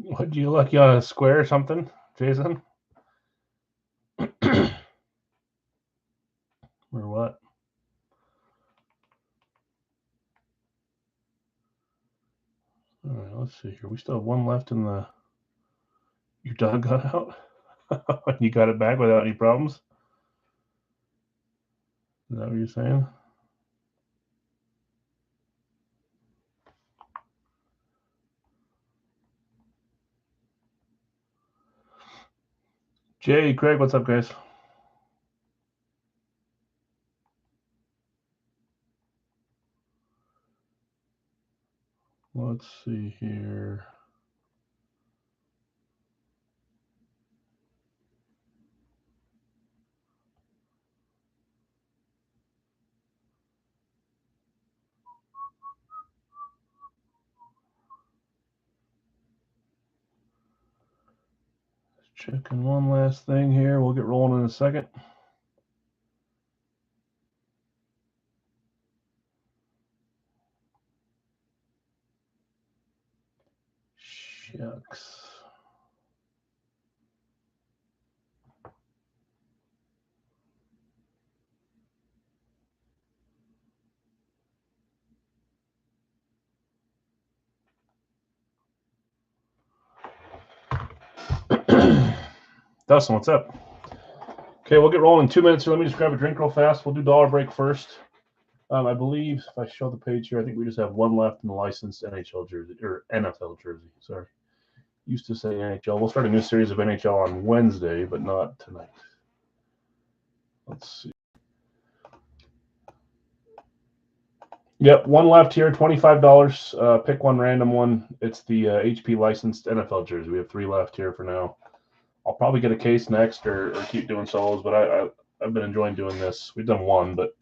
What, you lucky on a square or something, Jason? Or what? All right, let's see here. We still have one left in the. Your dog got out. You got it back without any problems. Is that what you're saying? Jay, Craig, what's up, guys? Let's see here. Checking one last thing here. We'll get rolling in a second. Shucks. Dustin, what's up? Okay, we'll get rolling in 2 minutes here. Let me just grab a drink real fast. We'll do dollar break first. I believe if I show the page here, I think we just have one left in the licensed NHL jersey or NFL jersey. Sorry, used to say NHL. We'll start a new series of NHL on Wednesday, but not tonight. Let's see. Yep, one left here, $25. Pick one random one. It's the HP licensed NFL jersey. We have 3 left here for now. I'll probably get a case next or keep doing solos, but I've been enjoying doing this. We've done one, but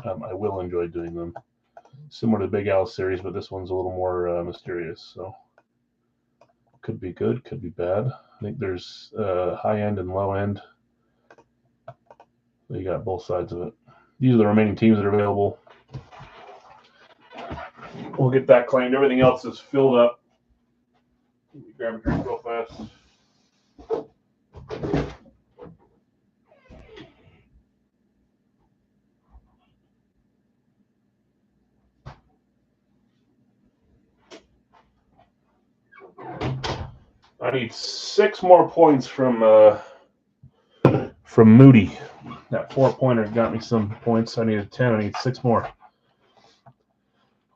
I will enjoy doing them. Similar to the Big Al series, but this one's a little more mysterious. So could be good, could be bad. I think there's high end and low end. So you got both sides of it. These are the remaining teams that are available. We'll get that claimed. Everything else is filled up. Let me grab a drink real fast. I need 6 more points from Moody. That 4-pointer got me some points. I needed 10. I need 6 more.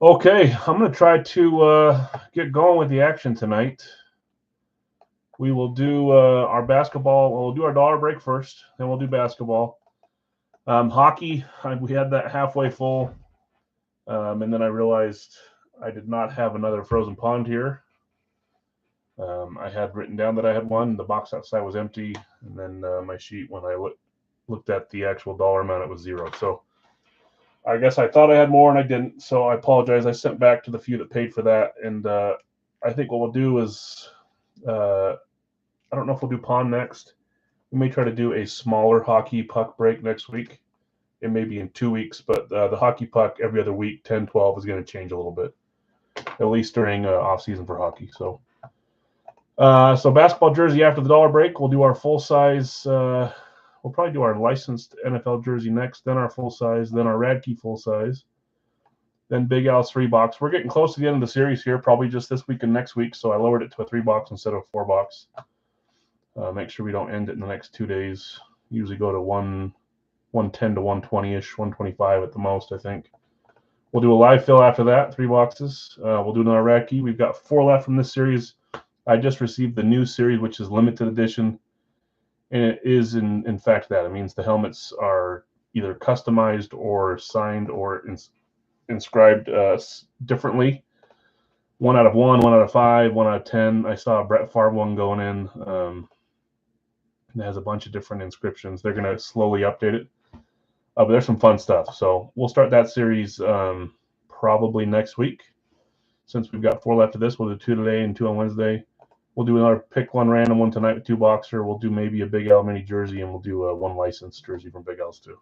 Okay, I'm going to try to get going with the action tonight. We will do our basketball. We'll do our dollar break first, then we'll do basketball. Hockey, we had that halfway full, and then I realized I did not have another frozen pond here. I had written down that I had one. The box outside was empty, and then my sheet, when I looked at the actual dollar amount, it was 0. So I guess I thought I had more, and I didn't. So I apologize. I sent back to the few that paid for that, and I think what we'll do is I don't know if we'll do pond next. We may try to do a smaller hockey puck break next week. It may be in 2 weeks, but the hockey puck every other week, 10, 12, is going to change a little bit, at least during off season for hockey. So basketball jersey after the dollar break. We'll do our full size. We'll probably do our licensed NFL jersey next, then our full size, then our Radke full size, then Big Al's 3-box. We're getting close to the end of the series here, probably just this week and next week, so I lowered it to a 3-box instead of a 4-box. Make sure we don't end it in the next 2 days. Usually go to 110 to 120-ish, 125 at the most, I think. We'll do a live fill after that, 3 boxes. We'll do another Radke. We've got 4 left from this series. I just received the new series, which is limited edition, and it is in fact that. It means the helmets are either customized or signed or inscribed differently. 1 out of 1, 1 out of 5, 1 out of 10. I saw a Brett Favre one going in. It has a bunch of different inscriptions. They're going to slowly update it. But there's some fun stuff. So we'll start that series probably next week. Since we've got 4 left of this, we'll do 2 today and 2 on Wednesday. We'll do another pick one random one tonight with 2 boxer. We'll do maybe a Big Al mini jersey, and we'll do 1 licensed jersey from Big Al's too.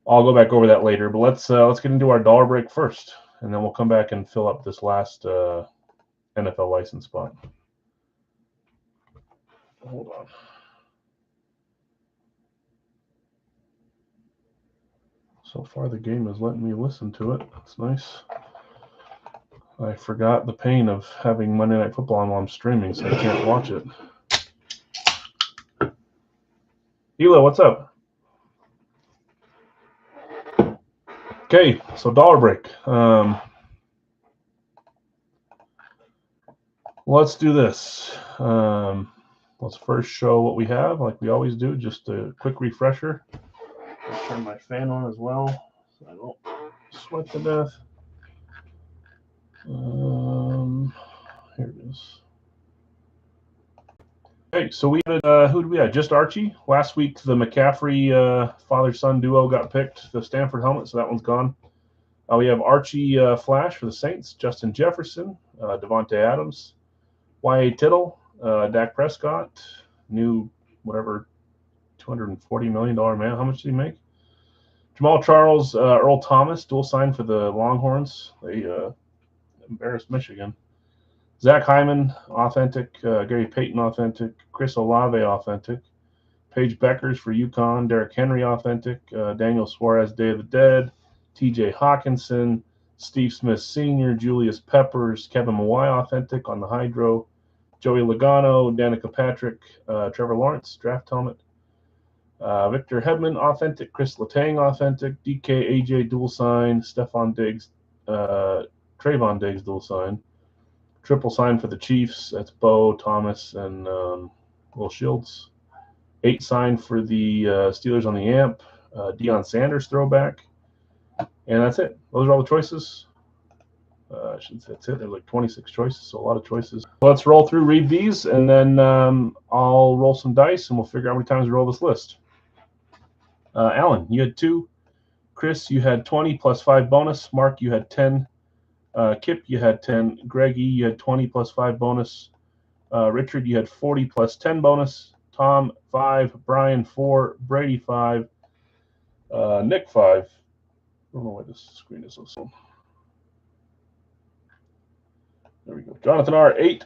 I'll go back over that later, but let's get into our dollar break first, and then we'll come back and fill up this last NFL license spot. Hold on. So far, the game is letting me listen to it. That's nice. I forgot the pain of having Monday Night Football on while I'm streaming, so I can't watch it. Hilo, what's up? Okay, so dollar break. Let's do this. Let's first show what we have, like we always do. Just a quick refresher. I'll turn my fan on as well, so I don't sweat to death. Here it is. Okay, so we had who did we have? Just Archie. Last week, the McCaffrey father-son duo got picked, the Stanford helmet, so that one's gone. We have Archie Flash for the Saints, Justin Jefferson, Devontae Adams, Y.A. Tittle, Dak Prescott, new whatever $240 million man. How much did he make? Jamal Charles, Earl Thomas, dual sign for the Longhorns. They embarrassed Michigan. Zach Hyman, authentic. Gary Payton, authentic. Chris Olave, authentic. Paige Beckers for UConn. Derrick Henry, authentic. Daniel Suarez, Day of the Dead. TJ Hawkinson. Steve Smith Sr., Julius Peppers, Kevin Mawai, authentic on the Hydro. Joey Logano, Danica Patrick, Trevor Lawrence, draft helmet. Victor Hedman, authentic. Chris Letang, authentic. DK, AJ, dual sign. Stephon Diggs, Trayvon Diggs, dual sign. Triple sign for the Chiefs. That's Bo, Thomas, and Will Shields. 8 sign for the Steelers on the AMP. Deion Sanders throwback. And that's it. Those are all the choices. I shouldn't say that's it. There's like 26 choices, so a lot of choices. Let's roll through, read these, and then I'll roll some dice, and we'll figure out how many times we roll this list. Alan, you had 2. Chris, you had 20 plus 5 bonus. Mark, you had 10. Kip, you had 10. Greggy, you had 20 plus 5 bonus. Richard, you had 40 plus 10 bonus. Tom, 5. Brian, 4. Brady, 5. Nick, 5. I don't know why this screen is so slow. There we go. Jonathan R, 8.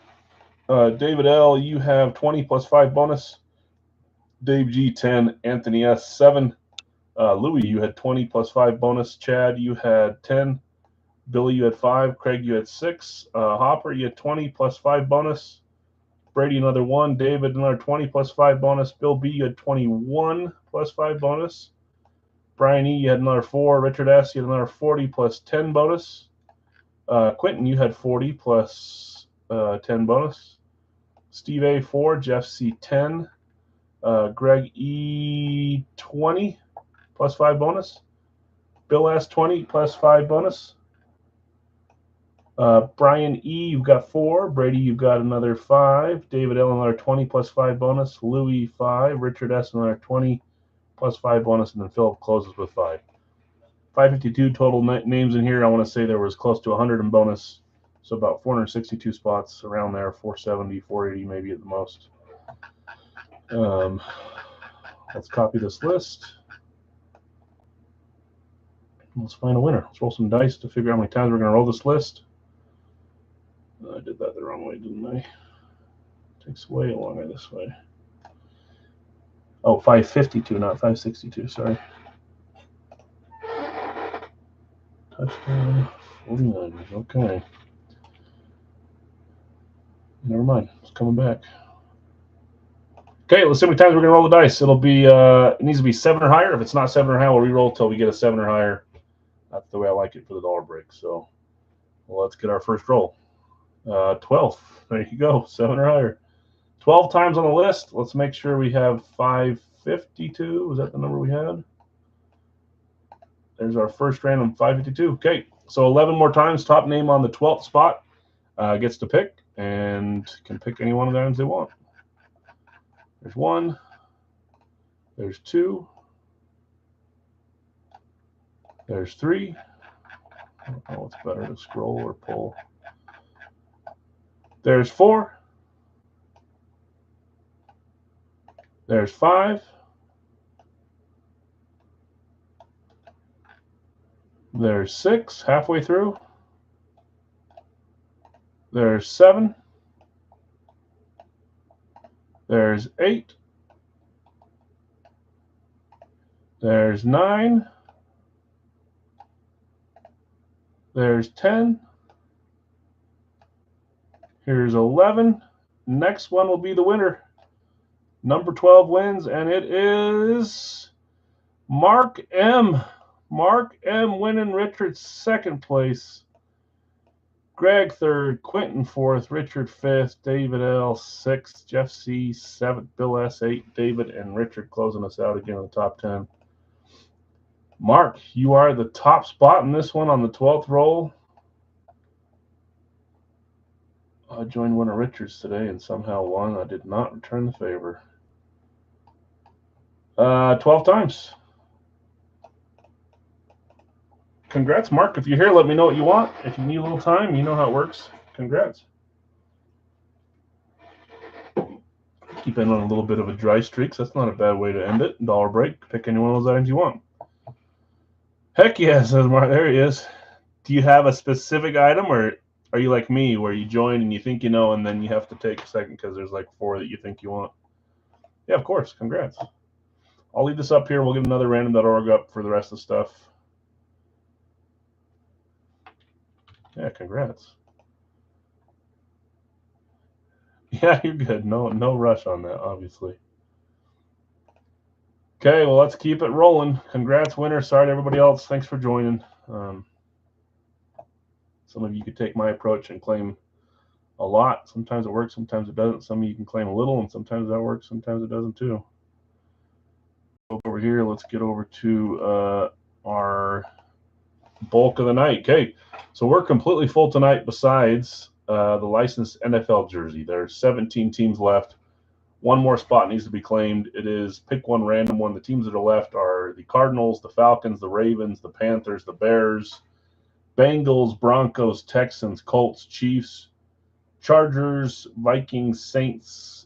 David L, you have 20 plus 5 bonus. Dave G, 10. Anthony S, 7. Louis, you had 20 plus 5 bonus. Chad, you had 10. Billy, you had 5. Craig, you had 6. Hopper, you had 20 plus 5 bonus. Brady, another 1. David, another 20 plus 5 bonus. Bill B, you had 21 plus 5 bonus. Brian E, you had another 4. Richard S, you had another 40 plus 10 bonus. Quentin, you had 40 plus 10 bonus. Steve A, 4. Jeff C, 10. Greg E, 20 plus 5 bonus. Bill S, 20 plus 5 bonus. Brian E, you've got 4. Brady, you've got another 5. David L, another 20 plus 5 bonus. Louis, 5. Richard S, another 20 plus 5 bonus. And then Philip closes with 5. 552 total names in here. I want to say there was close to 100 in bonus. So about 462 spots around there, 470, 480 maybe at the most. Let's copy this list. Let's find a winner. Let's roll some dice to figure out how many times we're going to roll this list. I did that the wrong way, didn't I? It takes way longer this way. Oh, 552, not 562, sorry. Touchdown, 49ers, okay. Never mind, it's coming back. Okay, let's see how many times we're going to roll the dice. It'll be, it needs to be 7 or higher. If it's not 7 or higher, we'll re-roll until we get a 7 or higher. That's the way I like it for the dollar break. So, well, let's get our first roll. 12. There you go, 7 or higher. 12 times on the list. Let's make sure we have 552. Was that the number we had? There's our first random, 552. Okay, so 11 more times. Top name on the 12th spot gets to pick and can pick any one of the items they want. There's 1. There's 2. There's 3. I don't know what's better, to scroll or pull. There's 4. There's 5. There's 6, halfway through. There's 7. There's 8. There's 9. There's 10. Here's 11. Next one will be the winner. Number 12 wins, and it is Mark M. Mark M. winning Richard's 2nd place. Greg 3rd, Quentin 4th, Richard 5th, David L 6th, Jeff C 7th, Bill S 8th, David and Richard closing us out again in the top 10. Mark, you are the top spot in this one on the 12th roll. I joined one of Richard's today and somehow won. I did not return the favor. 12 times. Congrats, Mark. If you're here, let me know what you want. If you need a little time, you know how it works. Congrats. Keep in on a little bit of a dry streak, so that's not a bad way to end it. Dollar break. Pick any one of those items you want. Heck yeah, says Mark. There he is. Do you have a specific item, or are you like me, where you join and you think you know, and then you have to take a second because there's like 4 that you think you want? Yeah, of course. Congrats. I'll leave this up here. We'll get another random.org up for the rest of the stuff. Yeah, congrats. Yeah, you're good. No rush on that, obviously. Okay, well, let's keep it rolling. Congrats, winner. Sorry to everybody else. Thanks for joining. Some of you could take my approach and claim a lot. Sometimes it works, sometimes it doesn't. Some of you can claim a little, and sometimes that works, sometimes it doesn't too. Over here, let's get over to our bulk of the night. Okay, so we're completely full tonight besides the licensed NFL jersey. There's 17 teams left. One more spot needs to be claimed. It is pick one random one. The teams that are left are the Cardinals, the Falcons, the Ravens, the Panthers, the Bears, Bengals, Broncos, Texans, Colts, Chiefs, Chargers, Vikings, Saints,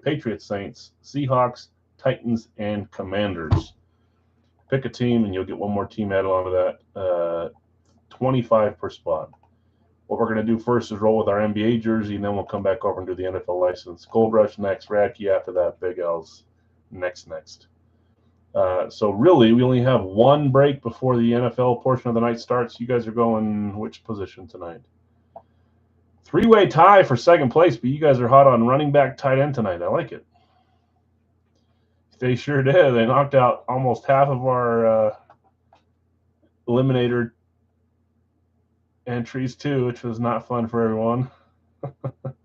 Patriots, Saints, Seahawks, Titans, and Commanders. Pick a team, and you'll get one more team added onto that. 25 per spot. What we're going to do first is roll with our NBA jersey, and then we'll come back over and do the NFL license. Gold Rush next, Radke after that, Big L's next. So really, we only have one break before the NFL portion of the night starts. You guys are going which position tonight? 3-way tie for 2nd place, but you guys are hot on running back, tight end tonight. I like it. They sure did. They knocked out almost half of our eliminator entries too, which was not fun for everyone. That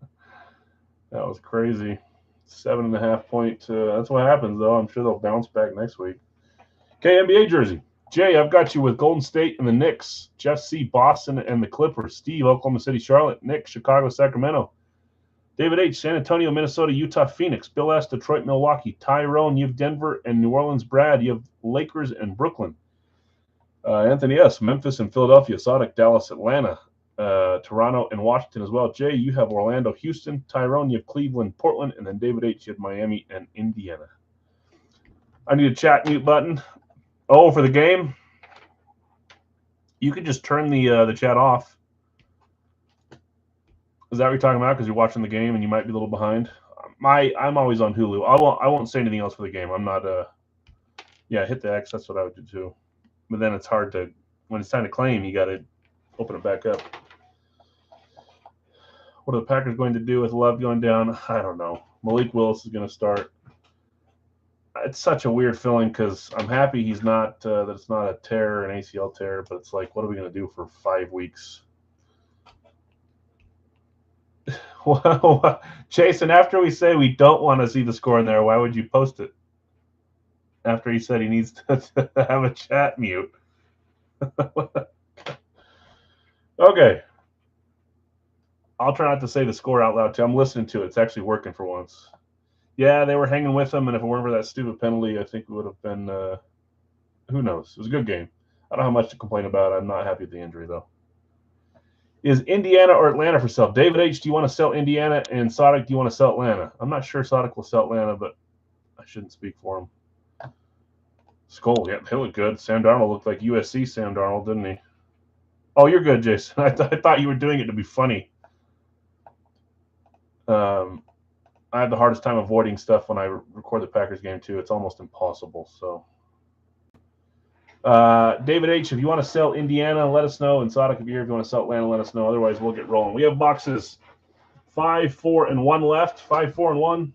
was crazy. 7.5 point. That's what happens, though. I'm sure they'll bounce back next week. Okay, NBA jersey. Jay, I've got you with Golden State and the Knicks. Jeff C, Boston and the Clippers. Steve, Oklahoma City, Charlotte. Nick, Chicago, Sacramento. David H, San Antonio, Minnesota, Utah, Phoenix. Bill S, Detroit, Milwaukee. Tyrone, you have Denver and New Orleans. Brad, you have Lakers and Brooklyn. Anthony S, Memphis and Philadelphia. Sodic, Dallas, Atlanta. Toronto and Washington as well. Jay, you have Orlando, Houston. Tyrone, you have Cleveland, Portland. And then David H, you have Miami and Indiana. I need a chat mute button. Oh, for the game? You could just turn the chat off. Is that what you're talking about? Because you're watching the game and you might be a little behind. I'm always on Hulu. I won't say anything else for the game. I'm not. Yeah, hit the X. That's what I would do too. But then it's hard to, when it's time to claim, you got to open it back up. What are the Packers going to do with Love going down? I don't know. Malik Willis is going to start. It's such a weird feeling because I'm happy he's not, that it's not a tear, an ACL tear, but it's like, what are we going to do for 5 weeks? Well, Jason, after we say we don't want to see the score in there, why would you post it? After he said he needs to have a chat mute. Okay. I'll try not to say the score out loud, too. I'm listening to it. It's actually working for once. Yeah, they were hanging with him, and if it weren't for that stupid penalty, I think it would have been, who knows? It was a good game. I don't have much to complain about. I'm not happy with the injury, though. Is Indiana or Atlanta for sale? David H., do you want to sell Indiana? And Sodic, do you want to sell Atlanta? I'm not sure Sodic will sell Atlanta, but I shouldn't speak for him. Skull, yeah, he looked good. Sam Darnold looked like USC Sam Darnold, didn't he? Oh, you're good, Jason. I thought you were doing it to be funny. I I have the hardest time avoiding stuff when I record the Packers game too. It's almost impossible. So, David H., if you want to sell Indiana, let us know. And Sadiq Kabir, if you want to sell Atlanta, let us know. Otherwise, we'll get rolling. We have boxes 5, 4, and 1 left. 5, 4, and 1.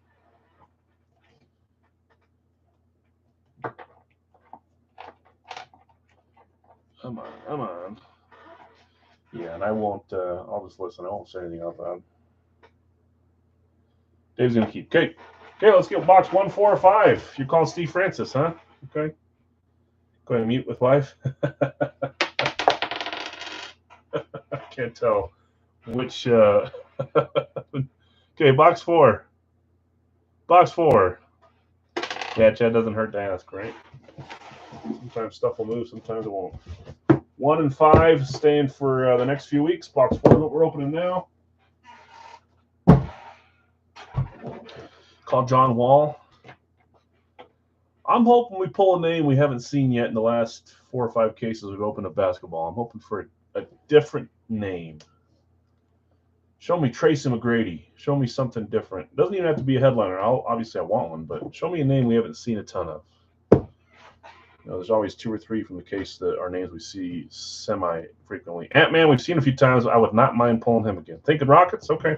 Come on, come on. Yeah, and I won't. I'll just listen. I won't say anything out loud. Dave's gonna keep. Okay, let's get box 1, 4, or 5. You're calling Steve Francis, huh? Okay. Go ahead and mute with wife. I can't tell which. Okay, box 4. Box 4. Yeah, Chad, doesn't hurt to ask, right? Sometimes stuff will move, sometimes it won't. 1 and 5 staying for the next few weeks. Box 4 that we're opening now. Called John Wall. I'm hoping we pull a name we haven't seen yet in the last 4 or 5 cases we've opened up basketball. I'm hoping for a different name. Show me Tracy McGrady. Show me something different. It doesn't even have to be a headliner. Obviously, I want one, but show me a name we haven't seen a ton of. There's always 2 or 3 from the case that are names we see semi-frequently. Ant-Man, we've seen a few times. I would not mind pulling him again. Thinking Rockets? Okay.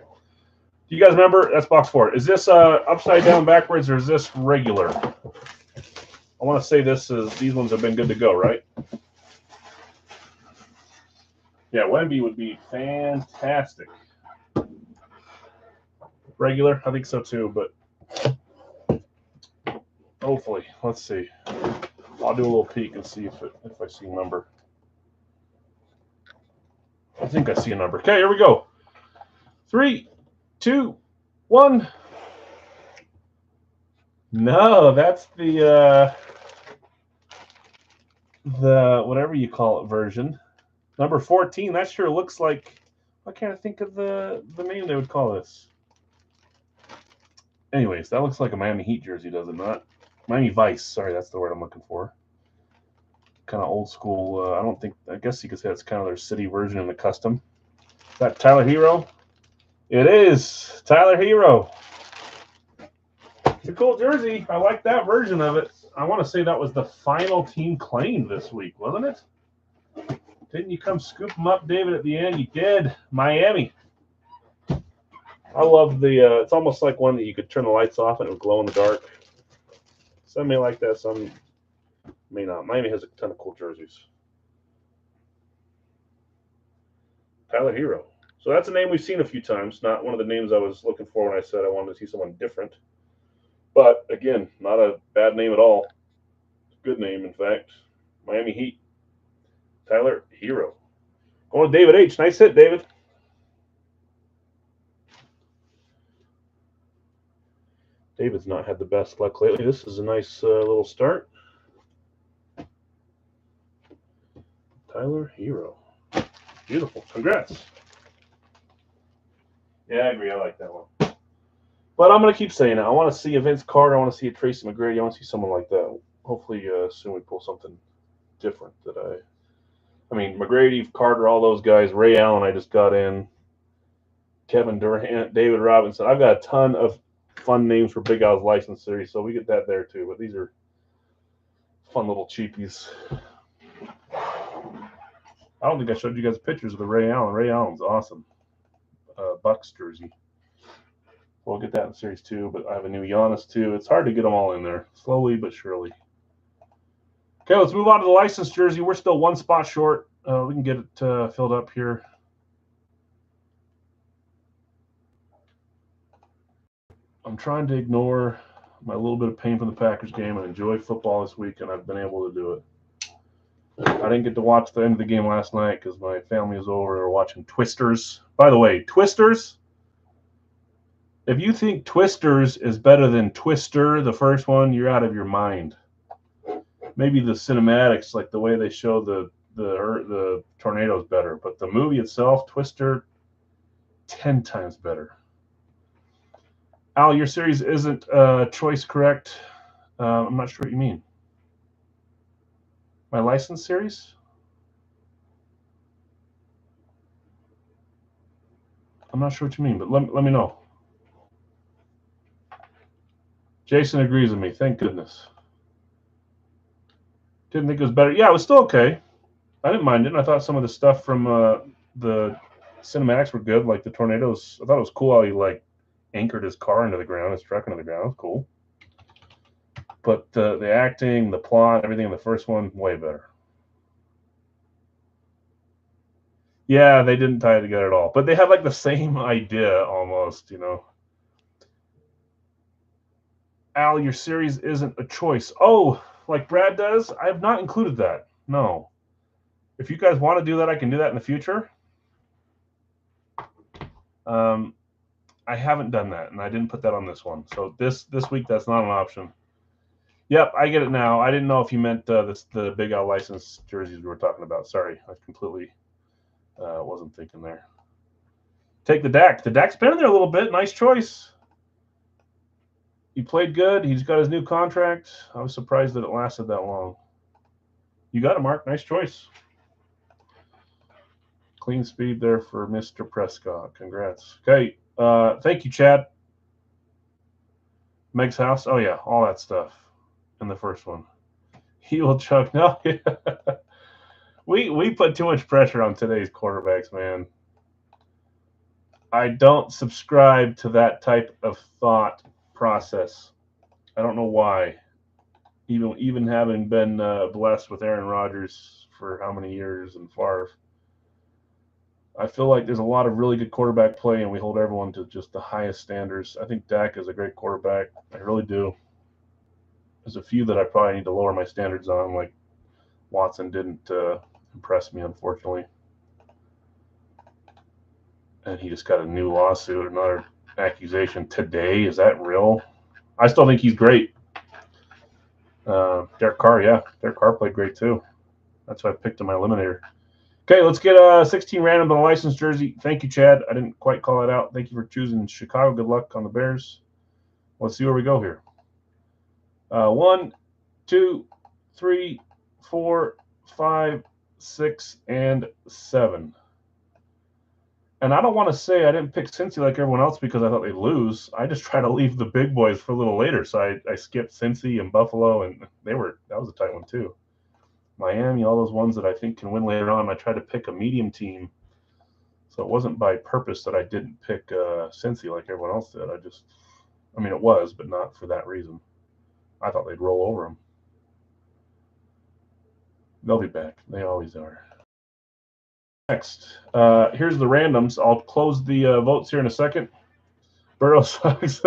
Do you guys remember? That's box 4. Is this upside down backwards, or is this regular? I want to say these ones have been good to go, right? Yeah, Wemby would be fantastic. Regular? I think so too, but hopefully. Let's see. I'll do a little peek and see if I see a number. I think I see a number. Okay, here we go. 3, 2, 1. No, that's the whatever you call it version. Number 14. That sure looks like. Why can't I think of the name they would call this? Anyways, that looks like a Miami Heat jersey, does it not? Miami Vice. Sorry, that's the word I'm looking for. Kind of old school. I guess you could say it's kind of their city version in the custom. Is that Tyler Hero? It is Tyler Hero. It's a cool jersey. I like that version of it. I want to say that was the final team claimed this week, wasn't it? Didn't you come scoop them up, David, at the end? You did. Miami. I love the, it's almost like one that you could turn the lights off and it would glow in the dark. Some may like that, some may not. Miami has a ton of cool jerseys. Tyler Hero. So that's a name we've seen a few times. Not one of the names I was looking for when I said I wanted to see someone different. But, again, not a bad name at all. Good name, in fact. Miami Heat. Tyler Hero. Going to David H. Nice hit, David. David's not had the best luck lately. This is a nice little start. Tyler Hero. Beautiful. Congrats. Yeah, I agree. I like that one. But I'm going to keep saying it. I want to see a Vince Carter. I want to see a Tracy McGrady. I want to see someone like that. Hopefully soon we pull something different. I mean, McGrady, Carter, all those guys. Ray Allen I just got in. Kevin Durant, David Robinson. I've got a ton of fun names for Big Al's license series, so we get that there too. But these are fun little cheapies. I don't think I showed you guys pictures of the Ray Allen. Ray Allen's awesome. Bucks jersey. We'll get that in series 2, but I have a new Giannis too. It's hard to get them all in there, slowly but surely. Okay, let's move on to the license jersey. We're still 1 spot short. We can get it filled up here. I'm trying to ignore my little bit of pain from the Packers game and enjoy football this week, and I've been able to do it. I didn't get to watch the end of the game last night because my family was over. They were watching Twisters. By the way, Twisters, if you think Twisters is better than Twister, the first one, you're out of your mind. Maybe the cinematics, like the way they show the tornadoes better, but the movie itself, Twister, 10 times better. Al, your series isn't choice correct. I'm not sure what you mean. My license series? I'm not sure what you mean, but let me know. Jason agrees with me. Thank goodness. Didn't think it was better. Yeah, it was still okay. I didn't mind it. I thought some of the stuff from the cinematics were good, like the tornadoes. I thought it was cool how he like anchored his car into the ground, his truck into the ground. It was cool. But the acting, the plot, everything in the first one, way better. Yeah, they didn't tie it together at all. But they had like the same idea almost, you know. Al, your series isn't a choice. Oh, like Brad does? I have not included that. No. If you guys want to do that, I can do that in the future. I haven't done that, and I didn't put that on this one. So this week, that's not an option. Yep, I get it now. I didn't know if you meant the Big Al license jerseys we were talking about. Sorry, I completely wasn't thinking there. Take the Dak. The Dak's been in there a little bit. Nice choice. He played good. He's got his new contract. I was surprised that it lasted that long. You got it, Mark. Nice choice. Clean speed there for Mr. Prescott. Congrats. Okay. Thank you, Chad. Meg's house. Oh, yeah. All that stuff in the first one. He will chuck. No. We put too much pressure on today's quarterbacks, man. I don't subscribe to that type of thought process. I don't know why. Even having been blessed with Aaron Rodgers for how many years and Favre, I feel like there's a lot of really good quarterback play, and we hold everyone to just the highest standards. I think Dak is a great quarterback. I really do. There's a few that I probably need to lower my standards on, like Watson didn't impress me, unfortunately. And he just got a new lawsuit, another accusation today. Is that real? I still think he's great. Derek Carr, yeah. Derek Carr played great, too. That's why I picked in my eliminator. Okay, let's get a 16 random on a licensed jersey. Thank you, Chad. I didn't quite call it out. Thank you for choosing Chicago. Good luck on the Bears. Let's see where we go here. 1, 2, 3, 4, 5, 6, and 7. And I don't want to say I didn't pick Cincy like everyone else because I thought they'd lose. I just try to leave the big boys for a little later. So I skipped Cincy and Buffalo, and that was a tight one too. Miami, all those ones that I think can win later on. I tried to pick a medium team. So it wasn't by purpose that I didn't pick Cincy like everyone else did. It was, but not for that reason. I thought they'd roll over them. They'll be back. They always are. Next, here's the randoms. I'll close the votes here in a second. Burrow sucks.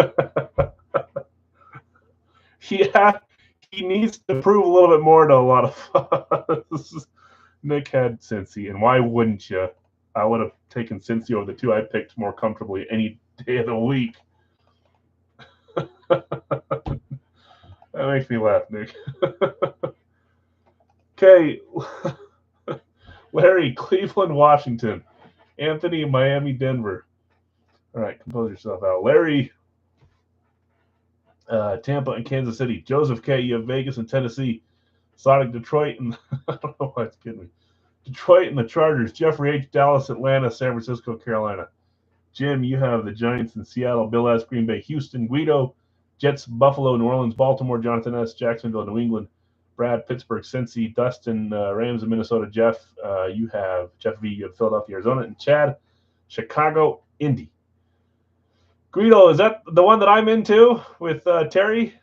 Yeah, he needs to prove a little bit more to a lot of us. Nick had Cincy, and why wouldn't you? I would have taken Cincy over the two I picked more comfortably any day of the week. That makes me laugh, Nick. Okay. Larry, Cleveland, Washington. Anthony, Miami, Denver. All right, compose yourself out. Larry, Tampa and Kansas City. Joseph K, you have Vegas and Tennessee. Sonic, Detroit, and I don't know why it's kidding me. Detroit and the Chargers. Jeffrey H, Dallas, Atlanta, San Francisco, Carolina. Jim, you have the Giants in Seattle. Bill S, Green Bay, Houston. Guido, Jets, Buffalo, New Orleans, Baltimore. Jonathan S, Jacksonville, New England. Brad, Pittsburgh, Cincy. Dustin, Rams of Minnesota. Jeff, you have Jeff V, you have Philadelphia, Arizona. And Chad, Chicago, Indy. Guido, is that the one that I'm into with Terry?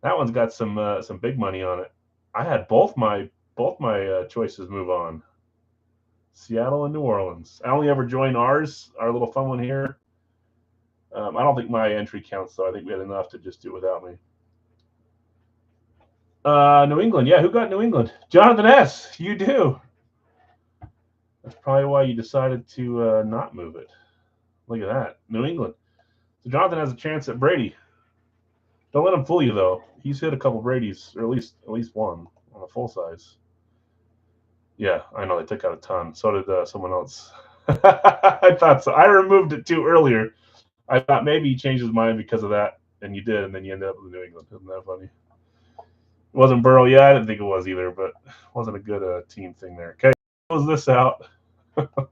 That one's got some big money on it. I had both my choices move on. Seattle and New Orleans. I only ever joined our little fun one here. I don't think my entry counts, so I think we had enough to just do without me. New England. Yeah, who got New England? Jonathan S. You do. That's probably why you decided to not move it. Look at that. New England. So Jonathan has a chance at Brady. Don't let him fool you, though. He's hit a couple Brady's, or at least one on a full size. Yeah, I know. They took out a ton. So did someone else. I thought so. I removed it too earlier. I thought maybe he changed his mind because of that, and you did, and then you ended up with New England. Isn't that funny? It wasn't Burrow. Yeah, I didn't think it was either, but it wasn't a good team thing there. Okay, close this out.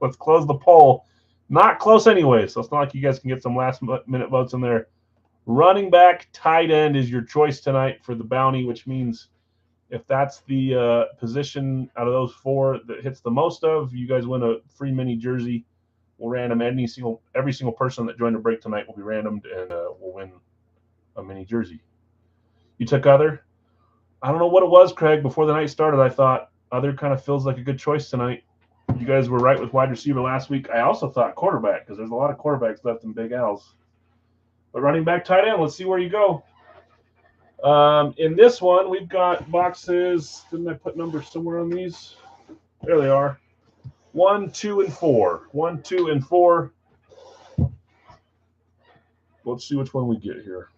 Let's close the poll. Not close anyway, so it's not like you guys can get some last-minute votes in there Running back, tight end is your choice tonight for the bounty, which means if that's the position out of those 4 that hits the most of, you guys win a free mini jersey. We'll random every single person that joined the break tonight will be randomed, and we'll win a mini jersey. You took other? I don't know what it was, Craig. Before the night started, I thought other kind of feels like a good choice tonight. You guys were right with wide receiver last week. I also thought quarterback because there's a lot of quarterbacks left in Big Al's. But running back, tight end, let's see where you go. In this one, we've got boxes. Didn't I put numbers somewhere on these? There they are. 1, 2, and 4. 1, 2, and 4. Let's see which one we get here.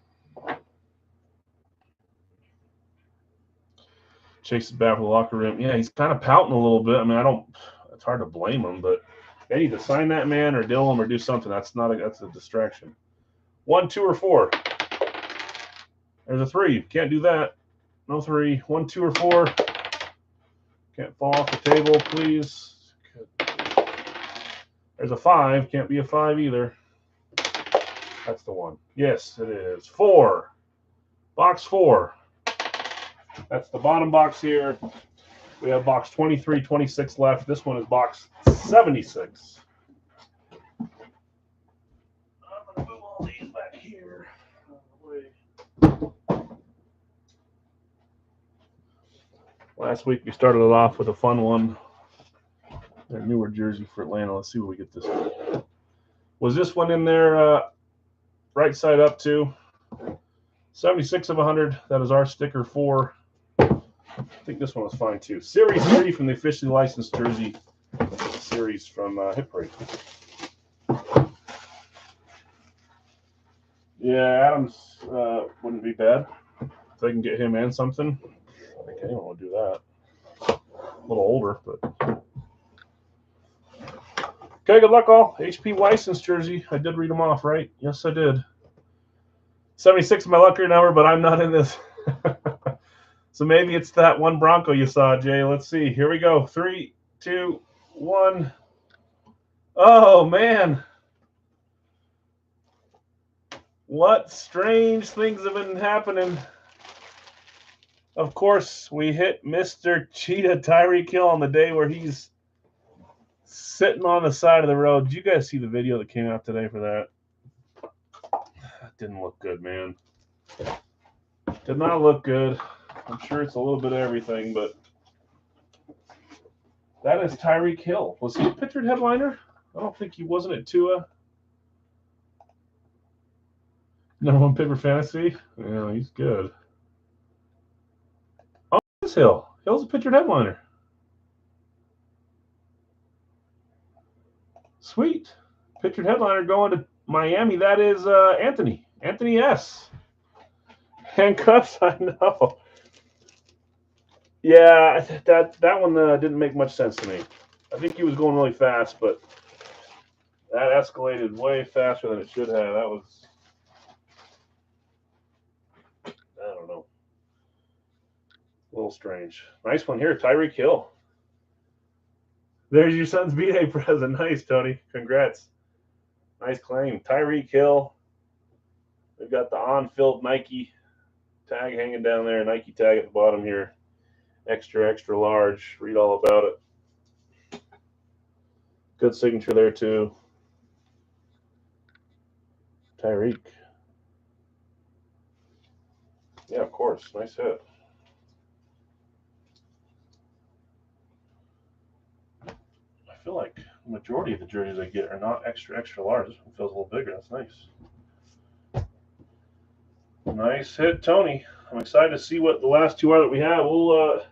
Chase is back from the locker room. Yeah, he's kind of pouting a little bit. I mean, it's hard to blame him, but they need to sign that man or deal him or do something. That's a distraction. 1, 2, or 4. There's a 3. Can't do that. No 3. 1, 2, or 4. Can't fall off the table, please. There's a 5. Can't be a 5 either. That's the one. Yes, it is. 4. Box 4. That's the bottom box here. We have box 23, 26 left. This one is box 76. I'm going to move all these back here. Last week we started it off with a fun one. Their newer jersey for Atlanta. Let's see what we get this one. Was this one in there right side up too? 76 of 100. That is our sticker 4. I think this one was fine too. Series 3 from the officially licensed jersey series from Hit Parade. Yeah, Adams wouldn't be bad. If they can get him and something, I think anyone would do that. A little older, but. Okay, good luck all. HP licensed jersey. I did read them off, right? Yes, I did. 76 is my lucky number, but I'm not in this. So maybe it's that one Bronco you saw, Jay. Let's see. Here we go. 3, 2, 1. Oh, man. What strange things have been happening. Of course, we hit Mr. Cheetah Tyreek Hill on the day where he's sitting on the side of the road. Did you guys see the video that came out today for that? That didn't look good, man. Did not look good. I'm sure it's a little bit of everything, but that is Tyreek Hill. Was he a pictured headliner? I don't think he wasn't at Tua. #1 pick for fantasy? Yeah, he's good. Oh, it's Hill. Hill's a pictured headliner. Sweet. Pictured headliner going to Miami. That is Anthony. Anthony S. Handcuffs, I know. Yeah, that one didn't make much sense to me. I think he was going really fast, but that escalated way faster than it should have. That was, I don't know, a little strange. Nice one here, Tyreek Hill. There's your son's B-Day present. Nice, Tony. Congrats. Nice claim. Tyreek Hill. We've got the on-field Nike tag hanging down there. Nike tag at the bottom here. Extra, extra large. Read all about it. Good signature there, too. Tyreek. Yeah, of course. Nice hit. I feel like the majority of the jerseys I get are not extra, extra large. This one feels a little bigger. That's nice. Nice hit, Tony. I'm excited to see what the last 2 are that we have. We'll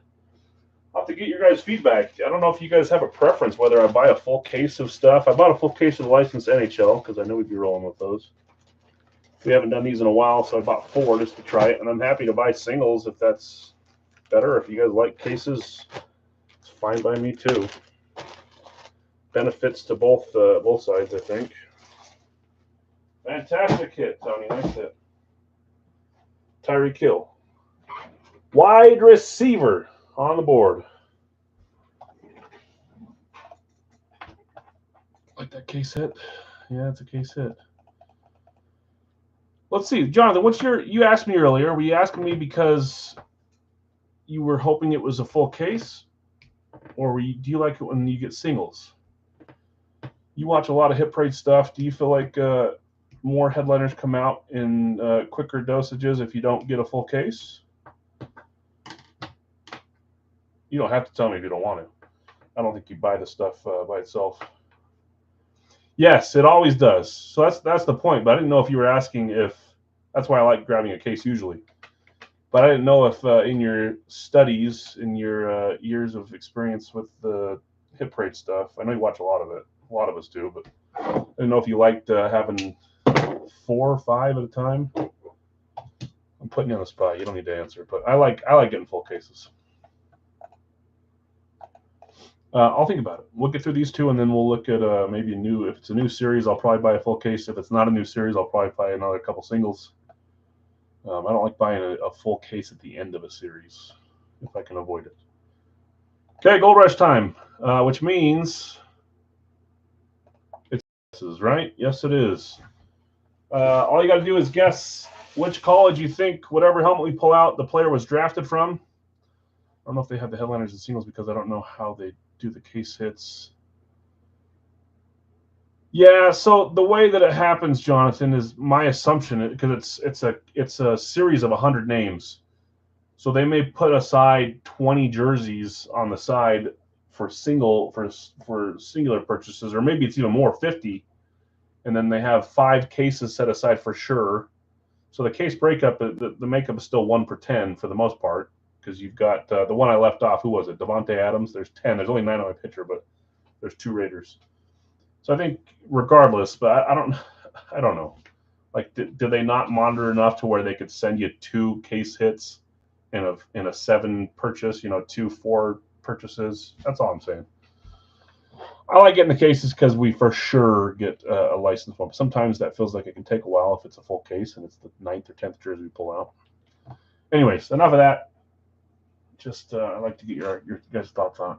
have to get your guys' feedback. I don't know if you guys have a preference whether I buy a full case of stuff. I bought a full case of the licensed NHL because I know we'd be rolling with those. We haven't done these in a while, so I bought 4 just to try it. And I'm happy to buy singles if that's better. If you guys like cases, it's fine by me too. Benefits to both sides, I think. Fantastic hit, Tony. Nice hit. Tyreek Hill. Wide receiver on the board. Like that case hit? Yeah, it's a case hit. Let's see, Jonathan. You asked me earlier? Were you asking me because you were hoping it was a full case, or do you like it when you get singles? You watch a lot of Hit Parade stuff. Do you feel like more headliners come out in quicker dosages if you don't get a full case? You don't have to tell me if you don't want to. I don't think you buy the stuff by itself. Yes, it always does. So that's the point. But I didn't know if you were asking if that's why I like grabbing a case usually. But I didn't know if in your studies, in your years of experience with the Hit Parade stuff, I know you watch a lot of it. A lot of us do, but I didn't know if you liked having 4 or 5 at a time. I'm putting you on the spot. You don't need to answer, but I like getting full cases. I'll think about it. We'll get through these 2, and then we'll look at maybe a new. If it's a new series, I'll probably buy a full case. If it's not a new series, I'll probably buy another couple singles. I don't like buying a full case at the end of a series if I can avoid it. Okay, Gold Rush time, which means it's guesses, right? Yes, it is. All you got to do is guess which college you think, whatever helmet we pull out, the player was drafted from. I don't know if they have the headliners and singles because I don't know how they do the case hits. Yeah, so the way that it happens, Jonathan, is my assumption, because it's a series of 100 names. So they may put aside 20 jerseys on the side for singular purchases, or maybe it's even more, 50, and then they have 5 cases set aside for sure. So the case breakup, the makeup is still 1 per 10 for the most part, because you've got the one I left off. Who was it? Davante Adams. There's 10. There's only 9 on my picture, but there's 2 Raiders. So I think regardless, but I don't know. Like, did they not monitor enough to where they could send you 2 case hits in a 7 purchase? 2 4 purchases. That's all I'm saying. I like getting the cases because we for sure get a license one. Sometimes that feels like it can take a while if it's a full case and it's the 9th or 10th jersey we pull out. Anyways, enough of that. Just I'd like to get your guys' thoughts on it.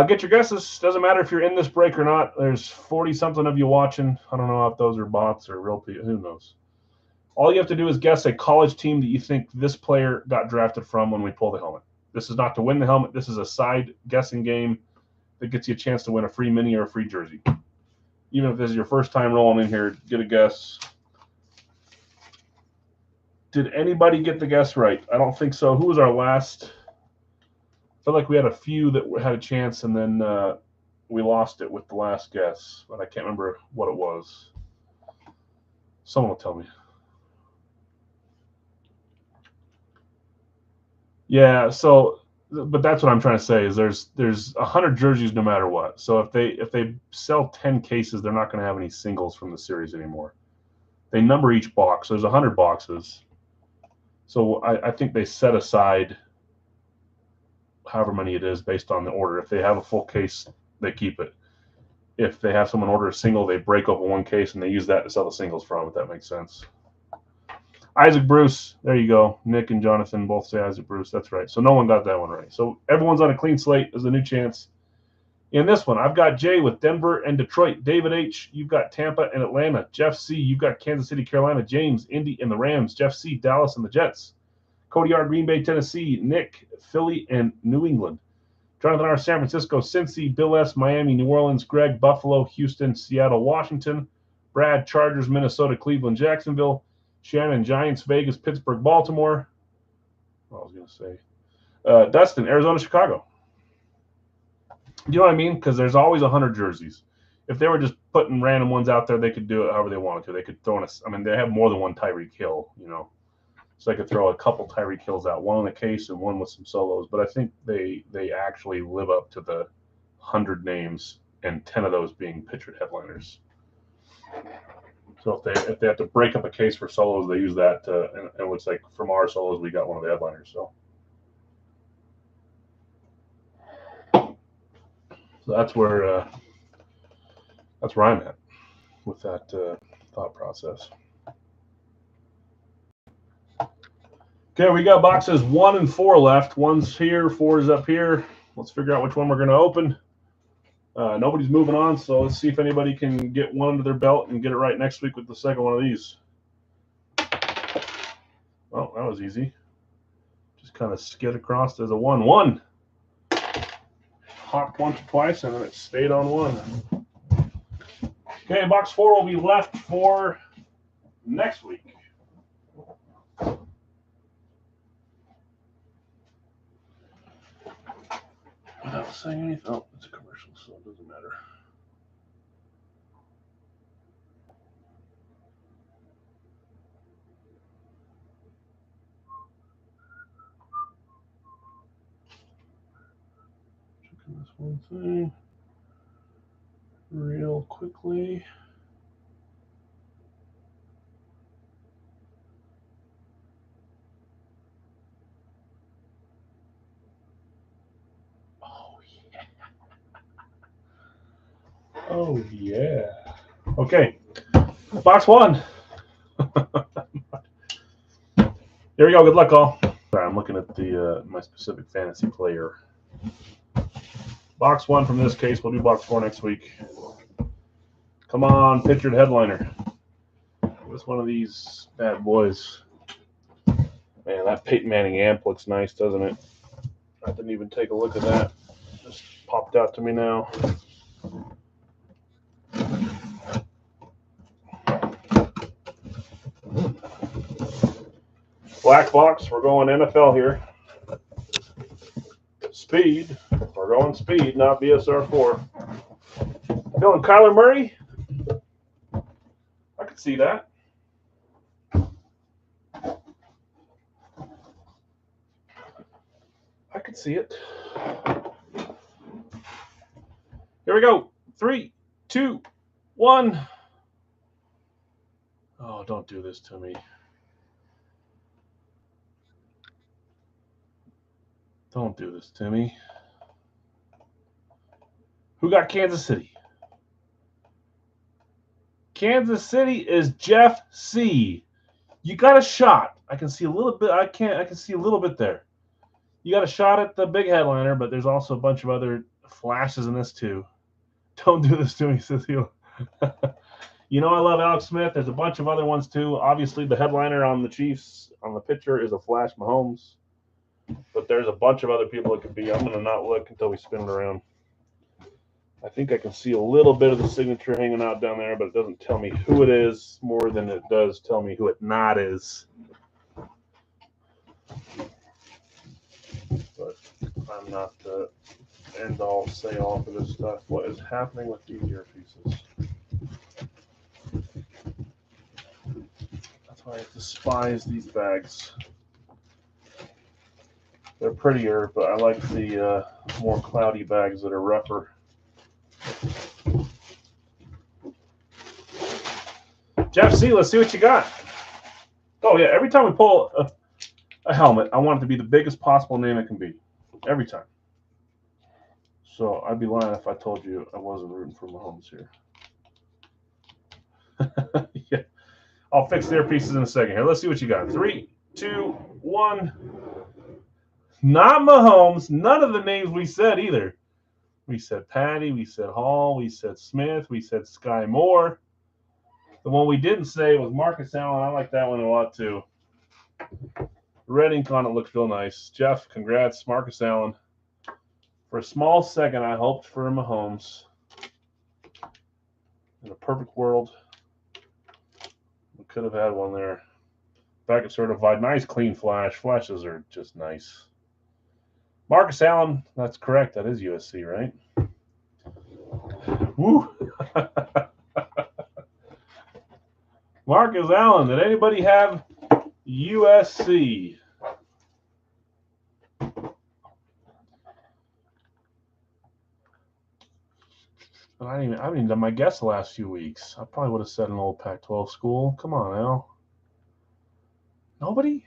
Get your guesses. Doesn't matter if you're in this break or not. There's 40-something of you watching. I don't know if those are bots or real people. Who knows? All you have to do is guess a college team that you think this player got drafted from when we pull the helmet. This is not to win the helmet. This is a side guessing game that gets you a chance to win a free mini or a free jersey. Even if this is your first time rolling in here, get a guess. Did anybody get the guess right? I don't think so. Who was our last? I feel like we had a few that had a chance, and then we lost it with the last guess, but I can't remember what it was. Someone will tell me. Yeah, so, but that's what I'm trying to say is there's 100 jerseys no matter what. So if they sell 10 cases, they're not going to have any singles from the series anymore. They number each box. So there's 100 boxes. So I think they set aside however many it is based on the order. If they have a full case, they keep it. If they have someone order a single, they break open 1 case and they use that to sell the singles from, if that makes sense. Isaac Bruce, there you go. Nick and Jonathan both say Isaac Bruce. That's right. So no one got that one right. So everyone's on a clean slate. There's a new chance. In this one, I've got Jay with Denver and Detroit. David H., you've got Tampa and Atlanta. Jeff C., you've got Kansas City, Carolina. James, Indy and the Rams. Jeff C., Dallas and the Jets. Cody R., Green Bay, Tennessee. Nick, Philly and New England. Jonathan R., San Francisco, Cincy. Bill S., Miami, New Orleans. Greg, Buffalo, Houston, Seattle, Washington. Brad, Chargers, Minnesota, Cleveland, Jacksonville. Shannon, Giants, Vegas, Pittsburgh, Baltimore. What I was going to say. Dustin, Arizona, Chicago. You know what I mean? Because there's always 100 jerseys. If they were just putting random ones out there, they could do it however they wanted to. They could throw in they have more than one Tyreek Hill, So they could throw a couple Tyreek Hills out, one in the case and one with some solos. But I think they actually live up to the 100 names, and 10 of those being pictured headliners. So if they have to break up a case for solos, they use that. And it looks like from our solos, we got one of the headliners. So that's where I'm at with that thought process. Okay, we got boxes 1 and 4 left. 1's here, 4's up here. Let's figure out which one we're going to open. Nobody's moving on, so let's see if anybody can get one under their belt and get it right next week with the second one of these. Well, that was easy. Just kind of skid across as a 1-1. Hopped once or twice, and then it stayed on 1. Okay, box 4 will be left for next week. Without saying anything. Oh, it's a commercial, so it doesn't matter. Checking this one thing real quickly. Oh, yeah. Okay. Box 1. Here we go. Good luck, all. Sorry, I'm looking at the my specific fantasy player. Box 1 from this case. We'll do box 4 next week. Come on, pictured headliner. What's one of these bad boys? Man, that Peyton Manning amp looks nice, doesn't it? I didn't even take a look at that. Just popped out to me now. Black box, we're going NFL here. Speed, we're going speed, not BSR4. Feeling Kyler Murray? I could see that. I could see it. Here we go. 3, 2, 1. Oh, don't do this to me. Don't do this to me. Who got Kansas City? Kansas City is Jeff C. You got a shot. I can see a little bit. I can see a little bit there. You got a shot at the big headliner, but there's also a bunch of other flashes in this too. Don't do this to me, Cecile. You know I love Alex Smith. There's a bunch of other ones too. Obviously, the headliner on the Chiefs on the picture is a Flash Mahomes. But there's a bunch of other people it could be. I'm going to not look until we spin it around. I think I can see a little bit of the signature hanging out down there, but it doesn't tell me who it is more than it does tell me who it not is. But I'm not the end-all, say-all for this stuff. What is happening with these earpieces? That's why I despise these bags. They're prettier, but I like the more cloudy bags that are rougher. Jeff C., let's see what you got. Oh, yeah, every time we pull a helmet, I want it to be the biggest possible name it can be. Every time. So I'd be lying if I told you I wasn't rooting for Mahomes here. Yeah. I'll fix the earpieces in a second here. Let's see what you got. 3, 2, 1. Not Mahomes. None of the names we said either. We said Patty. We said Hall. We said Smith. We said Sky Moore. The one we didn't say was Marcus Allen. I like that one a lot too. Red ink on it looks real nice. Jeff, congrats. Marcus Allen. For a small second, I hoped for Mahomes. In a perfect world, we could have had one there. Back at certified. Nice, clean flash. Flashes are just nice. Marcus Allen, that's correct. That is USC, right? Woo! Marcus Allen, did anybody have USC? I haven't even done my guess the last few weeks. I probably would have said an old Pac-12 school. Come on, Al. Nobody?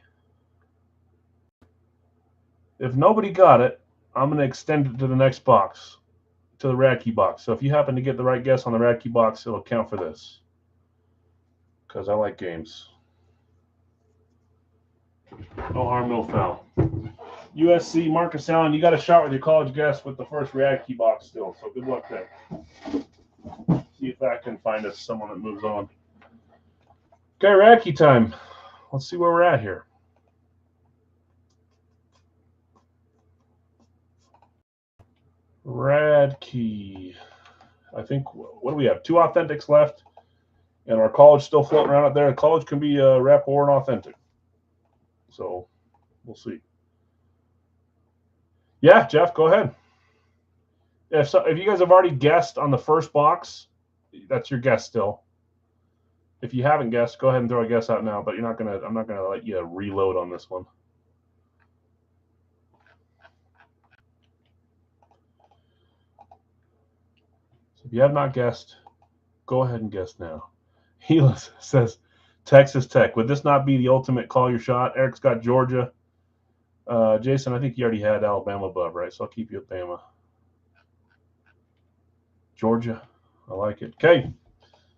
If nobody got it, I'm going to extend it to the next box, to the Radke box. So if you happen to get the right guess on the Radke box, it'll count for this. Because I like games. No harm, no foul. USC, Marcus Allen, you got a shot with your college guest with the first Radke box still, so good luck there. See if that can find us someone that moves on. Okay, Radke time. Let's see where we're at here. Radke. I think, what do we have? 2 authentics left, and our college still floating around out there. College can be rep or an authentic. So we'll see. Yeah, Jeff, go ahead. If you guys have already guessed on the first box, that's your guess still. If you haven't guessed, go ahead and throw a guess out now. But I'm not gonna let you reload on this one. So if you have not guessed, go ahead and guess now. Helis says Texas Tech. Would this not be the ultimate call your shot? Eric's got Georgia. Jason, I think you already had Alabama above, right? So I'll keep you at Bama. Georgia. I like it. Okay.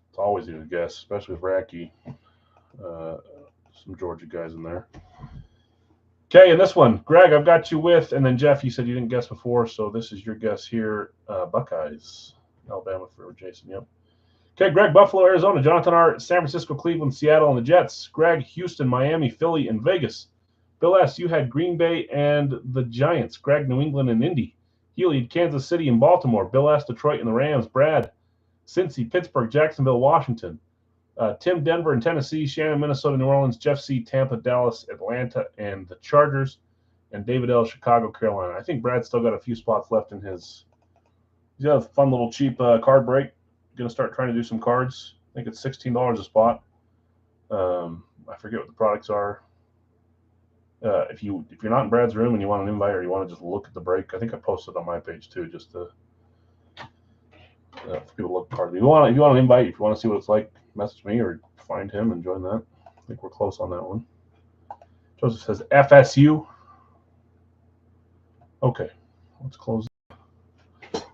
It's always a good guess, especially with Radke. Some Georgia guys in there. Okay, and this one, Greg, I've got you with, and then Jeff, you said you didn't guess before, so this is your guess here. Buckeyes. Alabama for Jason, yep. Okay, Greg, Buffalo, Arizona. Jonathan R., San Francisco, Cleveland, Seattle, and the Jets. Greg, Houston, Miami, Philly, and Vegas. Bill S., you had Green Bay and the Giants. Greg, New England, and Indy. Healy, Kansas City, and Baltimore. Bill S., Detroit, and the Rams. Brad, Cincy, Pittsburgh, Jacksonville, Washington. Tim, Denver, and Tennessee. Shannon, Minnesota, New Orleans. Jeff C., Tampa, Dallas, Atlanta, and the Chargers. And David L., Chicago, Carolina. I think Brad's still got a few spots left in his. He's got a fun little cheap card break. Going to start trying to do some cards. I think it's $16 a spot. I forget what the products are. If you're not in Brad's room and you want an invite or you want to just look at the break, I think I posted on my page too, just to for people to look at cards. If you want an invite, if you want to see what it's like, message me or find him and join that. I think we're close on that one. Joseph says FSU. Okay, let's close.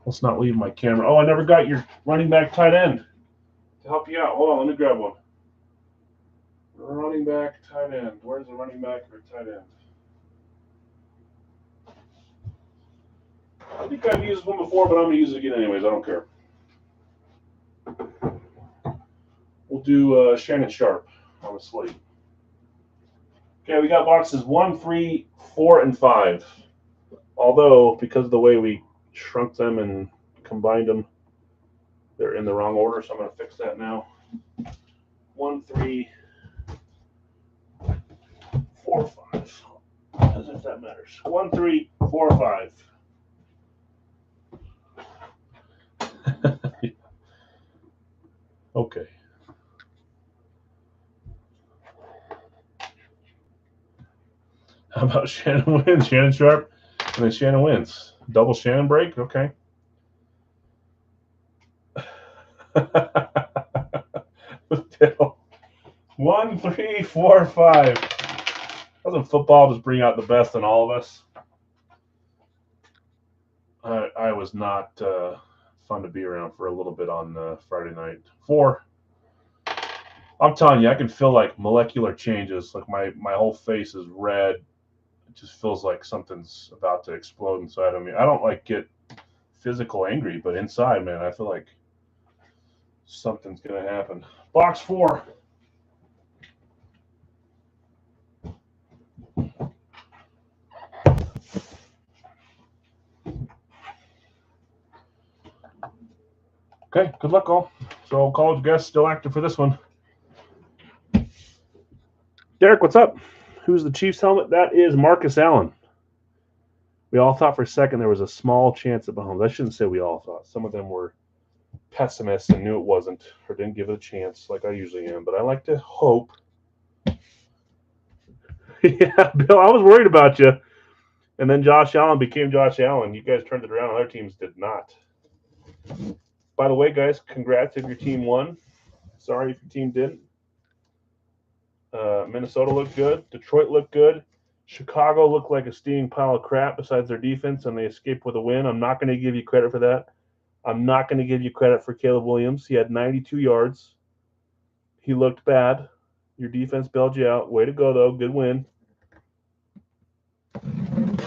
Let's not leave my camera. Oh, I never got your running back tight end to help you out. Hold on, let me grab one. Running back tight end. Where's the running back or tight end? I think I've used one before, but I'm going to use it again anyways. I don't care. We'll do Shannon Sharp on the slate. Okay, we got boxes 1, 3, 4, and 5. Although, because of the way we shrunk them and combined them, they're in the wrong order, so I'm going to fix that now. 1, 3, 4, 5. As if that matters. 1, 3, 4, 5. Okay. How about Shannon wins? Shannon Sharp, and then Shannon wins. Double Shannon break? Okay. 1, 3, 4, 5. Doesn't football just bring out the best in all of us? I was not fun to be around for a little bit on Friday night. 4. I'm telling you, I can feel like molecular changes. Like my whole face is red. It just feels like something's about to explode inside of me. I don't like get physical angry, but inside, man, I feel like something's gonna happen. Box 4. Okay, good luck all. So college guest still active for this one. Derek, what's up? Who's the Chiefs helmet? That is Marcus Allen. We all thought for a second there was a small chance at Mahomes. I shouldn't say we all thought. Some of them were pessimists and knew it wasn't or didn't give it a chance like I usually am. But I like to hope. Yeah, Bill, I was worried about you. And then Josh Allen became Josh Allen. You guys turned it around. Other teams did not. By the way, guys, congrats if your team won. Sorry if your team didn't. Minnesota looked good. Detroit looked good. Chicago looked like a steaming pile of crap besides their defense, and they escaped with a win. I'm not going to give you credit for that. I'm not going to give you credit for Caleb Williams. He had 92 yards. He looked bad. Your defense bailed you out. Way to go, though. Good win.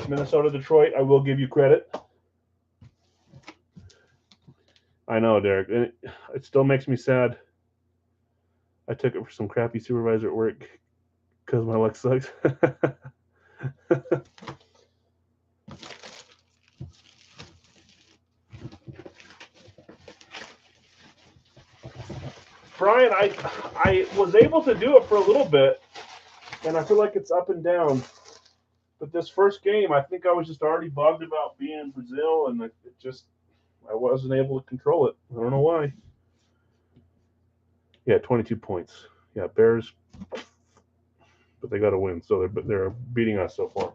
Minnesota, Detroit, I will give you credit. I know, Derek. It still makes me sad. I took it for some crappy supervisor at work because my luck sucks. Brian, I was able to do it for a little bit, and I feel like it's up and down. But this first game, I think I was just already bugged about being in Brazil, and I wasn't able to control it. I don't know why. Yeah, 22 points. Yeah, Bears, but they got to win, so they're beating us so far.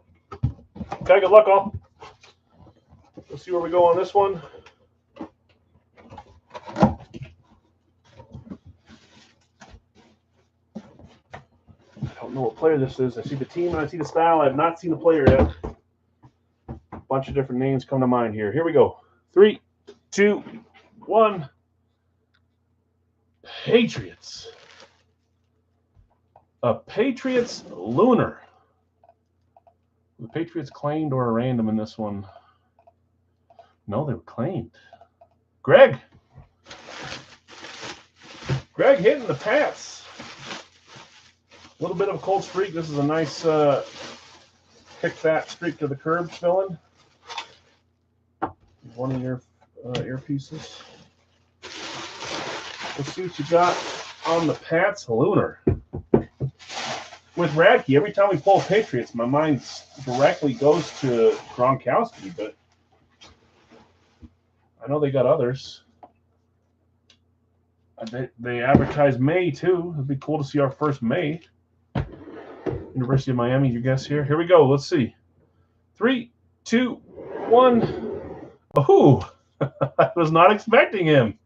Okay, good luck, all. Let's see where we go on this one. I don't know what player this is. I see the team and I see the style. I have not seen the player yet. A bunch of different names come to mind here. Here we go. 3, 2, 1. Patriots. A Patriots lunar. The Patriots claimed or random in this one? No, they were claimed. Greg. Greg hitting the Pats. A little bit of a cold streak. This is a nice kick that streak to the curb filling. One of your earpieces. Let's see what you got on the Pats lunar. With Radke, every time we pull Patriots, my mind directly goes to Gronkowski, but I know they got others. They advertise May, too. It'd be cool to see our first May. University of Miami, your guess here. Here we go. Let's see. 3, 2, 1. Oh, I was not expecting him.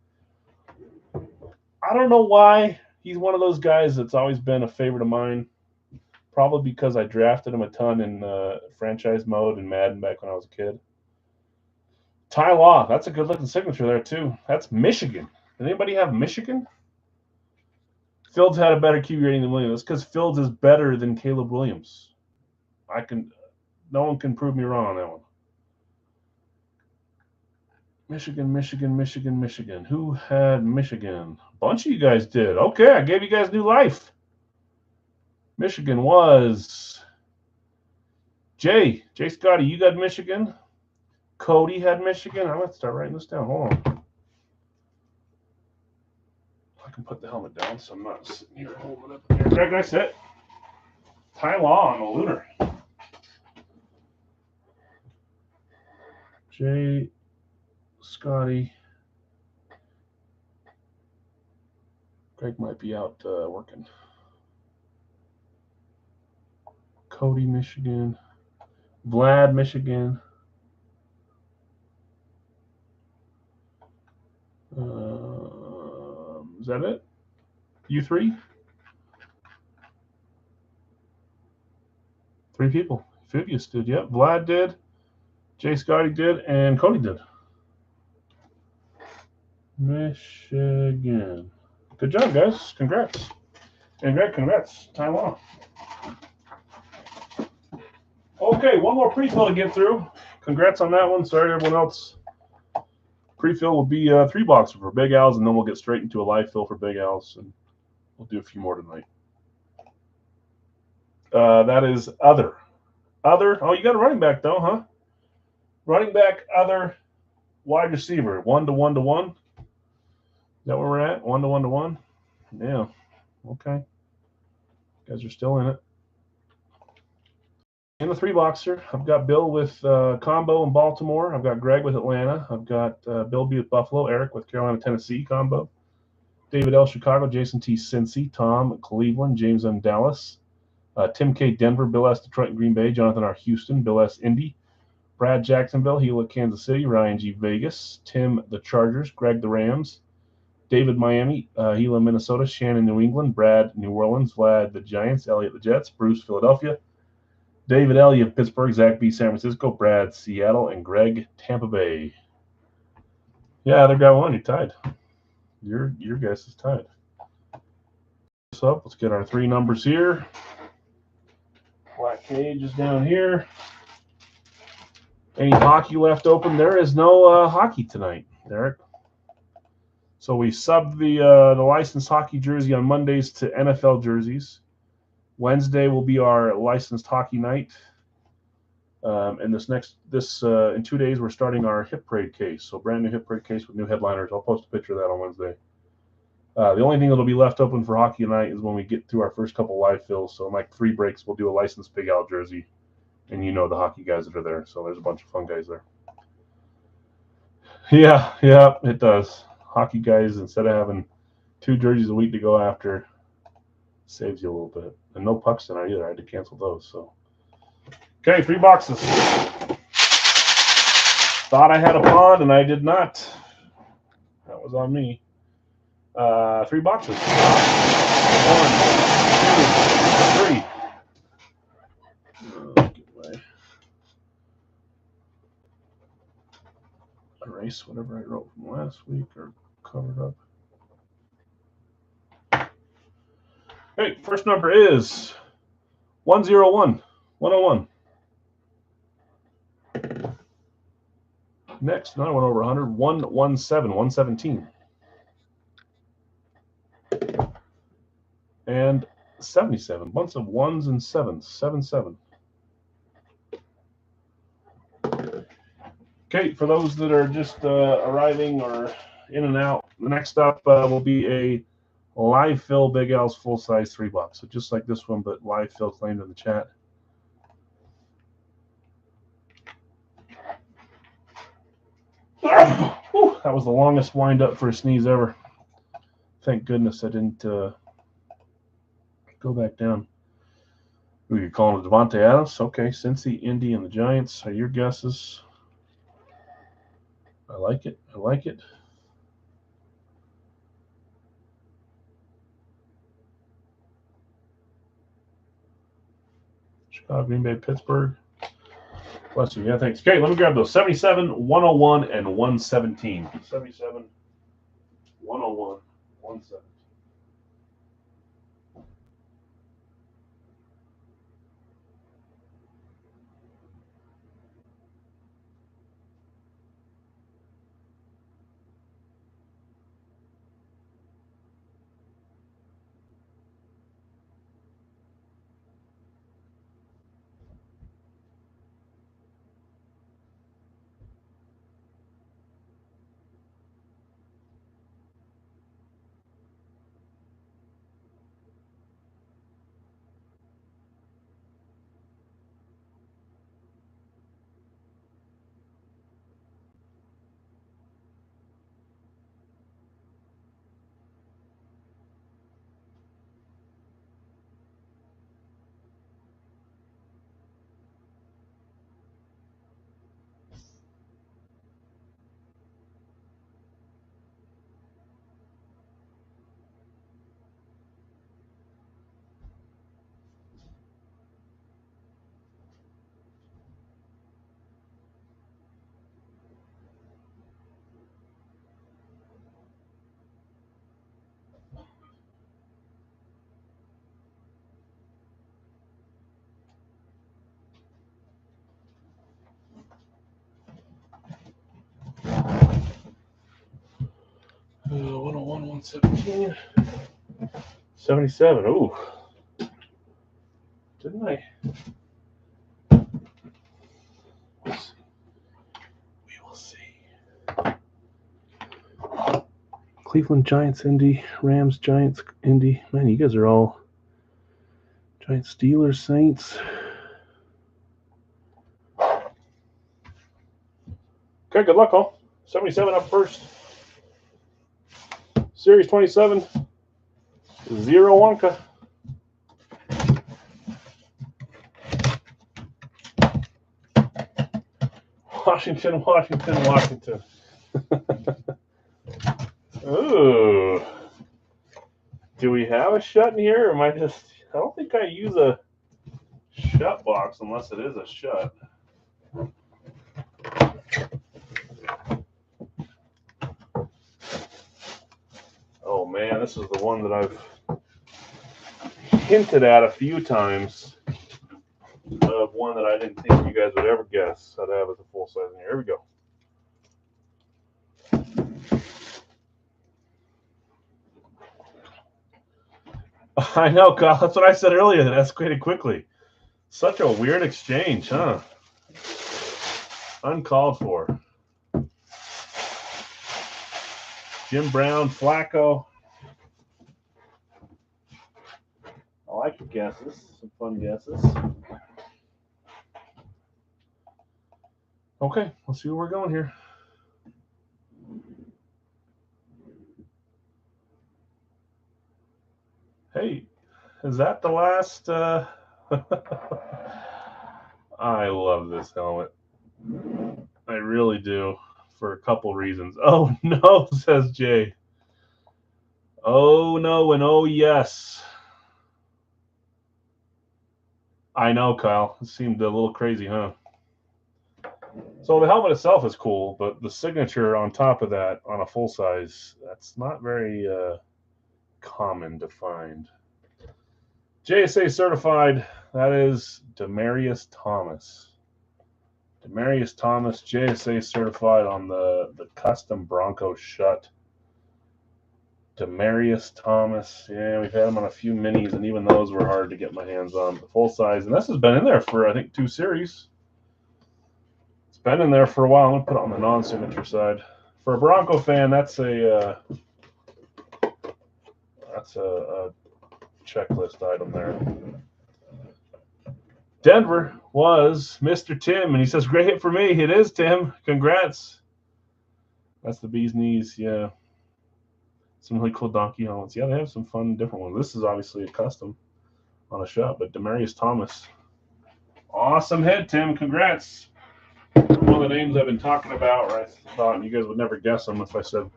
I don't know why. He's one of those guys that's always been a favorite of mine. Probably because I drafted him a ton in franchise mode and Madden back when I was a kid. Ty Law, that's a good-looking signature there, too. That's Michigan. Does anybody have Michigan? Fields had a better QB rating than Williams. That's because Fields is better than Caleb Williams. No one can prove me wrong on that one. Michigan, Michigan, Michigan, Michigan. Who had Michigan? A bunch of you guys did. Okay, I gave you guys new life. Michigan was Jay Scotty, you got Michigan. Cody had Michigan. I'm going to start writing this down. Hold on. I can put the helmet down so I'm not sitting here holding it up. Greg, nice hit. Ty Law on the lunar. Jay Scotty. Greg might be out working. Cody, Michigan. Vlad, Michigan. Is that it? You three? 3 people. Phibius did, yep. Vlad did. Jay Scotty did, and Cody did. Michigan. Good job, guys. Congrats. And Greg, congrats. Time off. Okay, one more pre-fill to get through. Congrats on that one. Sorry to everyone else. Pre-fill will be 3 boxes for Big Al's, and then we'll get straight into a live fill for Big Al's, and we'll do a few more tonight. That is other. Other. Oh, you got a running back, though, huh? Running back, other, wide receiver. 1 to 1 to 1. Is that where we're at? 1 to 1 to 1? Yeah. Okay. You guys are still in it. In the 3-boxer, I've got Bill with combo in Baltimore. I've got Greg with Atlanta. I've got Bill B with Buffalo. Eric with Carolina, Tennessee combo. David L. Chicago. Jason T. Cincy. Tom Cleveland. James M. Dallas. Tim K. Denver. Bill S. Detroit and Green Bay. Jonathan R. Houston. Bill S. Indy. Brad Jacksonville. Hela Kansas City. Ryan G. Vegas. Tim the Chargers. Greg the Rams. David Miami. Hela Minnesota. Shannon New England. Brad New Orleans. Vlad the Giants. Elliot the Jets. Bruce Philadelphia. David L. You have Pittsburgh. Zach B. San Francisco. Brad Seattle. And Greg Tampa Bay. Yeah, other guy won. You tied. Your guess is tied. So let's get our 3 numbers here. Black cage is down here. Any hockey left open? There is no hockey tonight, Derek. So we subbed the licensed hockey jersey on Mondays to NFL jerseys. Wednesday will be our licensed hockey night. And in 2 days, we're starting our Hit Parade case. So brand new Hit Parade case with new headliners. I'll post a picture of that on Wednesday. The only thing that'll be left open for hockey tonight is when we get through our first couple live fills. So in like 3 breaks, we'll do a licensed Big Al jersey. And you know the hockey guys that are there. So there's a bunch of fun guys there. Yeah, it does. Hockey guys, instead of having 2 jerseys a week to go after, saves you a little bit. And no pucks tonight either. I had to cancel those. So, okay, 3 boxes. Thought I had a pond, and I did not. That was on me. 3 boxes. 1, 2, 3. Erase whatever I wrote from last week or covered up. Okay, first number is 101. 101. Next, another one over 100. 117. 117. And 77. Bunch of 1s and 7s. 77. Okay, for those that are just arriving or in and out, the next up will be a live fill Big Al's full size 3 box. So just like this one, but live fill claimed in the chat. Whew, that was the longest wind up for a sneeze ever. Thank goodness I didn't go back down. We could call him Devontae Adams. Okay, Cincy, Indy, and the Giants are your guesses. I like it. I like it. Chicago, Green Bay, Pittsburgh. Bless you. Yeah, thanks. Okay, let me grab those. 77, 101, and 117. 77, 101, 117. Uh, 101, 117. 77. Ooh. Didn't I? We will see. Cleveland Giants, Indy. Rams, Giants, Indy. Man, you guys are all Giants, Steelers, Saints. Okay, good luck, all. 77 up first. Series 27. 0 Wonka. Washington, Washington, Washington. Ooh. Do we have a shut in here, or am I just... I don't think I use a shut box unless it is a shut. Oh, man, this is the one that I've hinted at a few times of one that I didn't think you guys would ever guess I'd have as a full size in here. Here we go. I know, Kyle. That's what I said earlier. That escalated quickly. Such a weird exchange, huh? Uncalled for. Jim Brown, Flacco. I like your guesses. Some fun guesses. Okay, let's see where we're going here. Hey, is that the last? I love this helmet. I really do, for a couple reasons. Oh no, says Jay. Oh no and oh yes. I know, Kyle. It seemed a little crazy, huh? So the helmet itself is cool, but the signature on top of that on a full size, that's not very common to find. JSA certified, that is Demaryius Thomas. Demaryius Thomas, JSA certified on the custom Bronco shut. Demaryius Thomas, yeah, we've had him on a few minis, and even those were hard to get my hands on. The full size, and this has been in there for, I think, 2 series. It's been in there for a while. I'm going to put it on the non-signature side. For a Bronco fan, that's a checklist item there. Denver was Mr. Tim, and he says, great hit for me. It is, Tim. Congrats. That's the bee's knees, yeah. Some really cool donkey helmets. Yeah, they have some fun different ones. This is obviously a custom on a shop, but Demaryius Thomas. Awesome hit, Tim. Congrats. One of the names I've been talking about, right? I thought you guys would never guess them if I said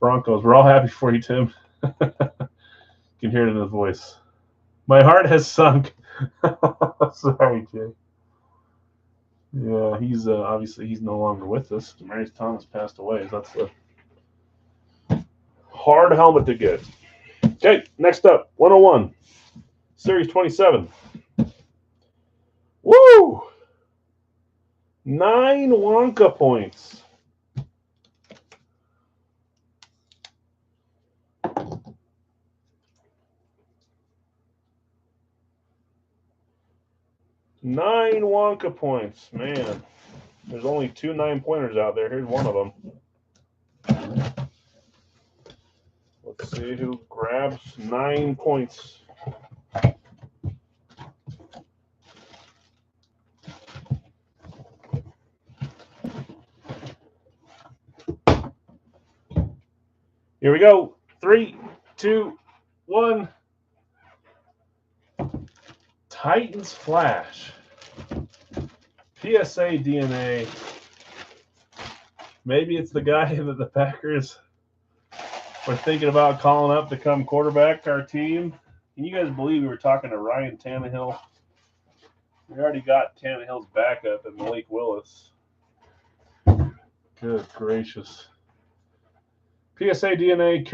Broncos. We're all happy for you, Tim. You can hear it in his voice. My heart has sunk. Sorry, Jay. Yeah, he's obviously he's no longer with us. Demaryius Thomas passed away. That's the hard helmet to get. Okay, next up, 101, Series 27. Woo! 9 Wonka points. Nine Wonka points, man. There's only 2 9-pointers out there. Here's one of them. Let's see who grabs 9 points. Here we go. 3, 2, 1. Titans Flash. PSA DNA. Maybe it's the guy that the Packers were thinking about calling up to come quarterback our team. Can you guys believe we were talking to Ryan Tannehill? We already got Tannehill's backup and Malik Willis. Good gracious. PSA DNA,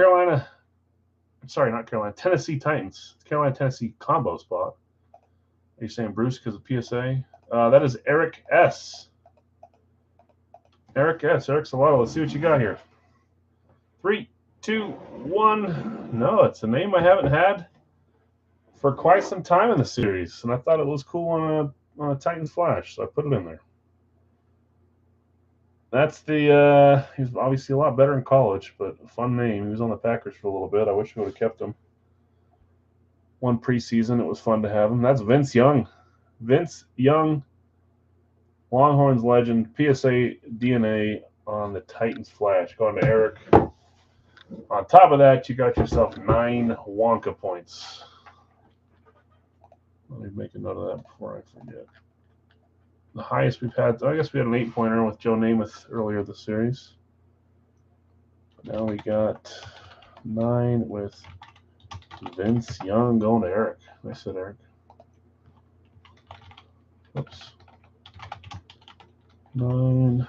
Tennessee Titans. It's Carolina-Tennessee combo spot. Are you saying Bruce because of PSA? That is Eric S. Eric S. Eric Salado. Let's see what you got here. 3, 2, 1. No, it's a name I haven't had for quite some time in the series, and I thought it was cool on a Titans Flash, so I put it in there. That's the he's obviously a lot better in college, but a fun name. He was on the Packers for a little bit. I wish we would have kept him. One preseason, it was fun to have him. That's Vince Young. Vince Young, Longhorns legend, PSA DNA on the Titans Flash. Going to Eric. On top of that, you got yourself 9 Wonka points. Let me make a note of that before I forget. The highest we've had, I guess we had an 8-pointer with Joe Namath earlier this series. Now we got 9 with Vince Young going to Eric. I said Eric. Oops. 9,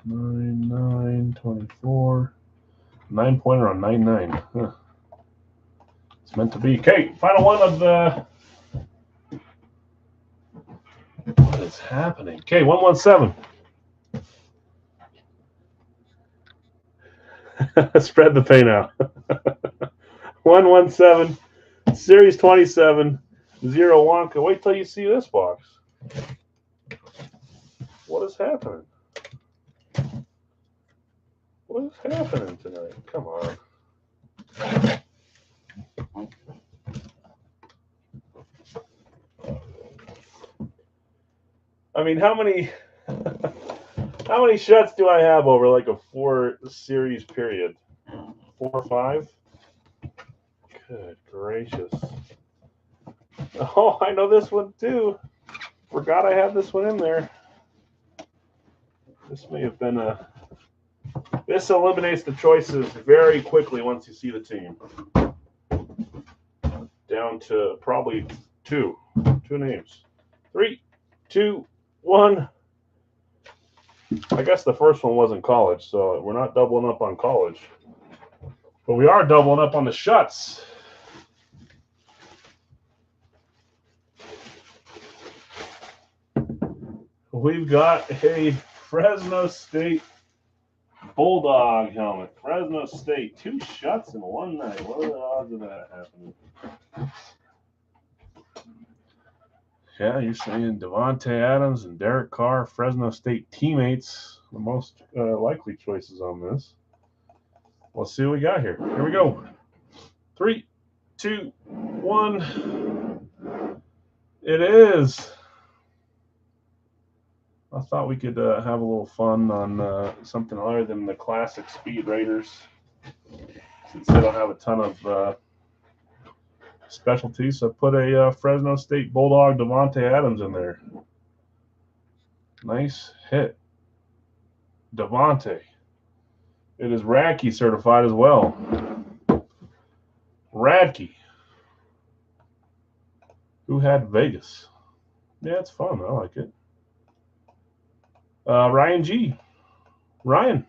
9, 9, 24. 9-pointer on 9-9. Huh. It's meant to be. Okay, final one of the What is happening? Okay, 117. Spread the pain out. 117, Series 27, 0 Wonka. Wait till you see this box. What is happening? What is happening tonight? Come on. I mean, how many shots do I have over like a 4 series period? 4 or 5? Good gracious. Oh, I know this one too. Forgot I had this one in there. This may have been a... This eliminates the choices very quickly once you see the team. Down to probably 2 names. 3, 2, 1. I guess the first one wasn't college, so we're not doubling up on college. But we are doubling up on the shuts. We've got a Fresno State Bulldog helmet. Fresno State, 2 shuts in one night. What are the odds of that happening? Yeah, you're saying Davante Adams and Derek Carr, Fresno State teammates, the most likely choices on this. Let's see what we got here. Here we go. 3, 2, 1. It is. I thought we could have a little fun on something other than the classic Speed Raiders, since they don't have a ton of specialties. So I put a Fresno State Bulldog Davante Adams in there. Nice hit. Davante. It is Radke certified as well. Radke. Who had Vegas? Yeah, it's fun. I like it. Ryan G. Ryan.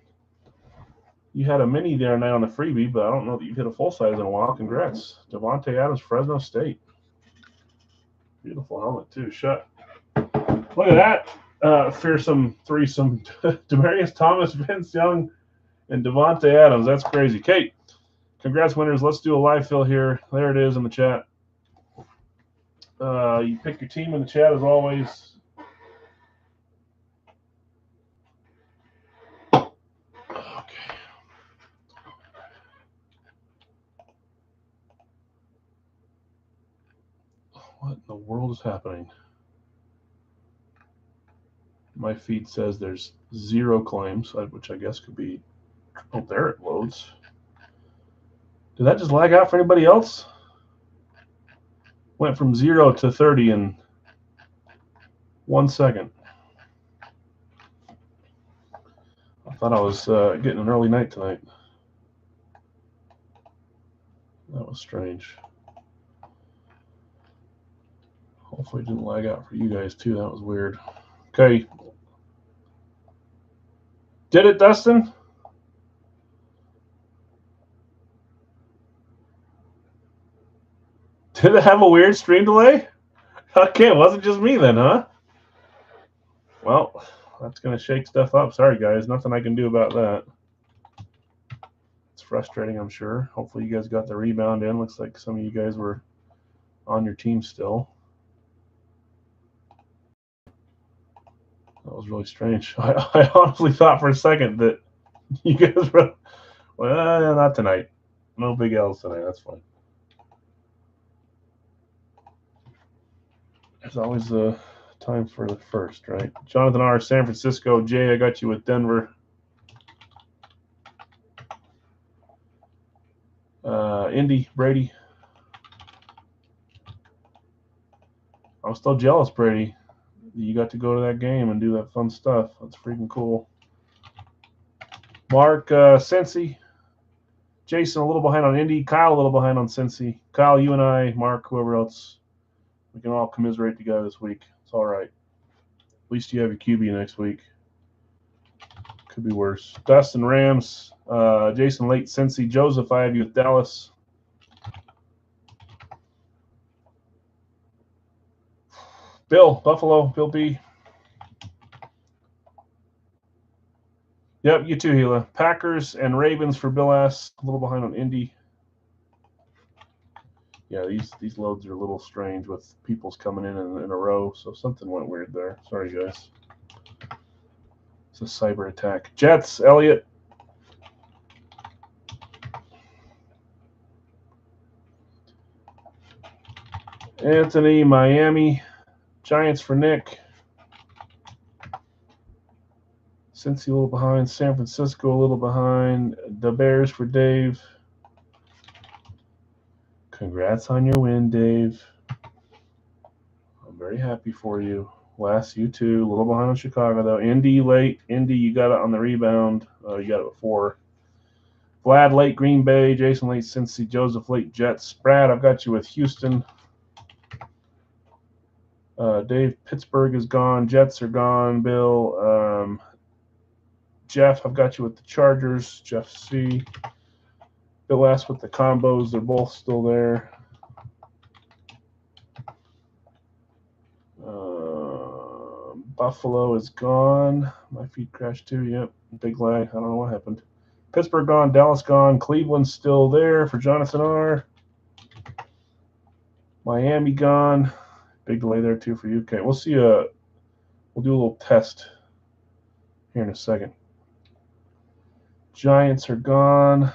You had a mini there tonight on the freebie, but I don't know that you hit a full size in a while. Congrats. Davante Adams, Fresno State. Beautiful helmet, too. Shut. Look at that. Fearsome threesome. Demaryius Thomas, Vince Young, and Davante Adams. That's crazy. Kate, congrats, winners. Let's do a live fill here. There it is in the chat. You pick your team in the chat as always. Okay. What in the world is happening? My feed says there's 0 claims, which I guess could be... Oh, there it loads. Did that just lag out for anybody else? Went from 0 to 30 in 1 second. I thought I was getting an early night tonight. That was strange. Hopefully it didn't lag out for you guys too. That was weird. Okay. Did it, Dustin? Did it have a weird stream delay? Okay, it wasn't just me then, huh? Well, that's going to shake stuff up. Sorry, guys. Nothing I can do about that. It's frustrating, I'm sure. Hopefully you guys got the rebound in. Looks like some of you guys were on your team still. That was really strange. I honestly thought for a second that you guys were... Well, not tonight. No big L's tonight. That's fine. There's always a time for the first, right? Jonathan R., San Francisco. Jay, I got you with Denver. Indy, Brady. I'm still jealous, Brady. You got to go to that game and do that fun stuff. That's freaking cool. Mark, Cincy. Jason, a little behind on Indy. Kyle, a little behind on Cincy. Kyle, you and I, Mark, whoever else, we can all commiserate together this week. It's all right. At least you have your QB next week. Could be worse. Dustin, Rams. Jason, late Cincy. Joseph, I have you with Dallas. Bill, Buffalo, Bill B. Yep, you too, Gila. Packers and Ravens for Bill S. A little behind on Indy. Yeah, these loads are a little strange with people's coming in a row, so something went weird there. Sorry, guys. It's a cyber attack. Jets, Elliott. Anthony, Miami. Giants for Nick. Cincy a little behind. San Francisco a little behind. The Bears for Dave. Congrats on your win, Dave. I'm very happy for you. Wes, you too. A little behind on Chicago, though. Indy late. Indy, you got it on the rebound. You got it before. Vlad late Green Bay. Jason late Cincy. Joseph late Jets. Brad, I've got you with Houston. Dave, Pittsburgh is gone. Jets are gone. Bill. Jeff, I've got you with the Chargers. Jeff C. Bill S. with the combos. They're both still there. Buffalo is gone. My feed crashed too. Yep. Big lag. I don't know what happened. Pittsburgh gone. Dallas gone. Cleveland's still there for Jonathan R. Miami gone. Big delay there too for UK. We'll see. We'll do a little test here in a second. Giants are gone.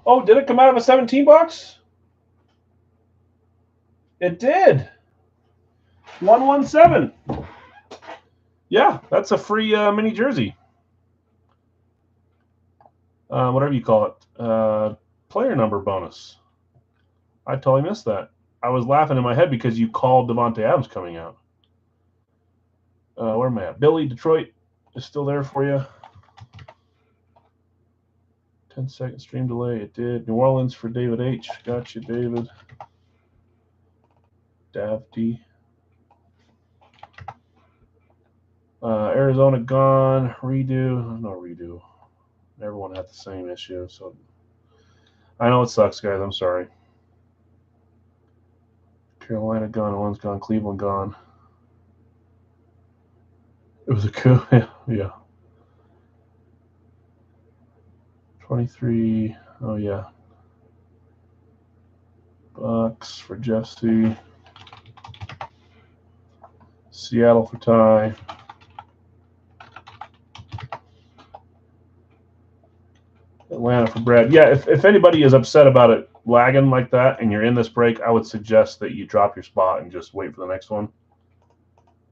Oh, did it come out of a 17 box? It did. 117. Yeah, that's a free mini jersey. Whatever you call it. Player number bonus. I totally missed that. I was laughing in my head because you called Devontae Adams coming out. Where am I at? Billy, Detroit is still there for you. 10-second stream delay. It did. New Orleans for David H. Got you, David. Dav D. Arizona gone. Redo. No redo. Everyone had the same issue. So I know it sucks, guys. I'm sorry. Carolina gone. One's gone. Cleveland gone. It was a coup. Yeah. 23. Oh, yeah. Bucks for Jesse. Seattle for Ty. Atlanta for Brad. Yeah, if anybody is upset about it lagging like that and you're in this break, I would suggest that you drop your spot and just wait for the next one.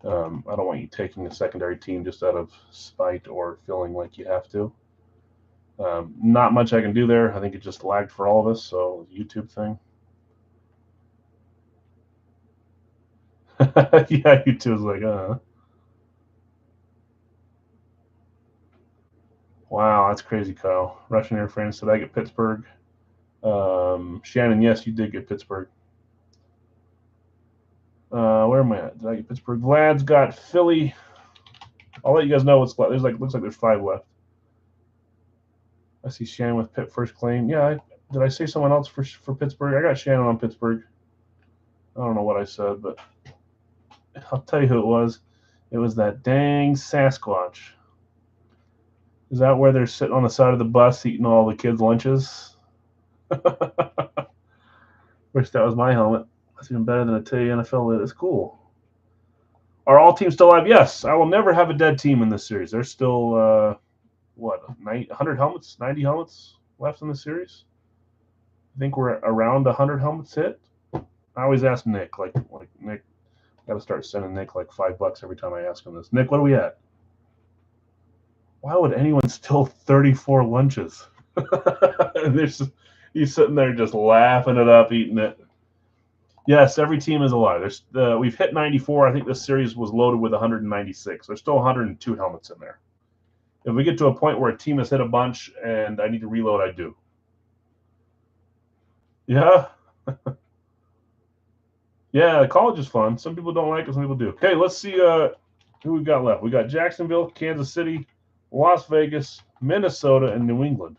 I don't want you taking a secondary team just out of spite or feeling like you have to. Not much I can do there. I think it just lagged for all of us, so YouTube thing. Yeah, YouTube is like, Wow, that's crazy, Kyle. Russian interference. Did I get Pittsburgh? Shannon, yes, you did get Pittsburgh. Where am I at? Did I get Pittsburgh? Vlad's got Philly. I'll let you guys know what's left. There's looks like there's 5 left. I see Shannon with Pitt first claim. Yeah, did I say someone else for Pittsburgh? I got Shannon on Pittsburgh. I don't know what I said, but I'll tell you who it was. It was that dang Sasquatch. Is that where they're sitting on the side of the bus eating all the kids' lunches? Wish that was my helmet. That's even better than a Tay NFL lid. It's cool. Are all teams still alive? Yes. I will never have a dead team in this series. There's still, 100 helmets, 90 helmets left in the series? I think we're around 100 helmets hit. I always ask Nick, like Nick, got to start sending Nick like $5 every time I ask him this. Nick, what are we at? Why would anyone steal 34 lunches? He's sitting there just laughing it up, eating it. Yes, every team is alive. We've hit 94. I think this series was loaded with 196. There's still 102 helmets in there. If we get to a point where a team has hit a bunch and I need to reload, I do. Yeah. Yeah, college is fun. Some people don't like it, some people do. Okay, let's see who we've got left. We got Jacksonville, Kansas City, Las Vegas, Minnesota, and New England.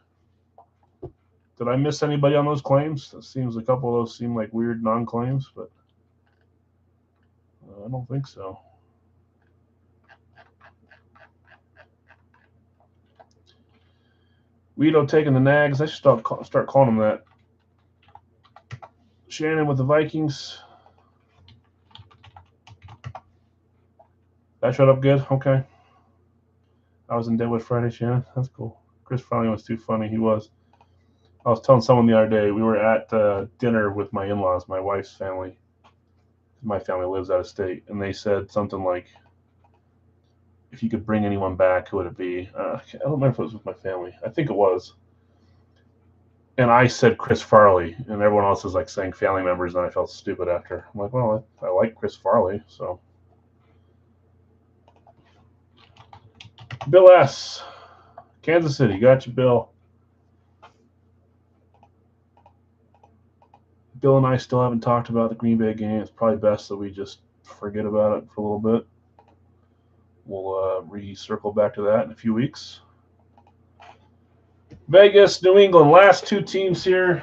Did I miss anybody on those claims? It seems a couple of those seem like weird non-claims, but I don't think so. Guido taking the Nags. I should start calling him that. Shannon with the Vikings. That showed up good? Okay. I was in Deadwood Friday, Shannon. That's cool. Chris Farley was too funny. He was. I was telling someone the other day, we were at dinner with my in-laws, my wife's family. My family lives out of state. And they said something like, if you could bring anyone back, who would it be? I don't remember if it was with my family. I think it was. And I said Chris Farley, and everyone else is like saying family members, and I felt stupid after. I'm like, well, I like Chris Farley, so. Bill S. Kansas City, got you, Bill. Bill and I still haven't talked about the Green Bay game. It's probably best that we just forget about it for a little bit. We'll recircle back to that in a few weeks. Vegas, New England, last two teams here.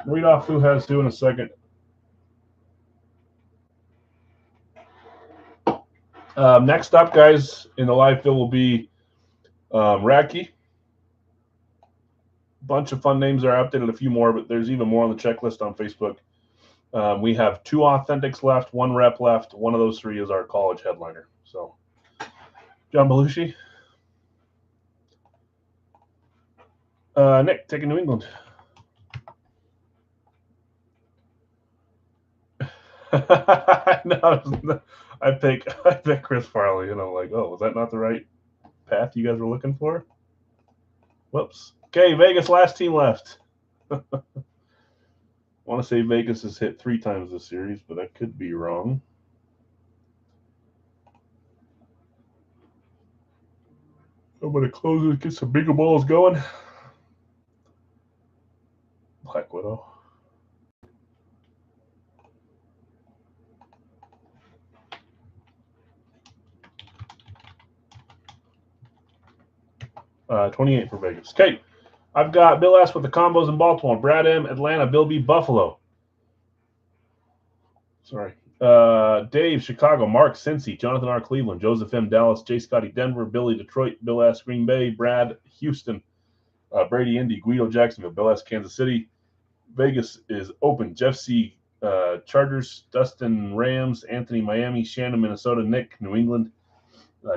Read off who has who in a second. Next up, guys, in the live fill will be Radke. Bunch of fun names are updated, a few more, but there's even more on the checklist on Facebook. We have 2 authentics left, 1 rep left. One of those 3 is our college headliner. So, John Belushi. Nick, taking New England. No, I pick Chris Farley, and I'm like, oh, was that not the right path you guys were looking for? Whoops. Okay, Vegas, last team left. I want to say Vegas has hit 3 times this series, but I could be wrong. I'm going to close it, get some bigger balls going. Black Widow. $28 for Vegas. Okay, I've got Bill S. with the combos in Baltimore, Brad M. Atlanta, Bill B. Buffalo. Sorry. Dave, Chicago, Mark, Cincy, Jonathan R. Cleveland, Joseph M. Dallas, J. Scotty, Denver, Billy, Detroit, Bill S. Green Bay, Brad, Houston, Brady, Indy, Guido, Jacksonville, Bill S. Kansas City. Vegas is open. Jeff C. Chargers, Dustin, Rams, Anthony, Miami, Shannon, Minnesota, Nick, New England,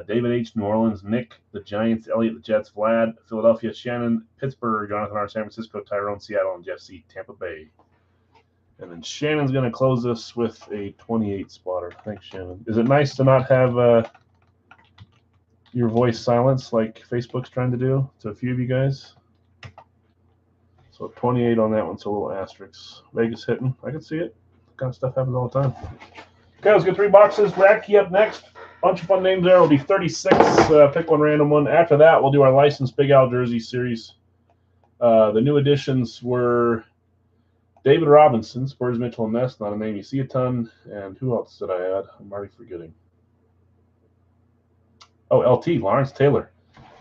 David H. New Orleans, Nick, the Giants, Elliot, the Jets, Vlad, Philadelphia, Shannon, Pittsburgh, Jonathan R. San Francisco, Tyrone, Seattle, and Jeff C. Tampa Bay. And then Shannon's going to close us with a 28 spotter. Thanks, Shannon. Is it nice to not have your voice silenced like Facebook's trying to do to a few of you guys? So 28 on that one, so a little asterisk. Vegas hitting. I can see it. That kind of stuff happens all the time. Okay, let's get 3 boxes. Radke up next. Bunch of fun names there. It'll be 36. Pick one random one. After that, we'll do our licensed Big Al jersey series. The new additions were David Robinson, Spurs, Mitchell, and Ness, not a name you see a ton. And who else did I add? I'm already forgetting. Oh, LT, Lawrence Taylor.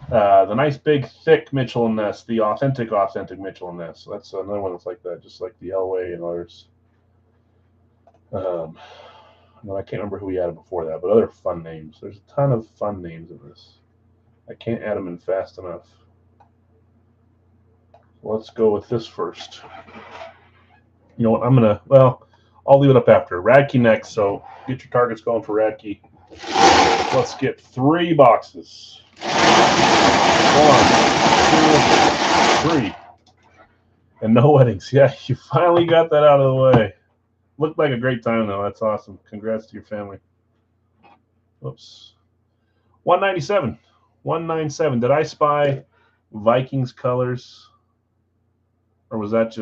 The nice, big, thick Mitchell and Ness, the authentic Mitchell and Ness. So that's another one that's like that, just like the Elway and others. I can't remember who we added before that, but other fun names. There's a ton of fun names in this. I can't add them in fast enough. Let's go with this first. You know what? I'll leave it up after. Radke next, so get your targets going for Radke. Let's get 3 boxes. 1, 2, 3. And no weddings. Yeah, you finally got that out of the way. Looked like a great time, though. That's awesome. Congrats to your family. Whoops. 197. 197. Did I spy Vikings colors? Or was that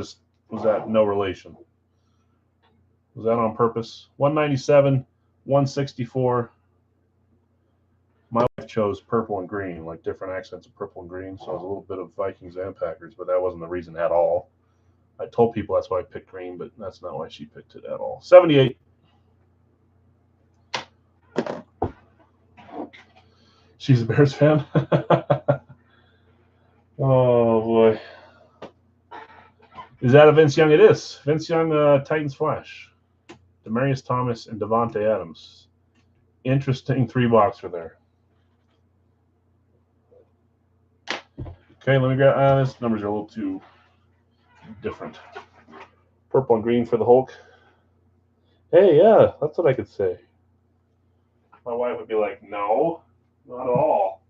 no relation? Was that on purpose? 197, 164. My wife chose purple and green, like different accents of purple and green. So it was a little bit of Vikings and Packers, but that wasn't the reason at all. I told people that's why I picked green, but that's not why she picked it at all. 78. She's a Bears fan? Oh, boy. Is that a Vince Young? It is. Vince Young, Titans Flash. Demaryius Thomas, and Davante Adams. Interesting 3-boxer there. Okay, let me grab this. Numbers are a little too different. Purple and green for the Hulk. Hey, yeah, that's what I could say. My wife would be like, no, not at all.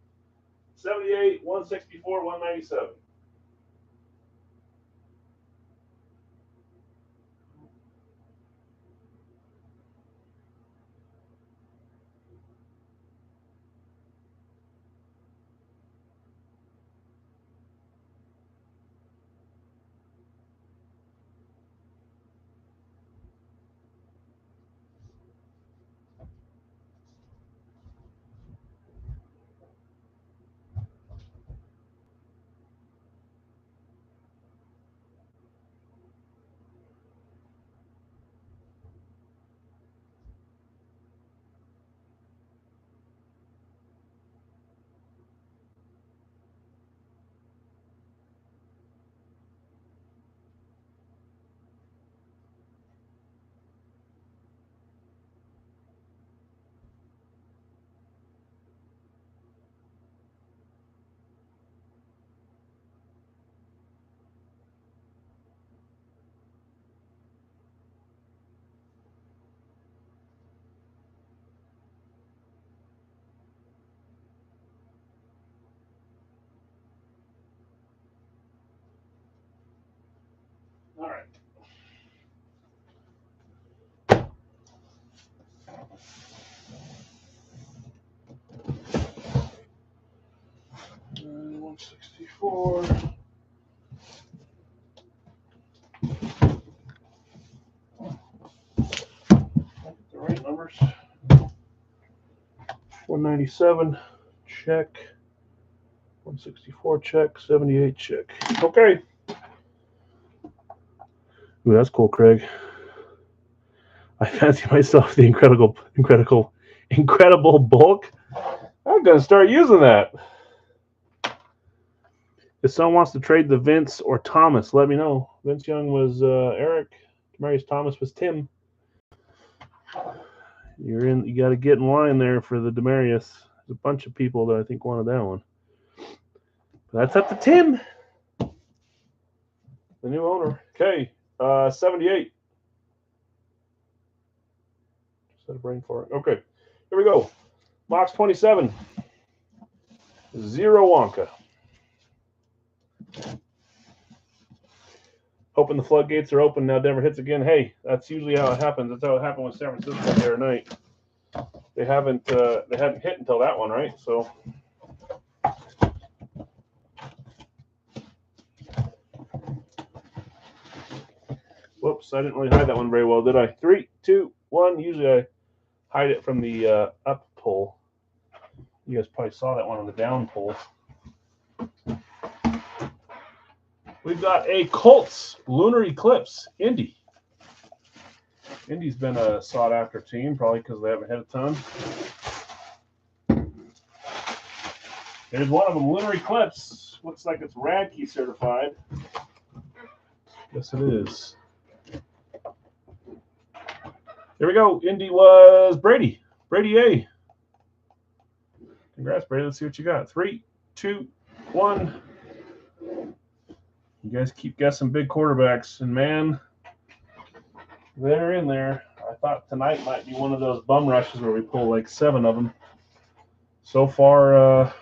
78, 164, 197. All right. Uh, 164. The right numbers. 197, check. 164, check. 78, check. Okay. Ooh, that's cool, Craig. I fancy myself the incredible bulk. I'm gonna start using that. If someone wants to trade the Vince or Thomas, let me know. Vince Young was Eric. Demaryius Thomas was Tim. You're in. You got to get in line there for the Demaryius. There's a bunch of people that I think wanted that one. But that's up to Tim, the new owner. Okay, 78. Just had a brain for it. Okay, here we go. Box 27. Zero Wonka. Hoping the floodgates are open now. Denver hits again. Hey, that's usually how it happens. That's how it happened with San Francisco the other night. They hadn't hit until that one, right? So. Whoops, I didn't really hide that one very well, did I? 3, 2, 1. Usually I hide it from the up pull. You guys probably saw that one on the down pull. We've got a Colts Lunar Eclipse, Indy. Indy's been a sought-after team, probably because they haven't hit a ton. There's one of them, Lunar Eclipse. Looks like it's Radke certified. Yes, it is. Here we go. Indy was Brady. Brady A. Congrats, Brady. Let's see what you got. 3, 2, 1. You guys keep guessing big quarterbacks, and man, they're in there. I thought tonight might be one of those bum rushes where we pull like 7 of them. So far,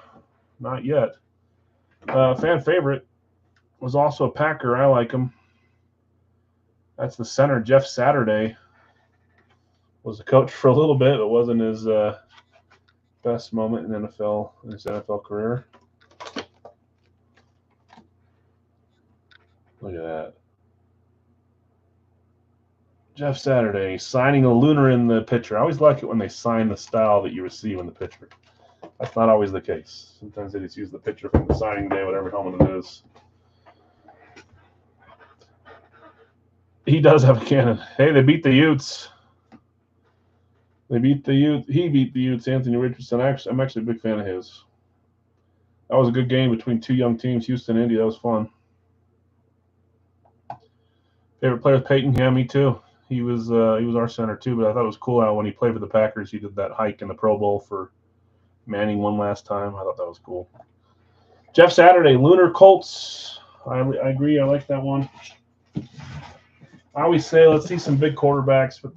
not yet. Fan favorite was also a Packer. I like him. That's the center, Jeff Saturday. Was a coach for a little bit. It wasn't his best moment in his NFL career. Look at that. Jeff Saturday signing a lunar in the picture. I always like it when they sign the style that you receive in the picture. That's not always the case. Sometimes they just use the picture from the signing day, whatever helmet it is. He does have a cannon. Hey, they beat the Utes. He beat the Utes, Anthony Richardson. I'm actually a big fan of his. That was a good game between 2 young teams, Houston and Indy. That was fun. Favorite player is Peyton? Yeah, me too. He was our center too, but I thought it was cool how when he played for the Packers, he did that hike in the Pro Bowl for Manning one last time. I thought that was cool. Jeff Saturday, Lunar Colts. I agree. I like that one. I always say let's see some big quarterbacks, but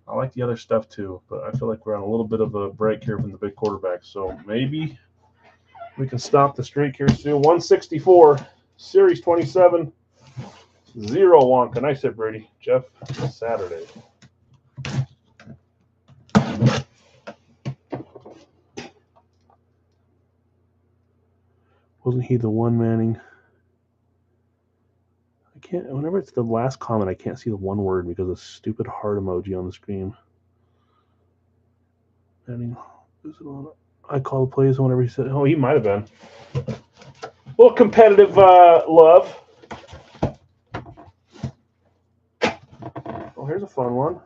I like the other stuff too. But I feel like we're on a little bit of a break here from the big quarterbacks, so maybe we can stop the streak here soon. 164, Series 27, 0 Wonka. Nice hit, Brady. Jeff Saturday. Wasn't he the one, Manning? I can't. Whenever it's the last comment, I can't see the one word because of the stupid heart emoji on the screen. Manning, is it on? I call the plays whenever he said. Oh, he might have been. A little competitive love. Oh, here's a fun one.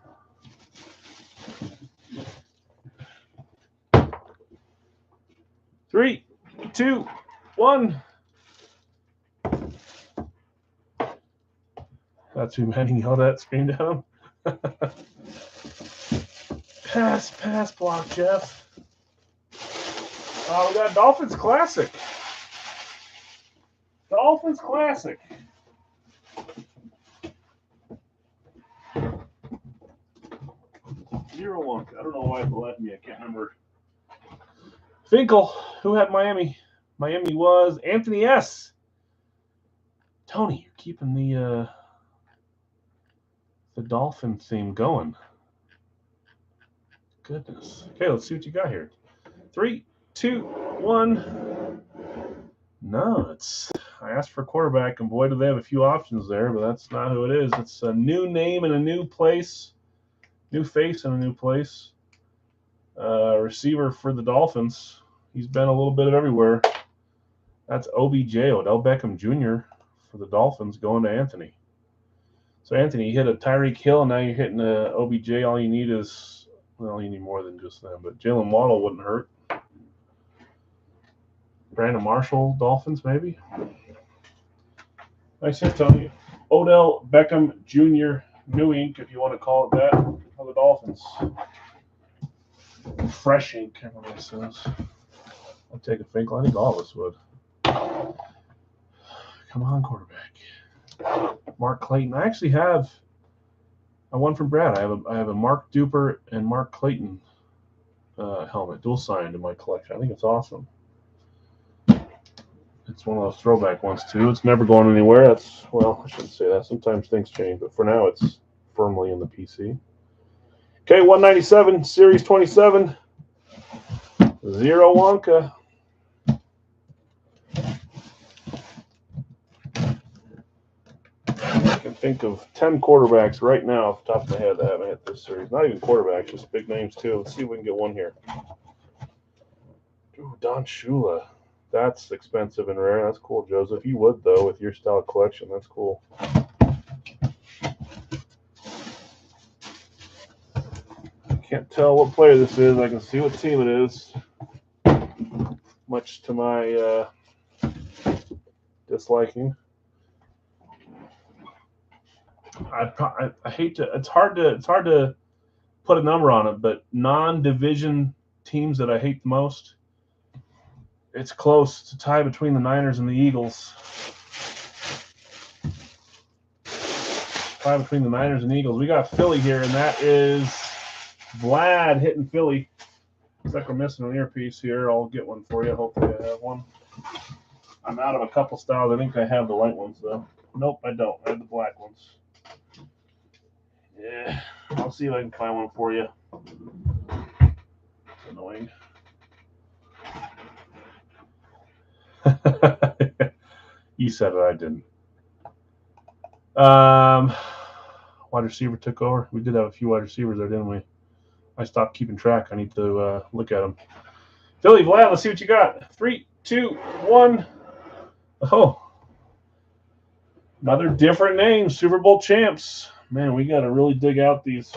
Three, two, one. That's who Manning yelled at, screamed at him. Pass block, Jeff. We got Dolphins Classic. Dolphins Classic. Zero one. I don't know why it left me. I can't remember. Finkel, who had Miami? Miami was Anthony S. Tony, you're keeping the Dolphin theme going. Goodness. Okay, let's see what you got here. 3, 2, 1. No, I asked for quarterback, and boy, do they have a few options there, but that's not who it is. It's a new name in a new place, new face in a new place. Receiver for the Dolphins. He's been a little bit of everywhere. That's OBJ, Odell Beckham Jr. for the Dolphins going to Anthony. So, Anthony, you hit a Tyreek Hill, and now you're hitting a OBJ. All you need is, well, you need more than just them, but Jalen Waddle wouldn't hurt. Brandon Marshall, Dolphins, maybe. Nice hit, Tony. Odell Beckham Jr., new ink, if you want to call it that, for the Dolphins. Fresh ink, everybody says. I'll take a Finkel. I think all of us would. Come on, quarterback. Mark Clayton. I actually have one from Brad. I have a Mark Duper and Mark Clayton helmet, dual signed in my collection. I think it's awesome. It's one of those throwback ones too. It's never going anywhere. Well, I shouldn't say that. Sometimes things change, but for now it's firmly in the PC. Okay, 197, Series 27, 0 Wonka. I can think of 10 quarterbacks right now off the top of my head that haven't hit this series. Not even quarterbacks, just big names too. Let's see if we can get one here. Ooh, Don Shula. That's expensive and rare. That's cool, Joseph. You would, though, with your style collection. That's cool. I can't tell what player this is. I can see what team it is. Much to my disliking. I hate to. It's hard to put a number on it, but non-division teams that I hate the most. It's close. It's a tie between the Niners and the Eagles. Tie between the Niners and the Eagles. We got Philly here, and that is Vlad hitting Philly. Looks like we're missing an earpiece here. I'll get one for you. Hopefully I have one. I'm out of a couple styles. I think I have the white ones, though. Nope, I don't. I have the black ones. Yeah, I'll see if I can find one for you. It's annoying. You said it, I didn't. Wide receiver took over. We did have a few wide receivers there, didn't we? I stopped keeping track. I need to look at them. Philly, Vlad, let's see what you got. 3, 2, 1. Oh, another different name. Super Bowl champs. Man, we got to really dig out these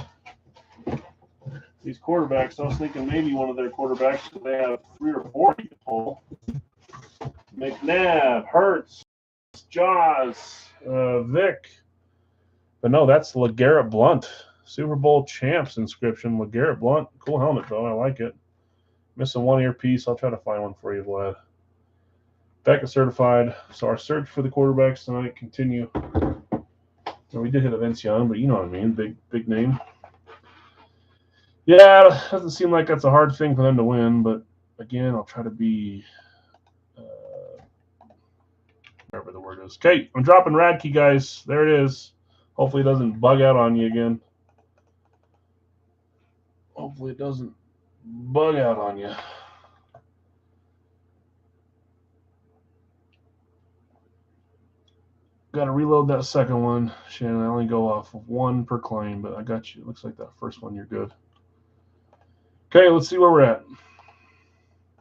quarterbacks. I was thinking maybe one of their quarterbacks, they have 3 or 4 you can pull. McNabb, Hurts, Jaws, Vic, But no, that's LeGarrette Blount. Super Bowl champs inscription. LeGarrette Blount. Cool helmet, though. I like it. Missing one earpiece. I'll try to find one for you, Vlad. Becca certified. So our search for the quarterbacks tonight continue. We did hit a Vince Young, but you know what I mean. Big name. Yeah, it doesn't seem like that's a hard thing for them to win, but again, I'll try to be whatever the word is. Okay, I'm dropping Radke, guys. There it is. Hopefully it doesn't bug out on you again. Hopefully it doesn't bug out on you. Got to reload that second one. Shannon, I only go off of one per claim, but I got you. It looks like that first one, you're good. Okay, let's see where we're at.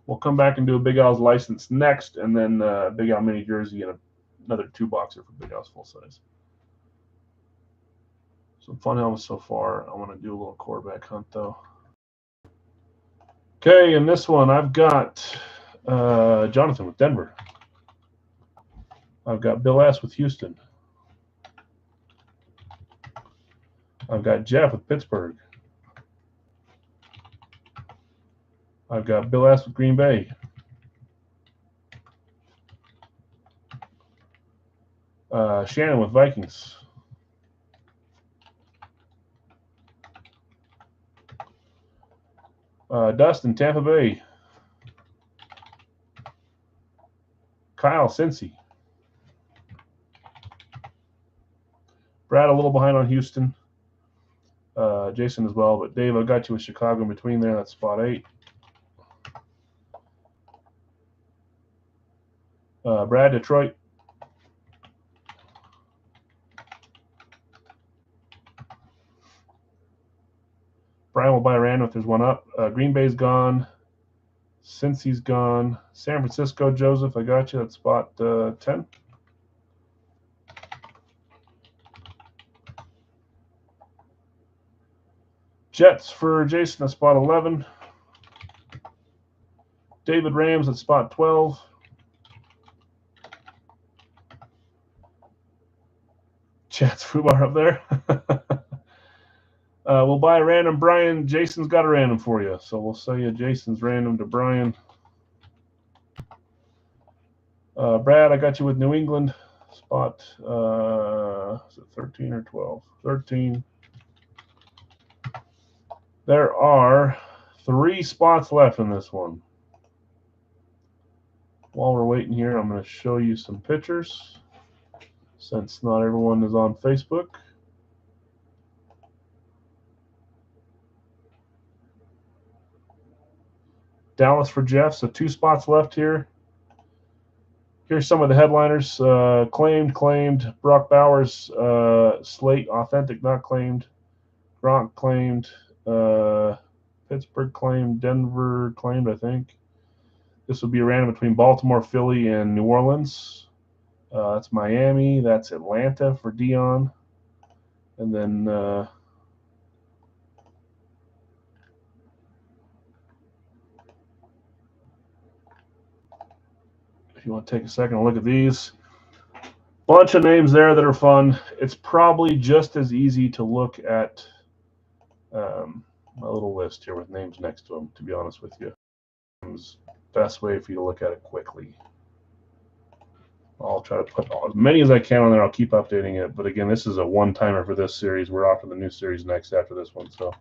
We'll come back and do a Big Al's license next, and then Big Al mini jersey and another 2-boxer for Big Al's full size. Some fun helmets so far. I want to do a little quarterback hunt, though. Okay, in this one, I've got Jonathan with Denver. I've got Bill S. with Houston. I've got Jeff with Pittsburgh. I've got Bill S. with Green Bay. Shannon with Vikings. Dustin, Tampa Bay. Kyle, Cincy. Brad, a little behind on Houston. Jason as well, but Dave, I got you with Chicago in between there. That's spot 8. Brad, Detroit. Brian will buy a random if there's one up. Green Bay's gone. Cincy's gone. San Francisco, Joseph, I got you. That's spot 10. Jets for Jason at spot 11. David Rams at spot 12. Jets Fubar up there. We'll buy a random. Brian, Jason's got a random for you. So we'll sell you Jason's random to Brian. Brad, I got you with New England. Spot, is it 13 or 12? 13. There are 3 spots left in this one. While we're waiting here, I'm going to show you some pictures since not everyone is on Facebook. Dallas for Jeff, so 2 spots left here. Here's some of the headliners. Claimed. Brock Bowers, Slate, authentic, not claimed. Gronk claimed. Pittsburgh claimed. Denver claimed, I think. This will be a random between Baltimore, Philly, and New Orleans. That's Miami. That's Atlanta for Dion. And then if you want to take a second and look at these. Bunch of names there that are fun. It's probably just as easy to look at my little list here with names next to them, to be honest with you. It's the best way for you to look at it quickly. I'll try to put as many as I can on there. I'll keep updating it. But again, this is a one-timer for this series. We're off to the new series next after this one. So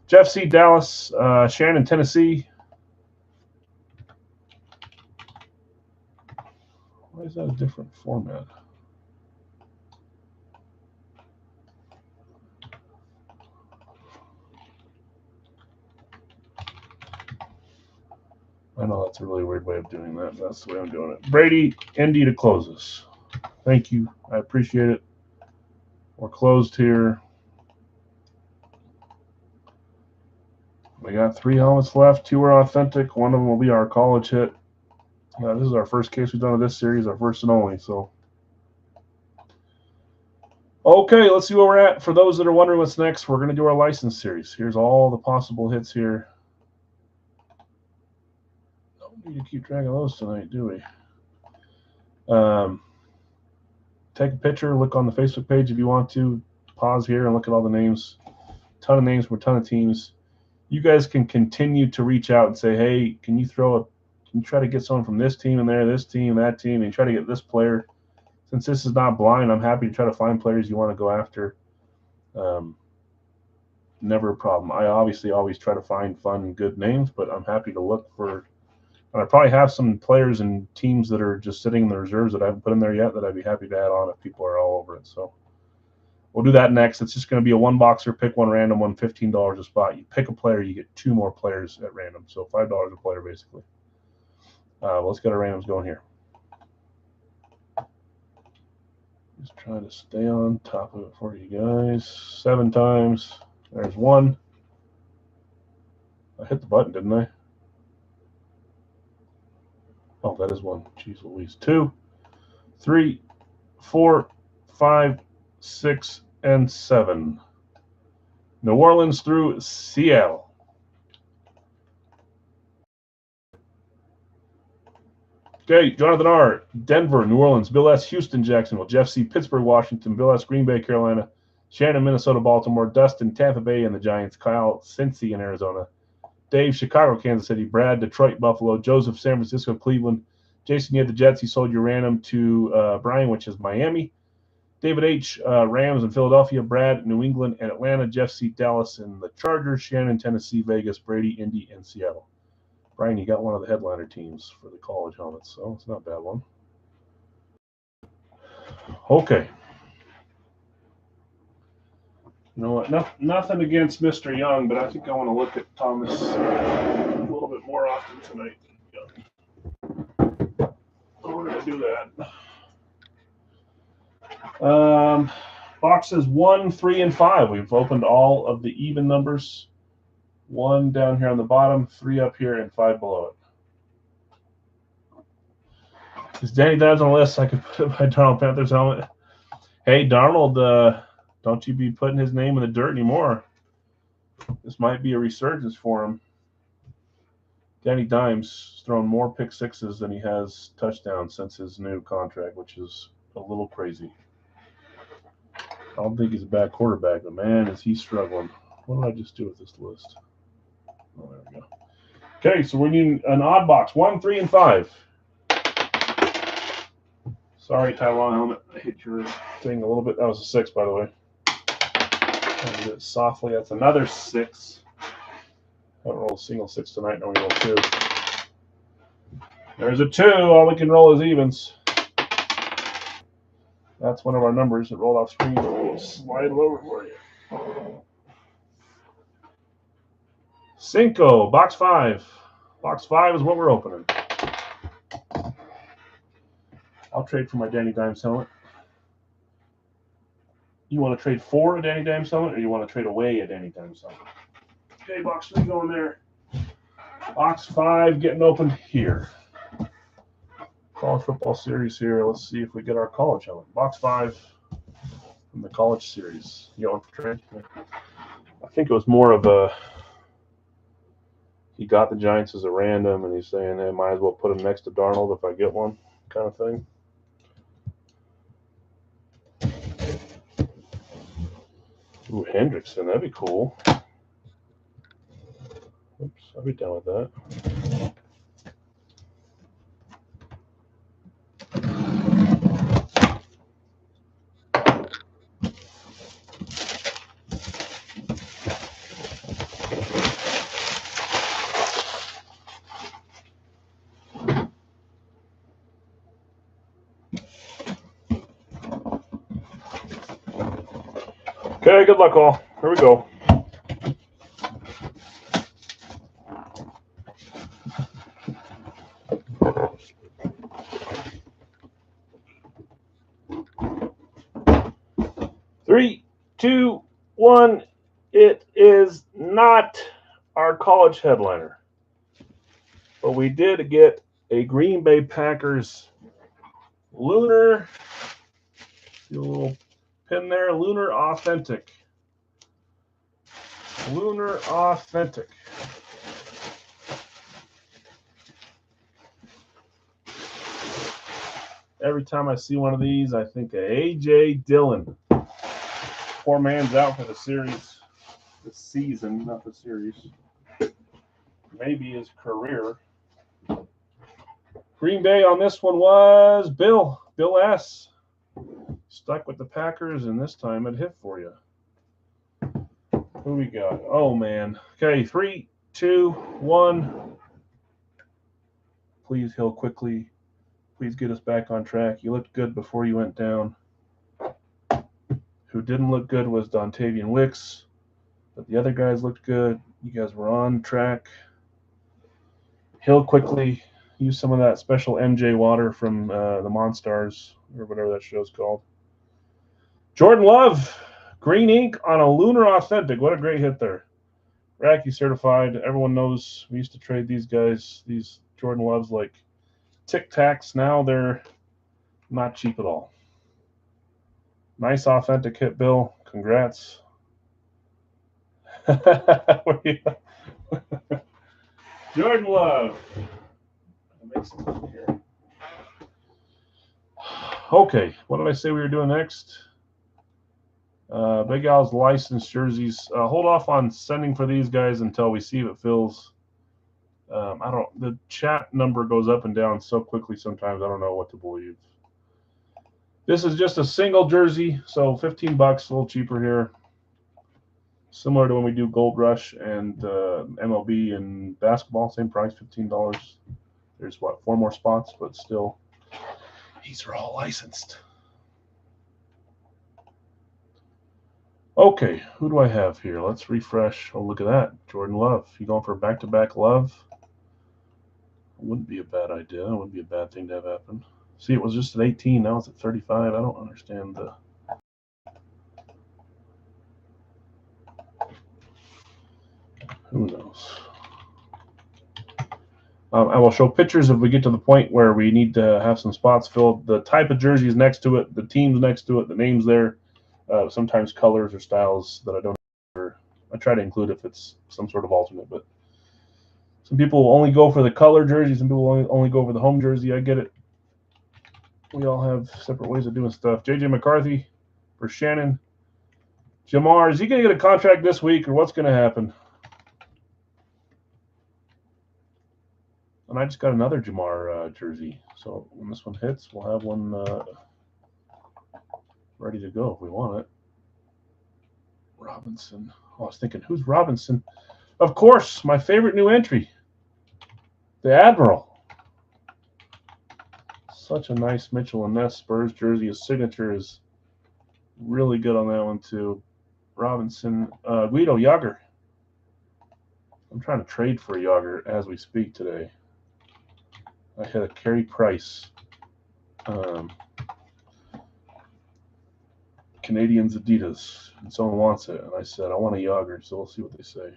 Jeff C. Dallas, Shannon, Tennessee. Why is that a different format? I know that's a really weird way of doing that. That's the way I'm doing it. Brady, Indy to close us. Thank you. I appreciate it. We're closed here. We got 3 helmets left. 2 are authentic. One of them will be our college hit. This is our first case we've done of this series, our first and only. So, okay, let's see where we're at. For those that are wondering what's next, we're going to do our license series. Here's all the possible hits here. Don't need to keep track of those tonight, do we? take a picture, look on the Facebook page if you want to. Pause here and look at all the names. Ton of names from a ton of teams. You guys can continue to reach out and say, hey, can you try to get someone from this team in there, this team, that team, and try to get this player. Since this is not blind, I'm happy to try to find players you want to go after. Never a problem. I obviously always try to find fun, good names, but I'm happy to look for. And I probably have some players and teams that are just sitting in the reserves that I haven't put in there yet that I'd be happy to add on if people are all over it. So we'll do that next. It's just going to be a one boxer, pick one random one, $15 a spot. You pick a player, you get 2 more players at random. So $5 a player, basically. Let's get our randoms going here. Just trying to stay on top of it for you guys. 7 times. There's 1. I hit the button, didn't I? Oh, that is 1. Jeez Louise. 2, 3, 4, 5, 6, and 7. New Orleans through Seattle. Okay, Jonathan R., Denver, New Orleans, Bill S., Houston, Jacksonville, Jeff C., Pittsburgh, Washington, Bill S., Green Bay, Carolina, Shannon, Minnesota, Baltimore, Dustin, Tampa Bay, and the Giants, Kyle, Cincy, in Arizona, Dave, Chicago, Kansas City, Brad, Detroit, Buffalo, Joseph, San Francisco, Cleveland, Jason, you had the Jets. You sold your random to Brian, which is Miami, David H., Rams and Philadelphia, Brad, New England and Atlanta, Jeff C., Dallas and the Chargers, Shannon, Tennessee, Vegas, Brady, Indy, and Seattle. Brian, you got one of the headliner teams for the college helmets, so it's not a bad one. Okay. You know what? Nothing against Mr. Young, but I think I want to look at Thomas a little bit more often tonight. So we're going to do that. Boxes 1, 3, and 5. We've opened all of the even numbers. 1 down here on the bottom, 3 up here, and 5 below it. Is Danny Dimes on the list? I could put it by Darnold Panthers helmet. Hey, Darnold, don't you be putting his name in the dirt anymore. This might be a resurgence for him. Danny Dimes thrown more pick sixes than he has touchdowns since his new contract, which is a little crazy. I don't think he's a bad quarterback, but man, is he struggling. What did I just do with this list? Oh, there we go. Okay, so we need an odd box. 1, 3, and 5. Sorry, Taiwan helmet. I hit your thing a little bit. That was a 6, by the way. I'll do it softly. That's another 6. I don't roll a single 6 tonight. No, we roll 2. There's a 2. All we can roll is evens. That's one of our numbers that rolled off screen. We'll slide it over for you. Cinco, box 5. Box 5 is what we're opening. I'll trade for my Danny Dimes helmet. You want to trade for a Danny Dimes helmet, or you want to trade away a Danny Dimes helmet? Okay, box 3 going there. Box 5 getting opened here. College football series here. Let's see if we get our college helmet. Box 5 from the college series. You want to trade? I think it was more of a. He got the Giants as a random, and he's saying, hey, might as well put him next to Darnold if I get one, kind of thing. Ooh, Hendrickson, that'd be cool. Oops, I'd be down with that. Okay, good luck all. Here we go. Three, 2, 1. It is not our college headliner. But we did get a Green Bay Packers Lunar. See a little pin there. Lunar Authentic. Lunar Authentic. Every time I see one of these, I think of A.J. Dillon. Poor man's out for the series. The season, not the series. Maybe his career. Green Bay on this one was Bill S. Stuck with the Packers, and this time it hit for you. Who we got? Oh, man. Okay, 3, 2, 1. Please, Hill, quickly. Please get us back on track. You looked good before you went down. Who didn't look good was Dontavian Wicks, but the other guys looked good. You guys were on track. Hill, quickly. Use some of that special MJ water from the Monstars, or whatever that show's called. Jordan Love, green ink on a Lunar Authentic. What a great hit there. Racky certified. Everyone knows we used to trade these guys, these Jordan Loves, like Tic Tacs. Now they're not cheap at all. Nice authentic hit, Bill. Congrats. Jordan Love. Okay, what did I say we were doing next? Big Al's licensed jerseys. Hold off on sending for these guys until we see if it fills. The chat number goes up and down so quickly sometimes I don't know what to believe. This is just a single jersey, so $15, a little cheaper here. Similar to when we do Gold Rush and MLB and basketball, same price, $15. There's what, 4 more spots, but still, these are all licensed. Okay, who do I have here? Let's refresh. Oh, look at that. Jordan Love. You going for back-to-back Love? Wouldn't be a bad idea. It wouldn't be a bad thing to have happen. See, it was just at 18. Now it's at 35. I don't understand the... Who knows? I will show pictures if we get to the point where we need to have some spots filled. The type of jersey is next to it. The team's next to it. The name's there. Sometimes colors or styles that I don't remember. I try to include if it's some sort of alternate, but some people will only go for the color jersey. Some people will only go for the home jersey. I get it. We all have separate ways of doing stuff. J.J. McCarthy for Shannon. Jamar, is he going to get a contract this week, or what's going to happen? And I just got another Jamar jersey. So when this one hits, we'll have one ready to go if we want it. Robinson. Oh, I was thinking, who's Robinson? Of course, my favorite new entry, the Admiral. Such a nice Mitchell and Ness Spurs jersey. His signature is really good on that one, too. Robinson. Guido Yager. I'm trying to trade for Yager as we speak today. I had a Carey Price. Canadians Adidas, and someone wants it, and I said I want a Yager, so we'll see what they say.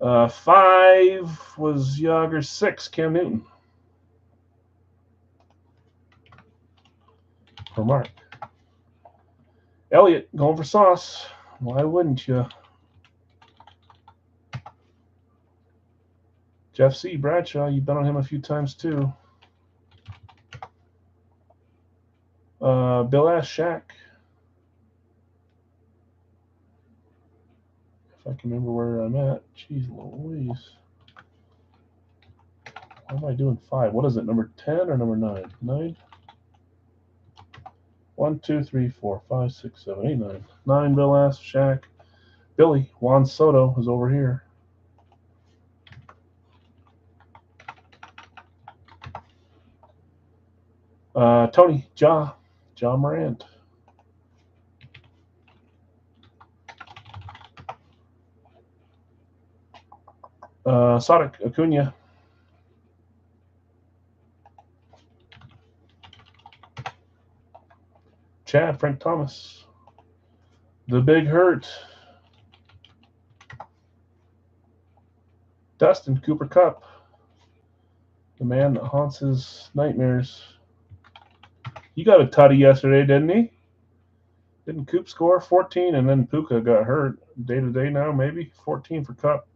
5 was Yager. 6 Cam Newton for Mark. Elliott going for Sauce. Why wouldn't you? Jeff C. Bradshaw, you've been on him a few times too. Bill S. Shaq. If I can remember where I'm at. Jeez Louise. What am I doing? 5. What is it? Number 10 or number 9? 9? 1, 2, 3, 4, 5, 6, 7, 8, 9. 9, Bill S. Shaq. Billy. Juan Soto is over here. Tony. John Morant. Sadiq Acuna. Chad, Frank Thomas. The Big Hurt. Dustin, Cooper Kupp. The man that haunts his nightmares. He got a tutty yesterday, didn't he? Didn't Coop score 14, and then Puka got hurt day-to-day now, maybe? 14 for Kupp.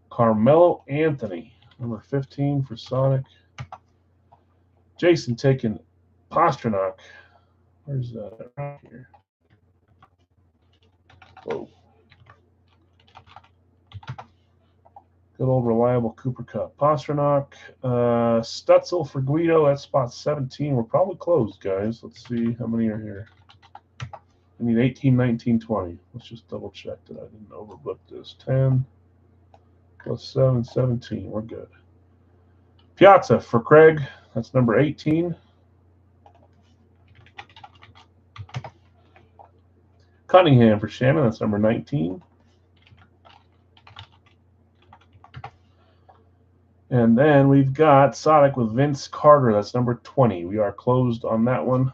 Carmelo Anthony, number 15 for Sonic. Jason taking Pastrnak. Where's that? Right here. Whoa. Good old reliable Cooper Cup. Pastrnak. Stutzel for Guido. That's spot 17. We're probably closed, guys. Let's see how many are here. I need 18, 19, 20. Let's just double check that I didn't overbook this. 10 plus 7, 17. We're good. Piazza for Craig. That's number 18. Cunningham for Shannon. That's number 19. And then we've got Sonic with Vince Carter. That's number 20. We are closed on that one.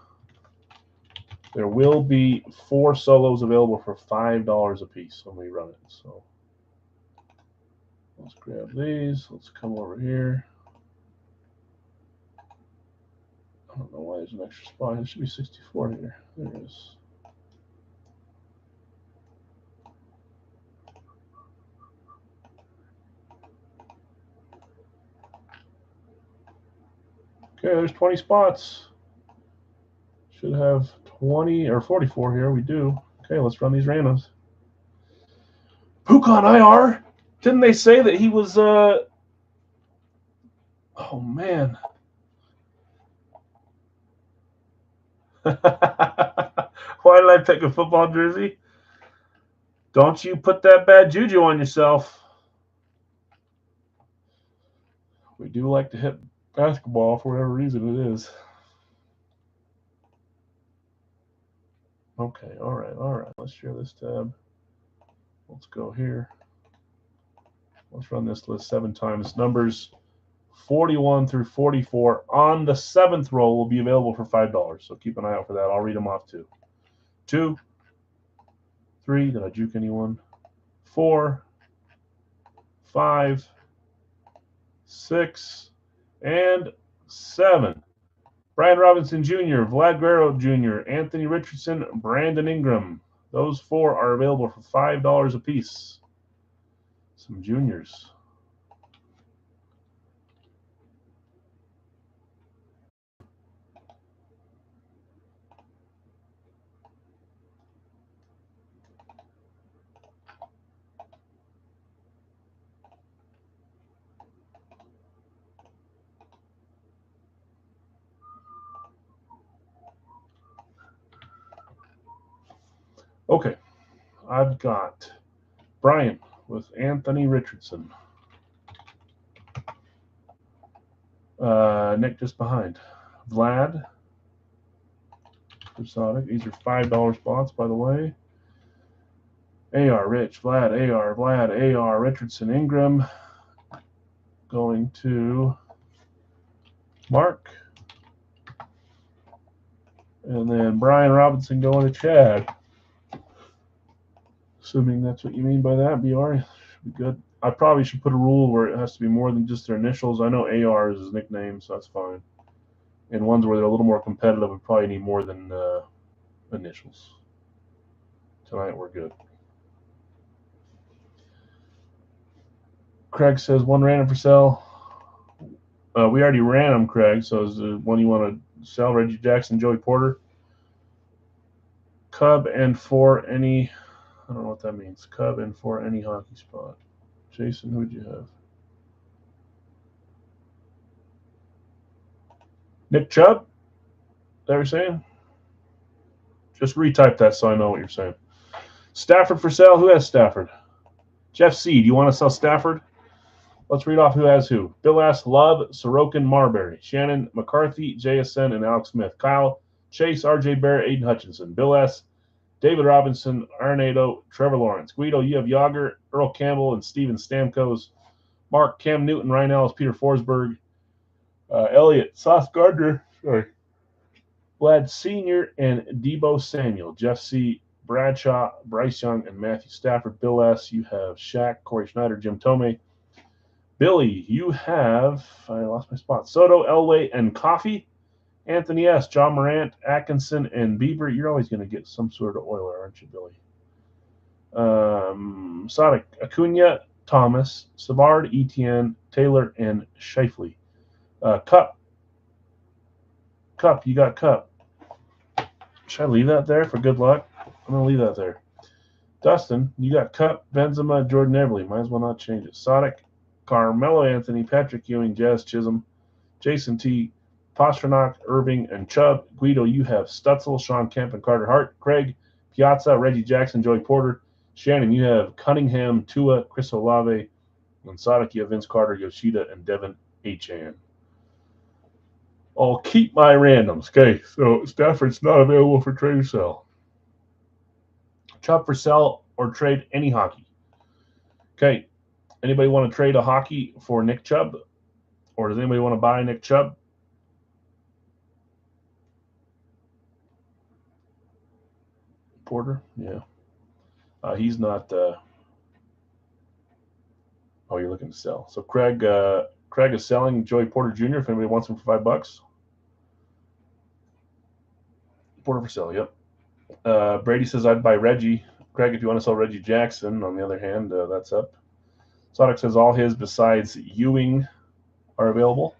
There will be 4 solos available for $5 a piece when we run it. So let's grab these. Let's come over here. I don't know why there's an extra spot. There should be 64 here. There it is. Okay, there's 20 spots. Should have 20 or 44 here. We do. Okay, let's run these randoms. Pucon IR. Didn't they say that he was? Oh man. Why did I pick a football jersey? Don't you put that bad juju on yourself. We do like to hit basketball for whatever reason it is. Okay, all right. Let's share this tab. Let's go here. Let's run this list 7 times. Numbers 41 through 44 on the 7th roll will be available for $5. So keep an eye out for that. I'll read them off too. 2, 3. Did I juke anyone? 4, 5, 6, and 7. Brian Robinson Jr., Vlad Guerrero Jr., Anthony Richardson, Brandon Ingram. Those 4 are available for $5 a piece. Some juniors. Okay, I've got Brian with Anthony Richardson. Nick just behind. Vlad for Sonic. These are $5 spots, by the way. AR, Rich, Vlad, AR, Vlad, AR, Richardson, Ingram. Going to Mark. And then Brian Robinson going to Chad. Assuming that's what you mean by that, BR. Should be good. I probably should put a rule where it has to be more than just their initials. I know AR is his nickname, so that's fine. And ones where they're a little more competitive, we probably need more than initials. Tonight we're good. Craig says 1 random for sale. We already ran them, Craig. So is the one you want to sell? Reggie Jackson, Joey Porter, Cub, and for any. I don't know what that means. Cub and for any hockey spot. Jason, who'd you have? Nick Chubb? Is that what you're saying? Just retype that so I know what you're saying. Stafford for sale. Who has Stafford? Jeff C. Do you want to sell Stafford? Let's read off who has who. Bill S. Love, Sorokin, Marbury. Shannon, McCarthy, JSN, and Alex Smith. Kyle, Chase, RJ Barrett, Aiden Hutchinson. Bill S. David Robinson, Arnado, Trevor Lawrence. Guido, you have Yager, Earl Campbell, and Steven Stamkos. Mark, Cam Newton, Ryan Ellis, Peter Forsberg. Elliot, Sauce Gardner, Vlad Sr., and Debo Samuel. Jeff C., Bradshaw, Bryce Young, and Matthew Stafford. Bill S., you have Shaq, Corey Schneider, Jim Tomei. Billy, you have, I lost my spot, Soto, Elway, and Coffee. Anthony S., John Morant, Atkinson, and Bieber. You're always going to get some sort of Oiler, aren't you, Billy? Sonic, Acuna, Thomas, Savard, Etienne, Taylor, and Shifley. Cup, Cup, you got Cup. Should I leave that there for good luck? I'm going to leave that there. Dustin, you got Cup, Benzema, Jordan Everly. Might as well not change it. Sodic, Carmelo Anthony, Patrick Ewing, Jazz Chisholm, Jason T, Pasternak, Irving, and Chubb. Guido, you have Stutzel, Sean Kemp, and Carter Hart. Craig, Piazza, Reggie Jackson, Joey Porter. Shannon, you have Cunningham, Tua, Chris Olave. And Sodic, you have Vince Carter, Yoshida, and Devin Achane. I'll keep my randoms. Okay, so Stafford's not available for trade or sell. Chubb for sell or trade any hockey. Okay, anybody want to trade a hockey for Nick Chubb? Or does anybody want to buy Nick Chubb? Porter? Yeah. He's not. Oh, you're looking to sell. So Craig is selling Joey Porter Jr. if anybody wants him for $5. Porter for sale, yep. Brady says I'd buy Reggie. Craig, if you want to sell Reggie Jackson, on the other hand, that's up. Sonic says all his besides Ewing are available.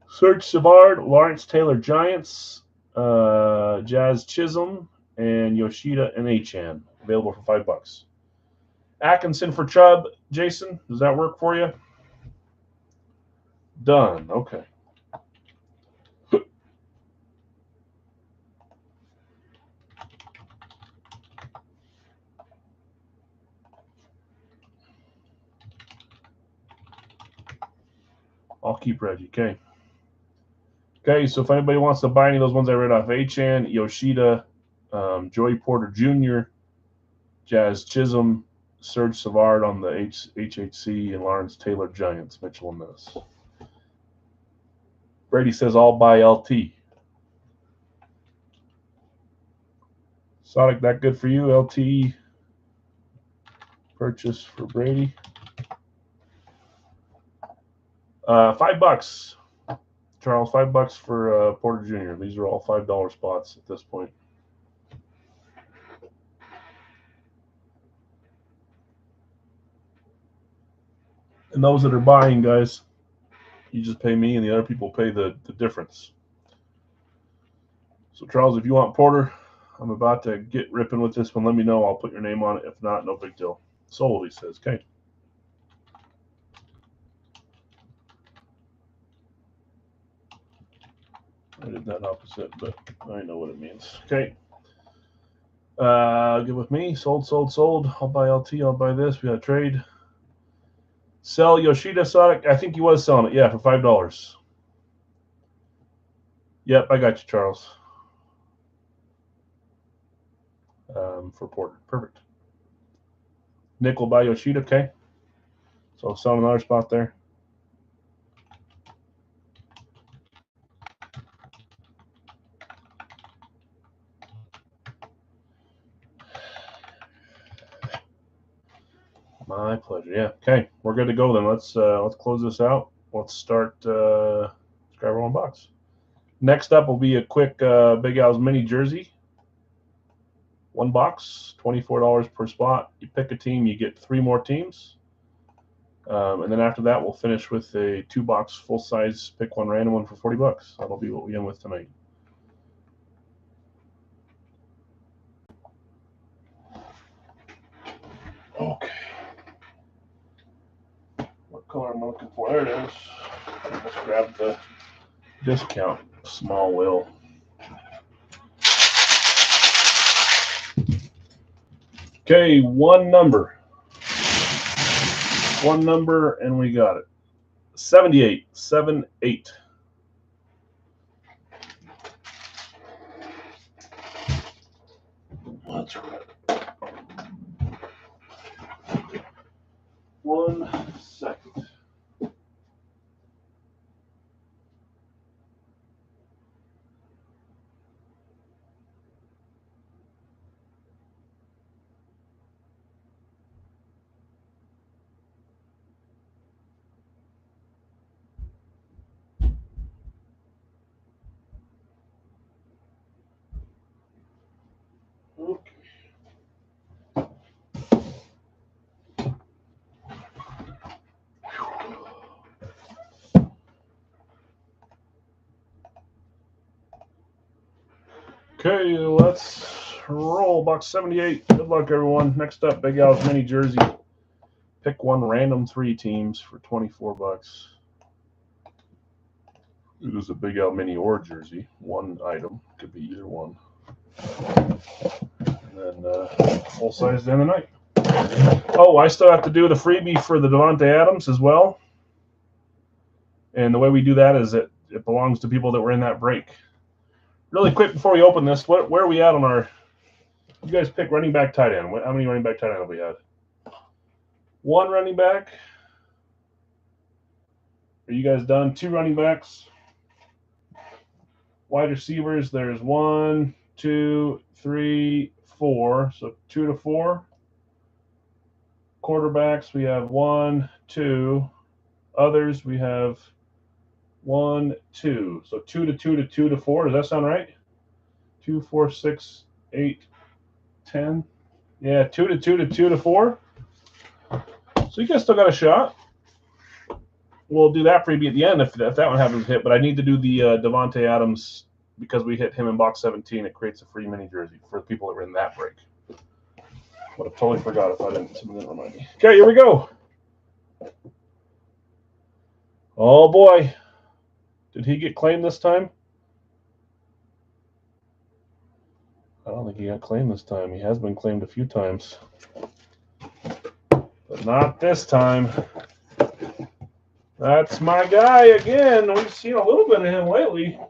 Serge Savard, Lawrence Taylor Giants, Jazz Chisholm, and Yoshida and Achane available for $5. Atkinson for Chubb. Jason, does that work for you? Done. Okay. I'll keep Reggie. Okay. Okay, so if anybody wants to buy any of those ones I read off, Achane, Yoshida, Joey Porter Jr., Jazz Chisholm, Serge Savard on the HHC, and Lawrence Taylor Giants, Mitchell and Menace. Brady says I'll buy LT. Sonic, that good for you? LT purchase for Brady. $5. Charles, $5 for Porter Jr. These are all $5 spots at this point. And those that are buying, guys, you just pay me, and the other people pay the difference. So, Charles, if you want Porter, I'm about to get ripping with this one. Let me know. I'll put your name on it. If not, no big deal. Sold, he says. Okay. I did that opposite, but I know what it means. Okay. Get with me. Sold. I'll buy LT. I'll buy this. We got a trade. Sell Yoshida Sonic. I think he was selling it. Yeah, for $5. Yep, I got you, Charles. For Porter. Perfect. Nick will buy Yoshida. Okay. So selling another spot there. My pleasure. Yeah. Okay. We're good to go then. Let's close this out. Let's start grab one box. Next up will be a quick Big Al's mini jersey. One box, $24 per spot. You pick a team, you get 3 more teams. And then after that, we'll finish with a 2-box full size pick one random one for $40. That'll be what we end with tonight. Okay. What color am I looking for? There it is. Let's grab the discount small wheel. Okay, one number, and we got it. 78. That's right. 1 second. Okay. Okay, let's roll. Box 78. Good luck, everyone. Next up, Big Al's mini jersey. Pick one random 3 teams for 24 bucks. It is a Big Al mini or jersey. One item. Could be either one. And then full size down the night. Oh, I still have to do the freebie for the Davante Adams as well. And the way we do that is it belongs to people that were in that break. Really quick before we open this, where are we at on our... You guys pick running back, tight end. How many running back, tight end have we had? 1 running back. Are you guys done? 2 running backs. Wide receivers, there's 1, 2, 3, 4. So 2 to 4. Quarterbacks, we have 1, 2. Others, we have 1, 2. So 2 to 2 to 2 to 4. Does that sound right? 2, 4, 6, 8, 10. Yeah, 2 to 2 to 2 to 4. So you guys still got a shot. We'll do that freebie at the end if that one happens to hit. But I need to do the Davante Adams because we hit him in box 17. It creates a free mini jersey for the people that were in that break. Would have totally forgot if someone didn't remind me. Okay, here we go. Oh boy, did he get claimed this time? I don't think he got claimed this time. He has been claimed a few times, but not this time. That's my guy again. We've seen a little bit of him lately.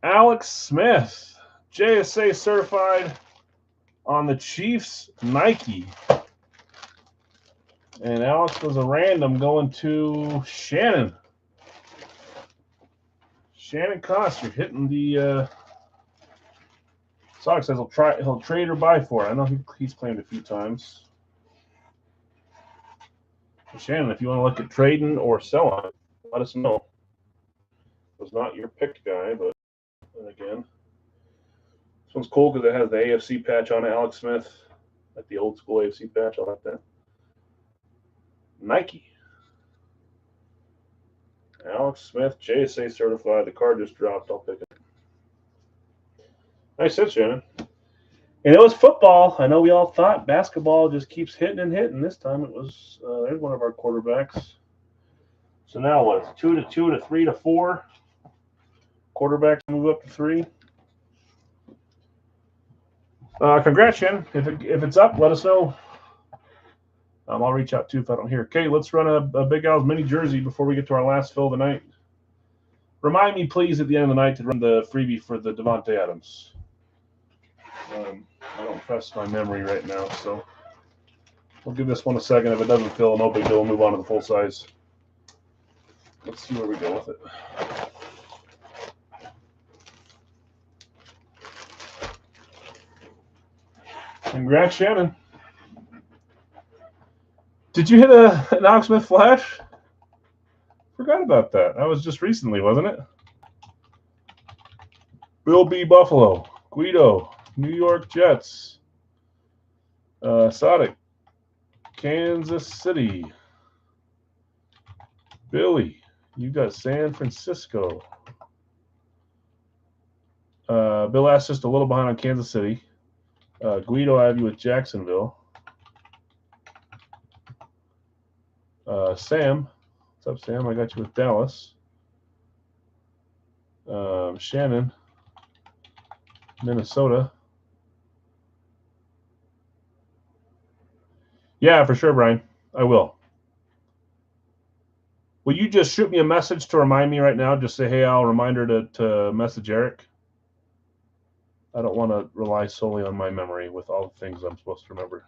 Alex Smith, JSA certified on the Chiefs Nike. And Alex was a random going to Shannon. Shannon Coster hitting the Sox says he'll trade or buy for it. I know he's claimed a few times. Shannon, if you want to look at trading or selling, let us know. It was not your pick guy, but then again, this one's cool because it has the AFC patch on it. Alex Smith, like the old school AFC patch. I like that. Nike. Alex Smith, JSA certified. The card just dropped. I'll pick it. Nice hit, Shannon. And it was football. I know we all thought basketball just keeps hitting and hitting. This time it was, there's one of our quarterbacks. So now what? It's 2 to 2 to 3 to 4. Quarterbacks move up to 3. Congrats, Shannon. If it's up, let us know. I'll reach out too if I don't hear. Okay, let's run a Big Al's mini jersey before we get to our last fill of the night. Remind me, please, at the end of the night to run the freebie for the Davante Adams. I don't trust my memory right now, so we'll give this one a second. If it doesn't fill, no big deal. We'll move on to the full size. Let's see where we go with it. Congrats, Shannon. Did you hit an Alex Smith flash? Forgot about that. That was just recently, wasn't it? Bill B. Buffalo. Guido. New York Jets. Sadiq. Kansas City. Billy. You got San Francisco. Bill asked just a little behind on Kansas City. Guido, I have you with Jacksonville. Sam. What's up, Sam? I got you with Dallas. Shannon. Minnesota. Yeah, for sure, Brian. I will. Will you just shoot me a message to remind me right now? Just say, hey, Al, reminder to message Eric. I don't want to rely solely on my memory with all the things I'm supposed to remember.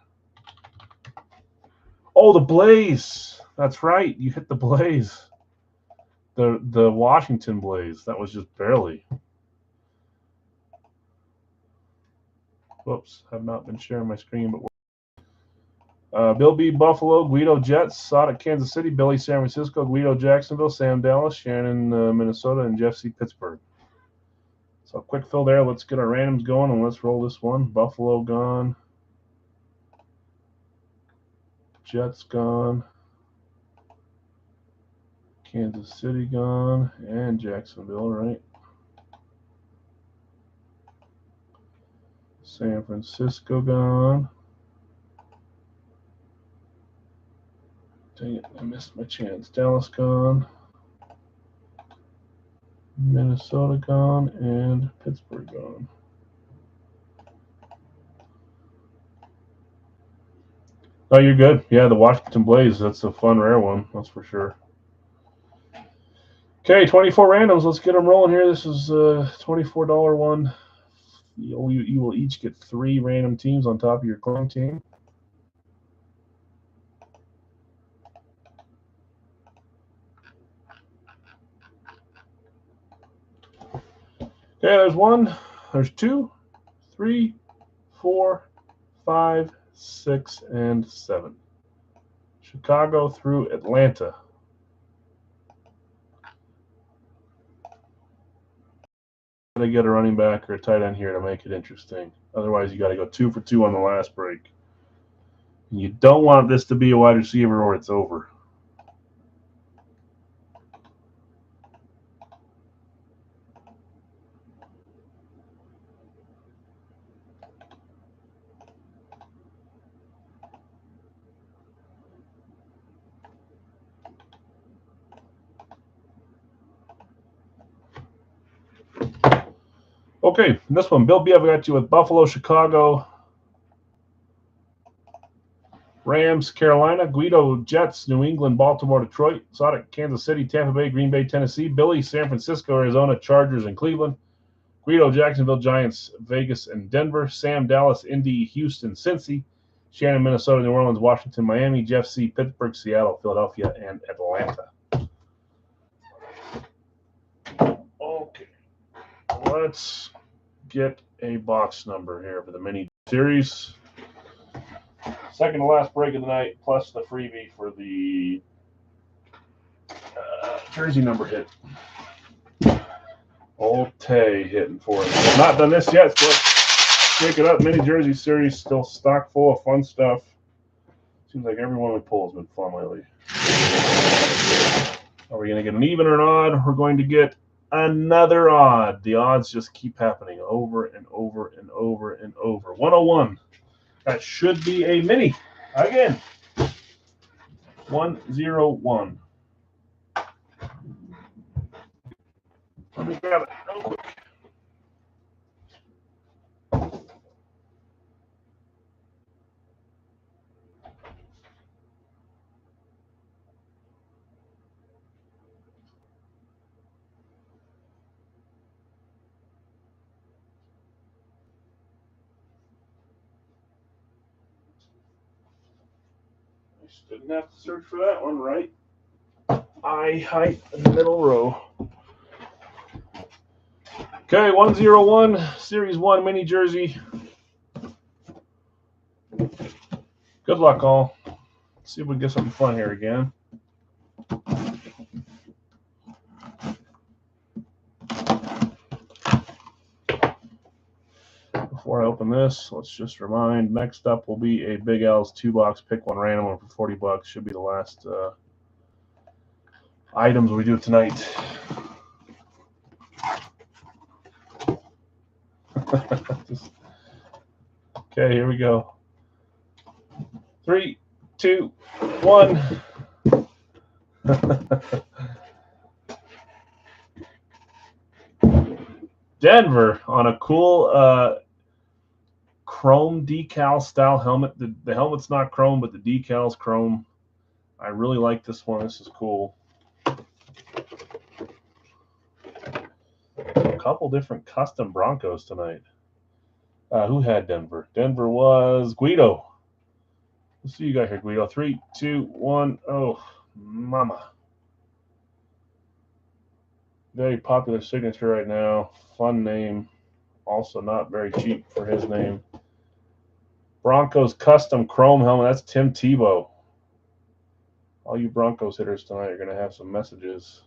Oh, the Blaze. That's right. You hit the Blaze. The Washington Blaze. That was just barely. Whoops. Have not been sharing my screen, but Bill B. Buffalo, Guido Jets, Sadiq Kansas City, Billy San Francisco, Guido Jacksonville, Sam Dallas, Shannon Minnesota, and Jeff C. Pittsburgh. So quick fill there. Let's get our randoms going and let's roll this one. Buffalo gone. Jets gone. Kansas City gone. And Jacksonville, right? San Francisco gone. Dang it, I missed my chance. Dallas gone. Minnesota gone. And Pittsburgh gone. Oh, you're good. Yeah, the Washington Blaze. That's a fun, rare one. That's for sure. Okay, 24 randoms. Let's get them rolling here. This is a $24 one. You will each get 3 random teams on top of your claim team. Okay, there's 1, there's 2, 3, 4, 5, 6, and 7. Chicago through Atlanta. Got to get a running back or a tight end here to make it interesting. Otherwise, you got to go 2 for 2 on the last break. And you don't want this to be a wide receiver or it's over. Okay, this one, Bill B, I've got you with Buffalo, Chicago, Rams, Carolina, Guido, Jets, New England, Baltimore, Detroit, Sonic, Kansas City, Tampa Bay, Green Bay, Tennessee, Billy, San Francisco, Arizona, Chargers, and Cleveland, Guido, Jacksonville, Giants, Vegas, and Denver, Sam, Dallas, Indy, Houston, Cincy, Shannon, Minnesota, New Orleans, Washington, Miami, Jeff C, Pittsburgh, Seattle, Philadelphia, and Atlanta. Okay, let's get a box number here for the mini series. Second to last break of the night, plus the freebie for the jersey number hit. Old Tay hitting for us. Not done this yet, but shake it up. Mini jersey series still stock full of fun stuff. Seems like every one we pull has been fun lately. Are we going to get an even or an odd? We're going to get another odd. The odds just keep happening over and over and over and over. 101. That should be a mini. Again. 101. Let me grab it real quick. I just didn't have to search for that one, right? Eye height in the middle row. Okay, 101, Series 1 mini jersey. Good luck, all. Let's see if we can get something fun here again. Before I open this, let's just remind, next up will be a Big L's 2-box pick one random one for $40. Should be the last items we do tonight. Okay, here we go. 3, 2, 1. Denver on a cool chrome decal style helmet. The helmet's not chrome, but the decal's chrome. I really like this one. This is cool. A couple different custom Broncos tonight. Who had Denver? Denver was Guido. Let's see you got here, Guido. 3, 2, 1. Oh, mama. Very popular signature right now. Fun name. Also not very cheap for his name. Broncos custom chrome helmet. That's Tim Tebow. All you Broncos hitters tonight are going to have some messages.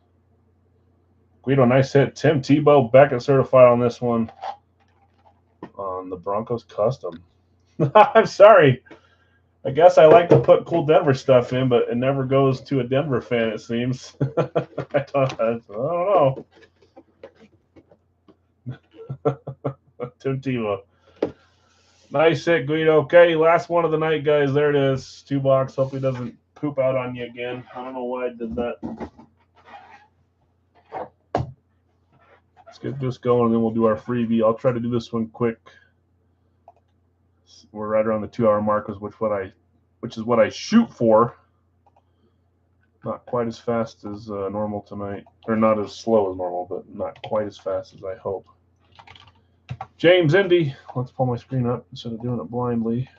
Guido, nice hit. Tim Tebow, Beckett certified on this one. On the Broncos custom. I'm sorry. I guess I like to put cool Denver stuff in, but it never goes to a Denver fan, it seems. I don't know. Tim Tebow. Nice hit, Guido. Okay, last one of the night, guys. There it is. 2 box. Hope he doesn't poop out on you again. I don't know why I did that. Let's get this going, and then we'll do our freebie. I'll try to do this one quick. We're right around the 2-hour mark, which is what I shoot for. Not quite as fast as normal tonight, or not as slow as normal, but not quite as fast as I hope. James Indy. Let's pull my screen up instead of doing it blindly.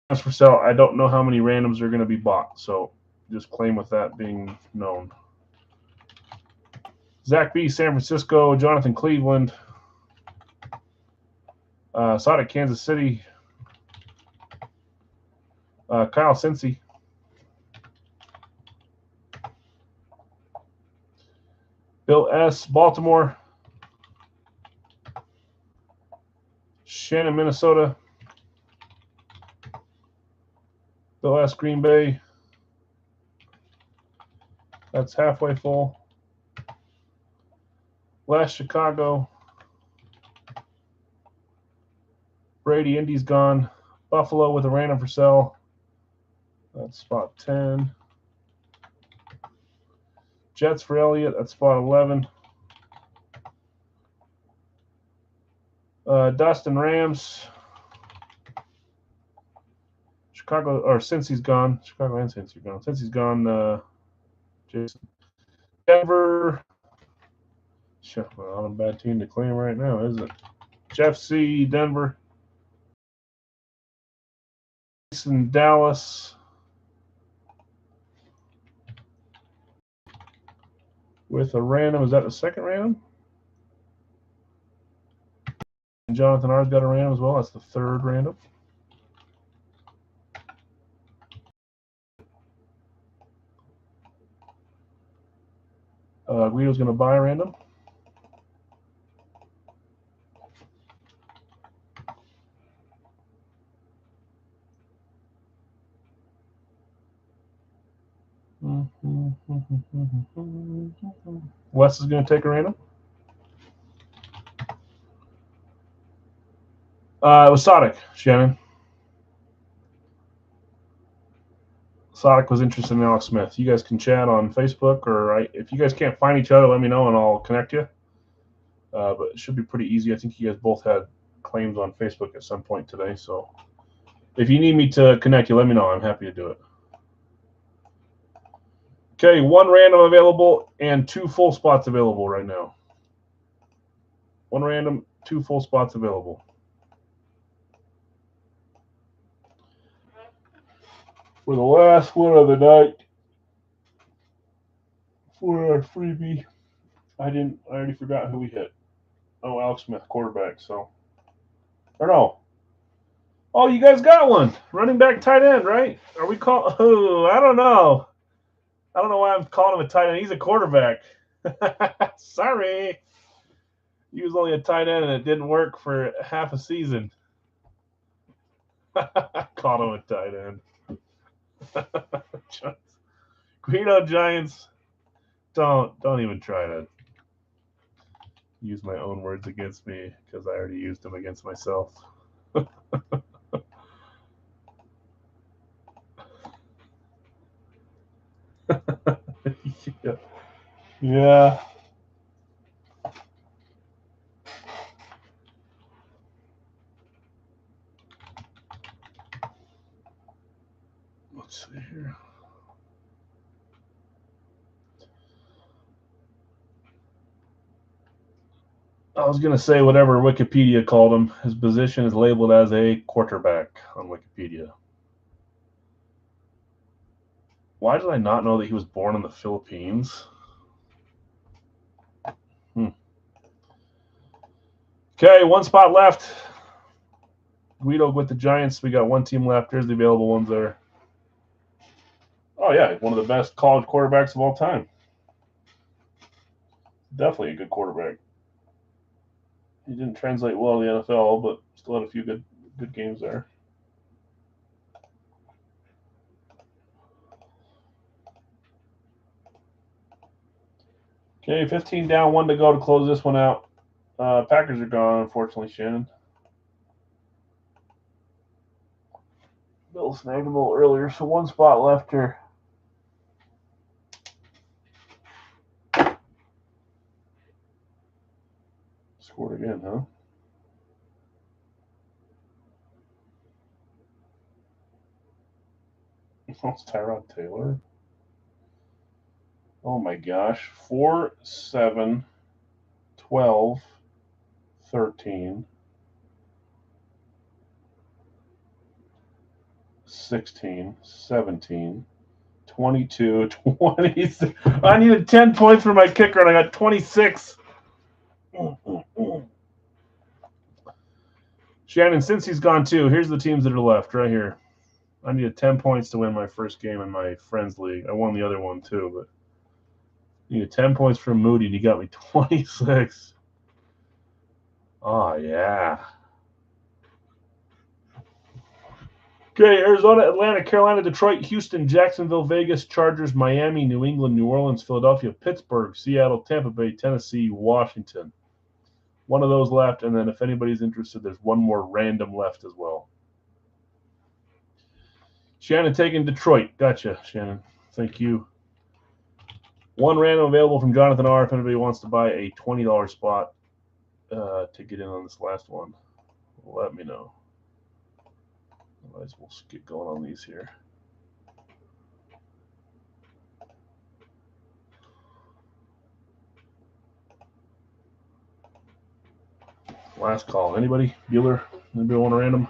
As for sale, I don't know how many randoms are going to be bought, so just claim with that being known. Zach B, San Francisco. Jonathan, Cleveland. Sonic, Kansas City. Kyle, Cincy. Bill S, Baltimore. Shannon, Minnesota. Bill S, Green Bay. That's halfway full. Les, Chicago. Brady, Indy's gone. Buffalo with a random for sale. That's spot 10. Jets for Elliott. That's spot 11. Dustin, Rams. Chicago, or Cincy's gone. Chicago and Cincy are gone. Cincy's gone. Jason. Denver. Well, not a bad team to claim right now, is it? Jeff C, Denver. Jason, Dallas. With a random. Is that the second random? And Jonathan R's got a random as well. That's the third random. Guido's going to buy a random. Wes is going to take a random. It was Sonic, Shannon. Sonic was interested in Alex Smith. You guys can chat on Facebook, or if you guys can't find each other, let me know and I'll connect you. But it should be pretty easy. I think you guys both had claims on Facebook at some point today. So if you need me to connect you, let me know. I'm happy to do it. Okay, 1 random available and 2 full spots available right now. 1 random, 2 full spots available. For the last one of the night, for our freebie, I already forgot who we hit. Oh, Alex Smith, quarterback. So, or no. Oh, you guys got one. Running back, tight end, right? Are we call? Oh, I don't know. I don't know why I'm calling him a tight end. He's a quarterback. Sorry. He was only a tight end, and it didn't work for half a season. Called him a tight end. Guido, Giants. Don't even try to use my own words against me because I already used them against myself. Yeah. Let's see here. I was going to say whatever Wikipedia called him. His position is labeled as a quarterback on Wikipedia. Why did I not know that he was born in the Philippines? Okay, 1 spot left. Guido with the Giants. We got 1 team left. Here's the available ones there. Oh, yeah, one of the best college quarterbacks of all time. Definitely a good quarterback. He didn't translate well in the NFL, but still had a few good games there. Okay, 15 down, 1 to go to close this one out. Packers are gone, unfortunately, Shannon. snagged them a little earlier, so one spot left here. Scored again, huh? That's Tyrod Taylor. Oh my gosh. 4, 7, 12, 13, 16, 17, 22, 20. I needed 10 points for my kicker, and I got 26. Shannon, since he's gone too, here's the teams that are left right here. I needed 10 points to win my first game in my friends league. I won the other one too, but I needed 10 points from Moody, and he got me 26. Oh, yeah. Okay, Arizona, Atlanta, Carolina, Detroit, Houston, Jacksonville, Vegas, Chargers, Miami, New England, New Orleans, Philadelphia, Pittsburgh, Seattle, Tampa Bay, Tennessee, Washington. One of those left, and then if anybody's interested, there's one more random left as well. Shannon taking Detroit. Gotcha, Shannon. Thank you. One random available from Jonathan R. If anybody wants to buy a $20 spot to get in on this last one, let me know. Otherwise, we'll get going on these here. Last call. Anybody? Bueller? Anybody want a random?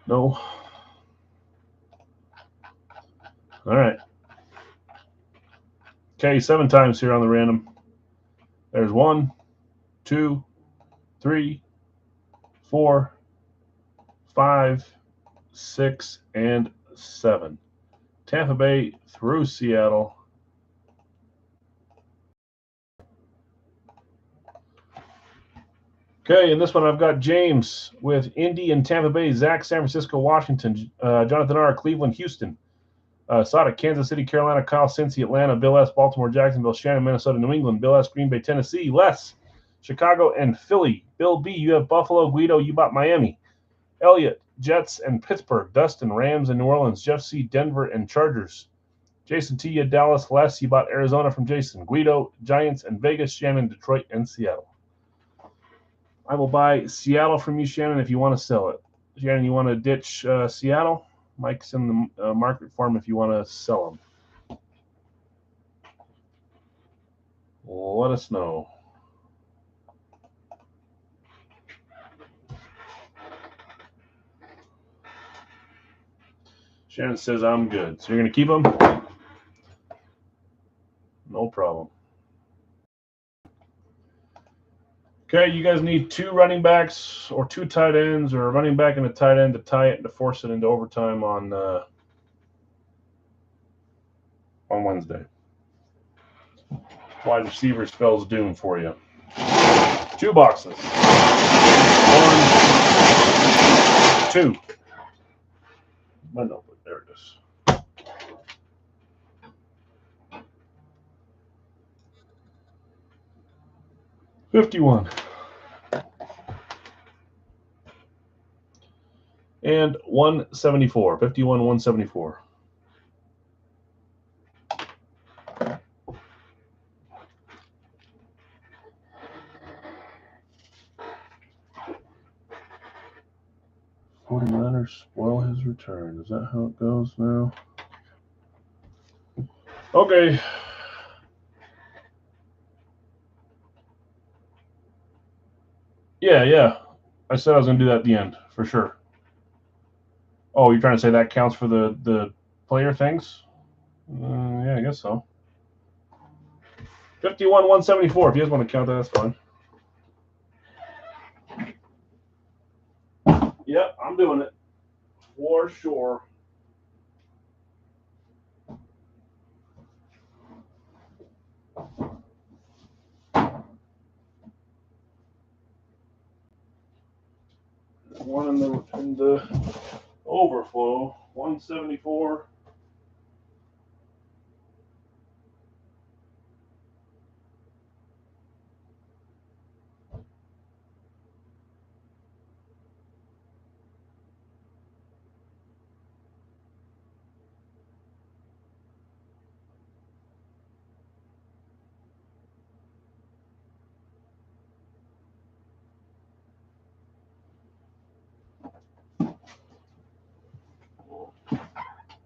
No? All right. Okay, 7 times here on the random. There's 1, 2, 3, 4, 5, 6, and 7. Tampa Bay through Seattle. Okay, in this one I've got James with Indy and Tampa Bay, Zach, San Francisco, Washington, Jonathan R, Cleveland, Houston, Sada, Kansas City, Carolina, Kyle, Cincy, Atlanta, Bill S, Baltimore, Jacksonville, Shannon, Minnesota, New England, Bill S, Green Bay, Tennessee, Les, Chicago, and Philly. Bill B, you have Buffalo, Guido, you bought Miami, Elliott, Jets, and Pittsburgh, Dustin, Rams, and New Orleans, Jeff C, Denver, and Chargers. Jason T, you Dallas, Les, you bought Arizona from Jason, Guido, Giants, and Vegas, Shannon, Detroit, and Seattle. I will buy Seattle from you, Shannon, if you want to sell it. Shannon, you want to ditch Seattle? Mike's in the market for them if you want to sell them. Let us know. Shannon says I'm good. So you're going to keep them? No problem. Okay, you guys need 2 running backs or 2 tight ends or a running back and a tight end to tie it and to force it into overtime on Wednesday. Wide receiver spells doom for you. 2 boxes. 1, 2. My notebook, there it is. $51. And 174. 51, 174. $49ers spoil his return. Is that how it goes now? Okay. Yeah. I said I was going to do that at the end, for sure. Oh, you're trying to say that counts for the player things? Yeah, I guess so. 51, 174. If you guys want to count that, that's fine. Yep, I'm doing it. For sure. One in the overflow. 174.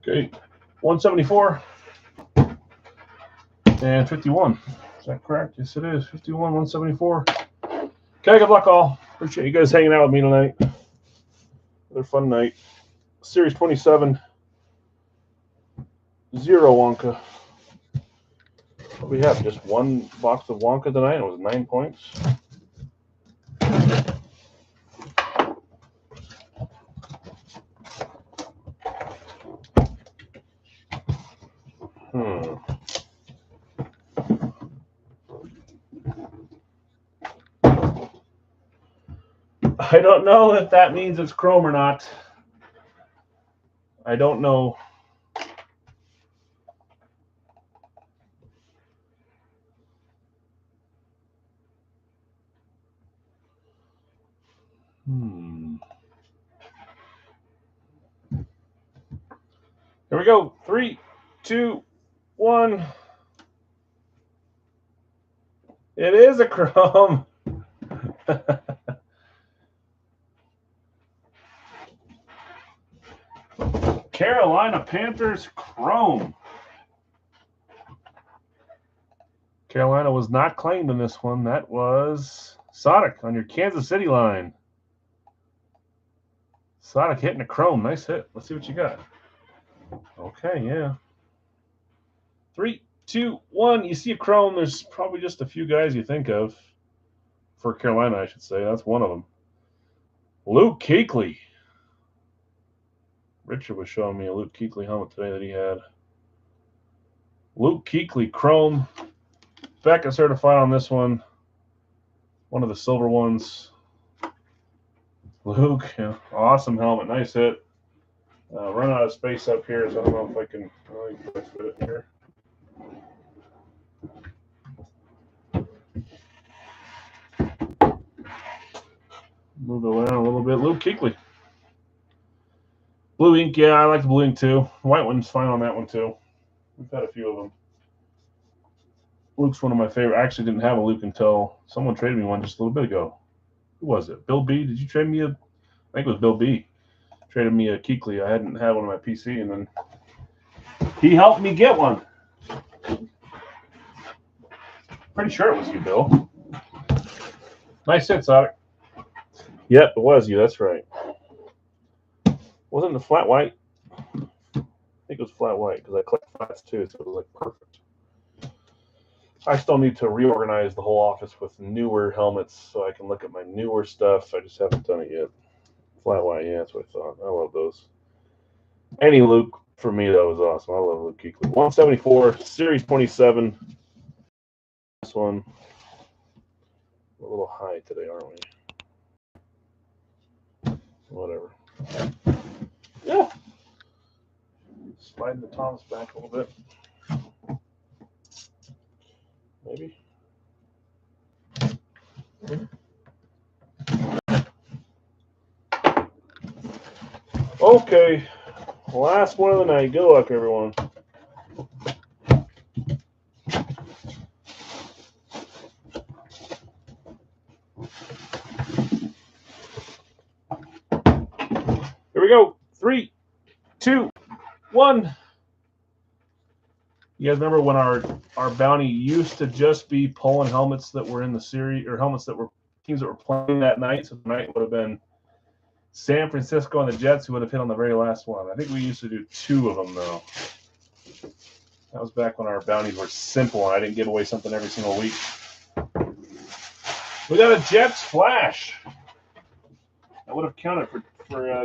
Okay, 174 and 51. Is that correct? Yes, it is. 51, 174. Okay, good luck, all. Appreciate you guys hanging out with me tonight. Another fun night. Series 27, 0 Wonka. What do we have? Just one box of Wonka tonight. It was 9 points. I don't know if that means it's chrome or not. I don't know. Here we go. 3, 2, 1. It is a chrome. Carolina Panthers chrome. Carolina was not claimed in this one. That was Sonic on your Kansas City line. Sonic hitting a chrome. Nice hit. Let's see what you got. Okay, yeah. 3, 2, 1. You see a chrome. There's probably just a few guys you think of. For Carolina, I should say. That's one of them. Luke Kuechly. Richard was showing me a Luke Kuechly helmet today that he had. Luke Kuechly chrome. Becca certified on this one. One of the silver ones. Luke, yeah, awesome helmet. Nice hit. Run out of space up here, so I don't know if I can fit it here. Move it around a little bit. Luke Kuechly. Blue ink, yeah, I like the blue ink too. White one's fine on that one too. We've had a few of them. Luke's one of my favorite. I actually didn't have a Luke until someone traded me one just a little bit ago. Who was it? Bill B? Did you trade me a? I think it was Bill B. Traded me a Kuechly. I hadn't had one on my PC, and then he helped me get one. Pretty sure it was you, Bill. Nice hit, Sonic. Yep, it was you. That's right. Wasn't it flat white? I think it was flat white because I collect flats too, so it was like perfect. I still need to reorganize the whole office with newer helmets so I can look at my newer stuff. I just haven't done it yet. Flat white, yeah, that's what I thought. I love those. Any Luke, for me, that was awesome. I love Luke Kuechly. 174, Series 27. This one. A little high today, aren't we? Whatever. Yeah. Sliding the Thomas back a little bit. Maybe. Okay. Last one of the night. Good luck, everyone. Here we go. 3, 2, 1. You guys remember when our bounty used to just be pulling helmets that were in the series, or helmets that were teams that were playing that night? So tonight would have been San Francisco and the Jets, who would have hit on the very last one. I think we used to do 2 of them, though. That was back when our bounties were simple and I didn't give away something every single week. We got a Jets flash. That would have counted for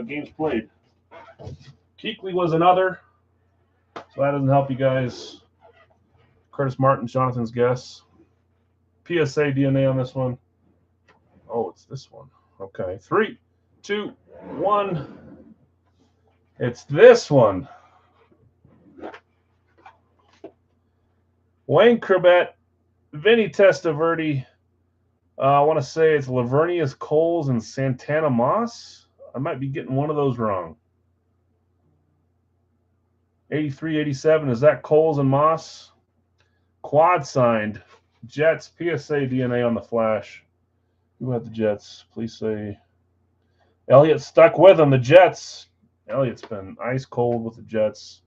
games played. Kuechly was another, so that doesn't help you guys. Curtis Martin, Jonathan's guess. PSA DNA on this one. Oh, it's this one. Okay. 3, 2, 1. It's this one. Wayne Corbett, Vinny Testaverde. I want to say it's Lavernius Coles and Santana Moss. I might be getting one of those wrong. 83, 87. Is that Coles and Moss? Quad signed. Jets, PSA DNA on the flash. Who had the Jets? Please say. Elliott stuck with them. The Jets. Elliott's been ice cold with the Jets.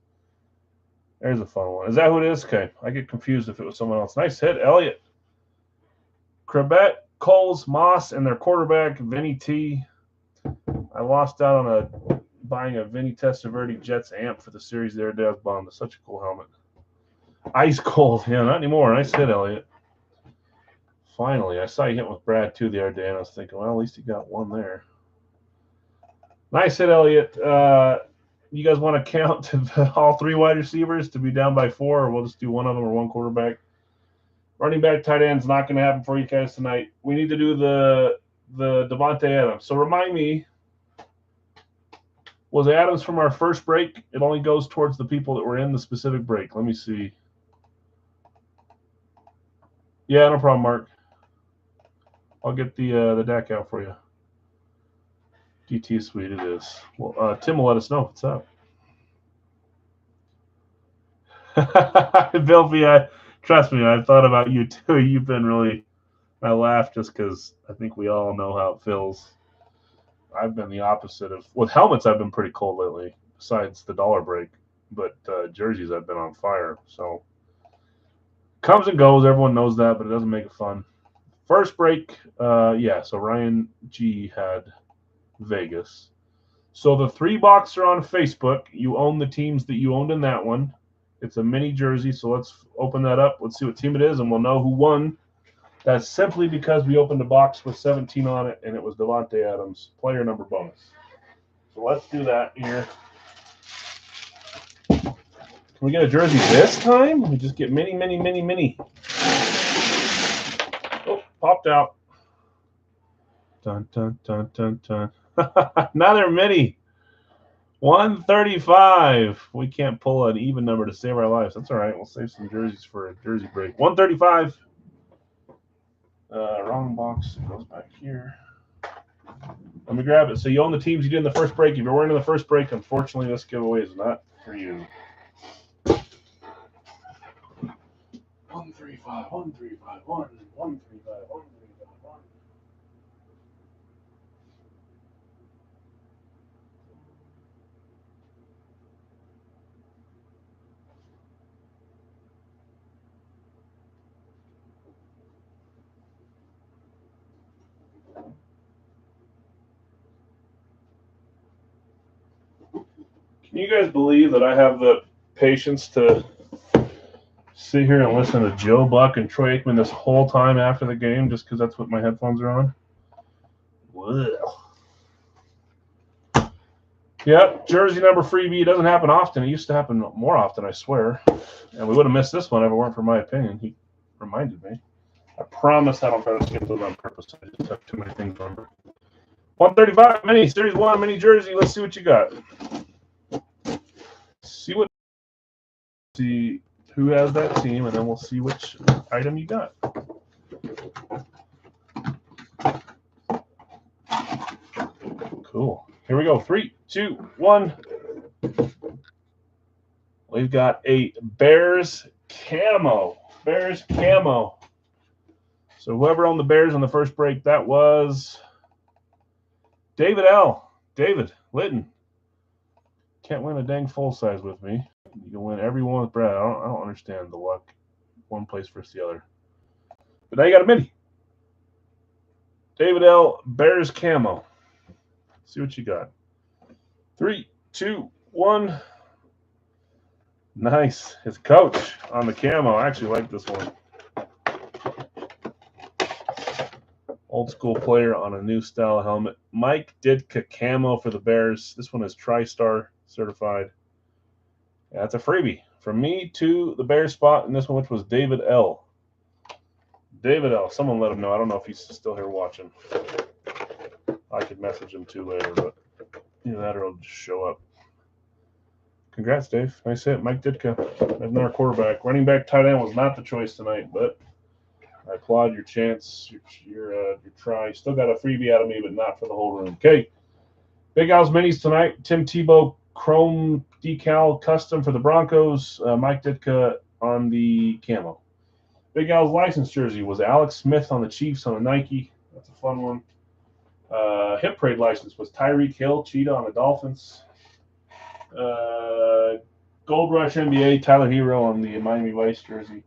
There's a fun one. Is that who it is? Okay. I get confused if it was someone else. Nice hit, Elliott. Krebet, Coles, Moss, and their quarterback, Vinny T. I lost out on buying a Vinny Testaverde Jets amp for the series there. That was bummed. It's such a cool helmet. Ice cold. Yeah, not anymore. Nice hit, Elliott. Finally. I saw you hit with Brad, too, the other day, and I was thinking, well, at least he got one there. Nice hit, Elliott. You guys want to count all 3 wide receivers to be down by 4, or we'll just do one of them or one quarterback? Running back, tight end's not going to happen for you guys tonight. We need to do the Davante Adams. So remind me, was Adams from our first break? It only goes towards the people that were in the specific break. Let me see. Yeah, no problem, Mark. I'll get the deck out for you. DT Suite it is. Well, Tim will let us know what's up. Bill, trust me, I've thought about you too. You've been really. I laugh just because I think we all know how it feels. I've been the opposite of with helmets. I've been pretty cold lately, besides the dollar break. But jerseys, I've been on fire. So comes and goes. Everyone knows that, but it doesn't make it fun. First break, yeah. So Ryan G had Vegas. So the 3-box are on Facebook. You own the teams that you owned in that one. It's a mini jersey, so let's open that up. Let's see what team it is, and we'll know who won. That's simply because we opened a box with 17 on it, and it was Davante Adams, player number bonus. So let's do that here. Can we get a jersey this time? We just get mini. Oh, popped out. Dun, dun, dun, dun, dun. Another mini. 135. We can't pull an even number to save our lives. That's all right. We'll save some jerseys for a jersey break. 135. Wrong box. It goes back here. Let me grab it. So you own the teams you did in the first break. If you're wearing in the first break, unfortunately, this giveaway is not for you. 135. 135. 135. Can you guys believe that I have the patience to sit here and listen to Joe Buck and Troy Aikman this whole time after the game just because that's what my headphones are on? Well. Yep, jersey number freebie. It doesn't happen often. It used to happen more often, I swear. And we would have missed this one if it weren't for my opinion. He reminded me. I promise I don't try to skip those on purpose. I just have too many things to remember. 135 mini, Series 1 mini jersey. Let's see what you got. See who has that team, and then we'll see which item you got. Cool. Here we go. 3, 2, 1. We've got a Bears camo. Bears camo. So whoever owned the Bears on the first break, that was David L. David Litton. Can't win a dang full size with me. You can win every one with Brad. I don't understand the luck. One place versus the other. But now you got a mini. David L. Bears camo. See what you got. 3, 2, 1. Nice. His coach on the camo. I actually like this one. Old school player on a new style helmet. Mike Ditka camo for the Bears. This one is TriStar certified. That's a freebie from me to the Bears spot, and this one, which was David L. David L. Someone let him know. I don't know if he's still here watching. I could message him too later, but either that or it'll just show up. Congrats, Dave. Nice hit. Mike Ditka. Another quarterback. Running back, tight end was not the choice tonight, but I applaud your chance, your try. Still got a freebie out of me, but not for the whole room. Okay. Big Al's minis tonight. Tim Tebow chrome decal custom for the Broncos. Mike Ditka on the camo. Big Al's license jersey was Alex Smith on the Chiefs on the Nike. That's a fun one. Hip parade license was Tyreek Hill, Cheetah on the Dolphins. Gold Gold Rush NBA, Tyler Hero on the Miami Vice jersey.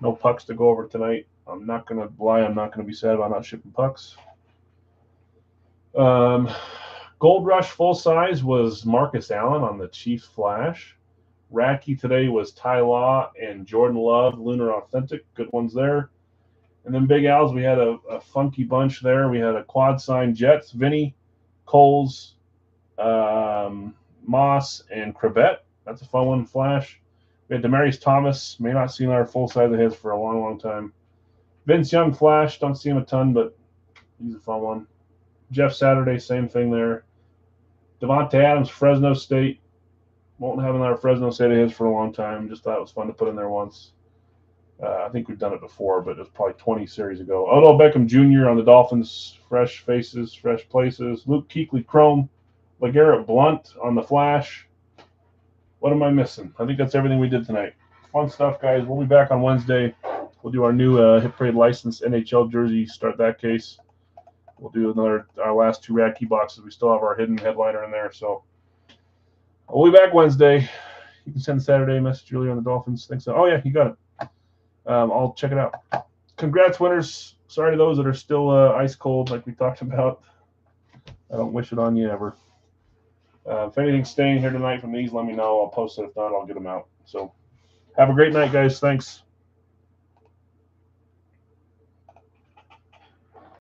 No pucks to go over tonight. I'm not going to lie. I'm not going to be sad about not shipping pucks. Gold Rush full size was Marcus Allen on the Chiefs Flash. Radke today was Ty Law and Jordan Love, Lunar Authentic. Good ones there. And then Big Al's, we had a funky bunch there. We had a quad sign Jets, Vinny, Coles, Moss, and Crevette. That's a fun one. Flash. We had Demarius Thomas. May not seen our full size of his for a long, long time. Vince Young Flash. Don't see him a ton, but he's a fun one. Jeff Saturday, same thing there. Devontae Adams, Fresno State. Won't have another Fresno State of his for a long time. Just thought it was fun to put in there once. I think we've done it before, but it was probably 20 series ago. Odell Beckham Jr. on the Dolphins. Fresh faces, fresh places. Luke Kuechly Chrome. LeGarrette Blount on the Flash. What am I missing? I think that's everything we did tonight. Fun stuff, guys. We'll be back on Wednesday. We'll do our new Hit Parade licensed NHL jersey. Start that case. We'll do our last 2 Radke boxes. We still have our hidden headliner in there. So we'll be back Wednesday. You can send Saturday message Julia on the Dolphins. Thanks. Oh, yeah, you got it. I'll check it out. Congrats, winners. Sorry to those that are still ice cold like we talked about. I don't wish it on you ever. If anything's staying here tonight from these, let me know. I'll post it. If not, I'll get them out. So have a great night, guys. Thanks.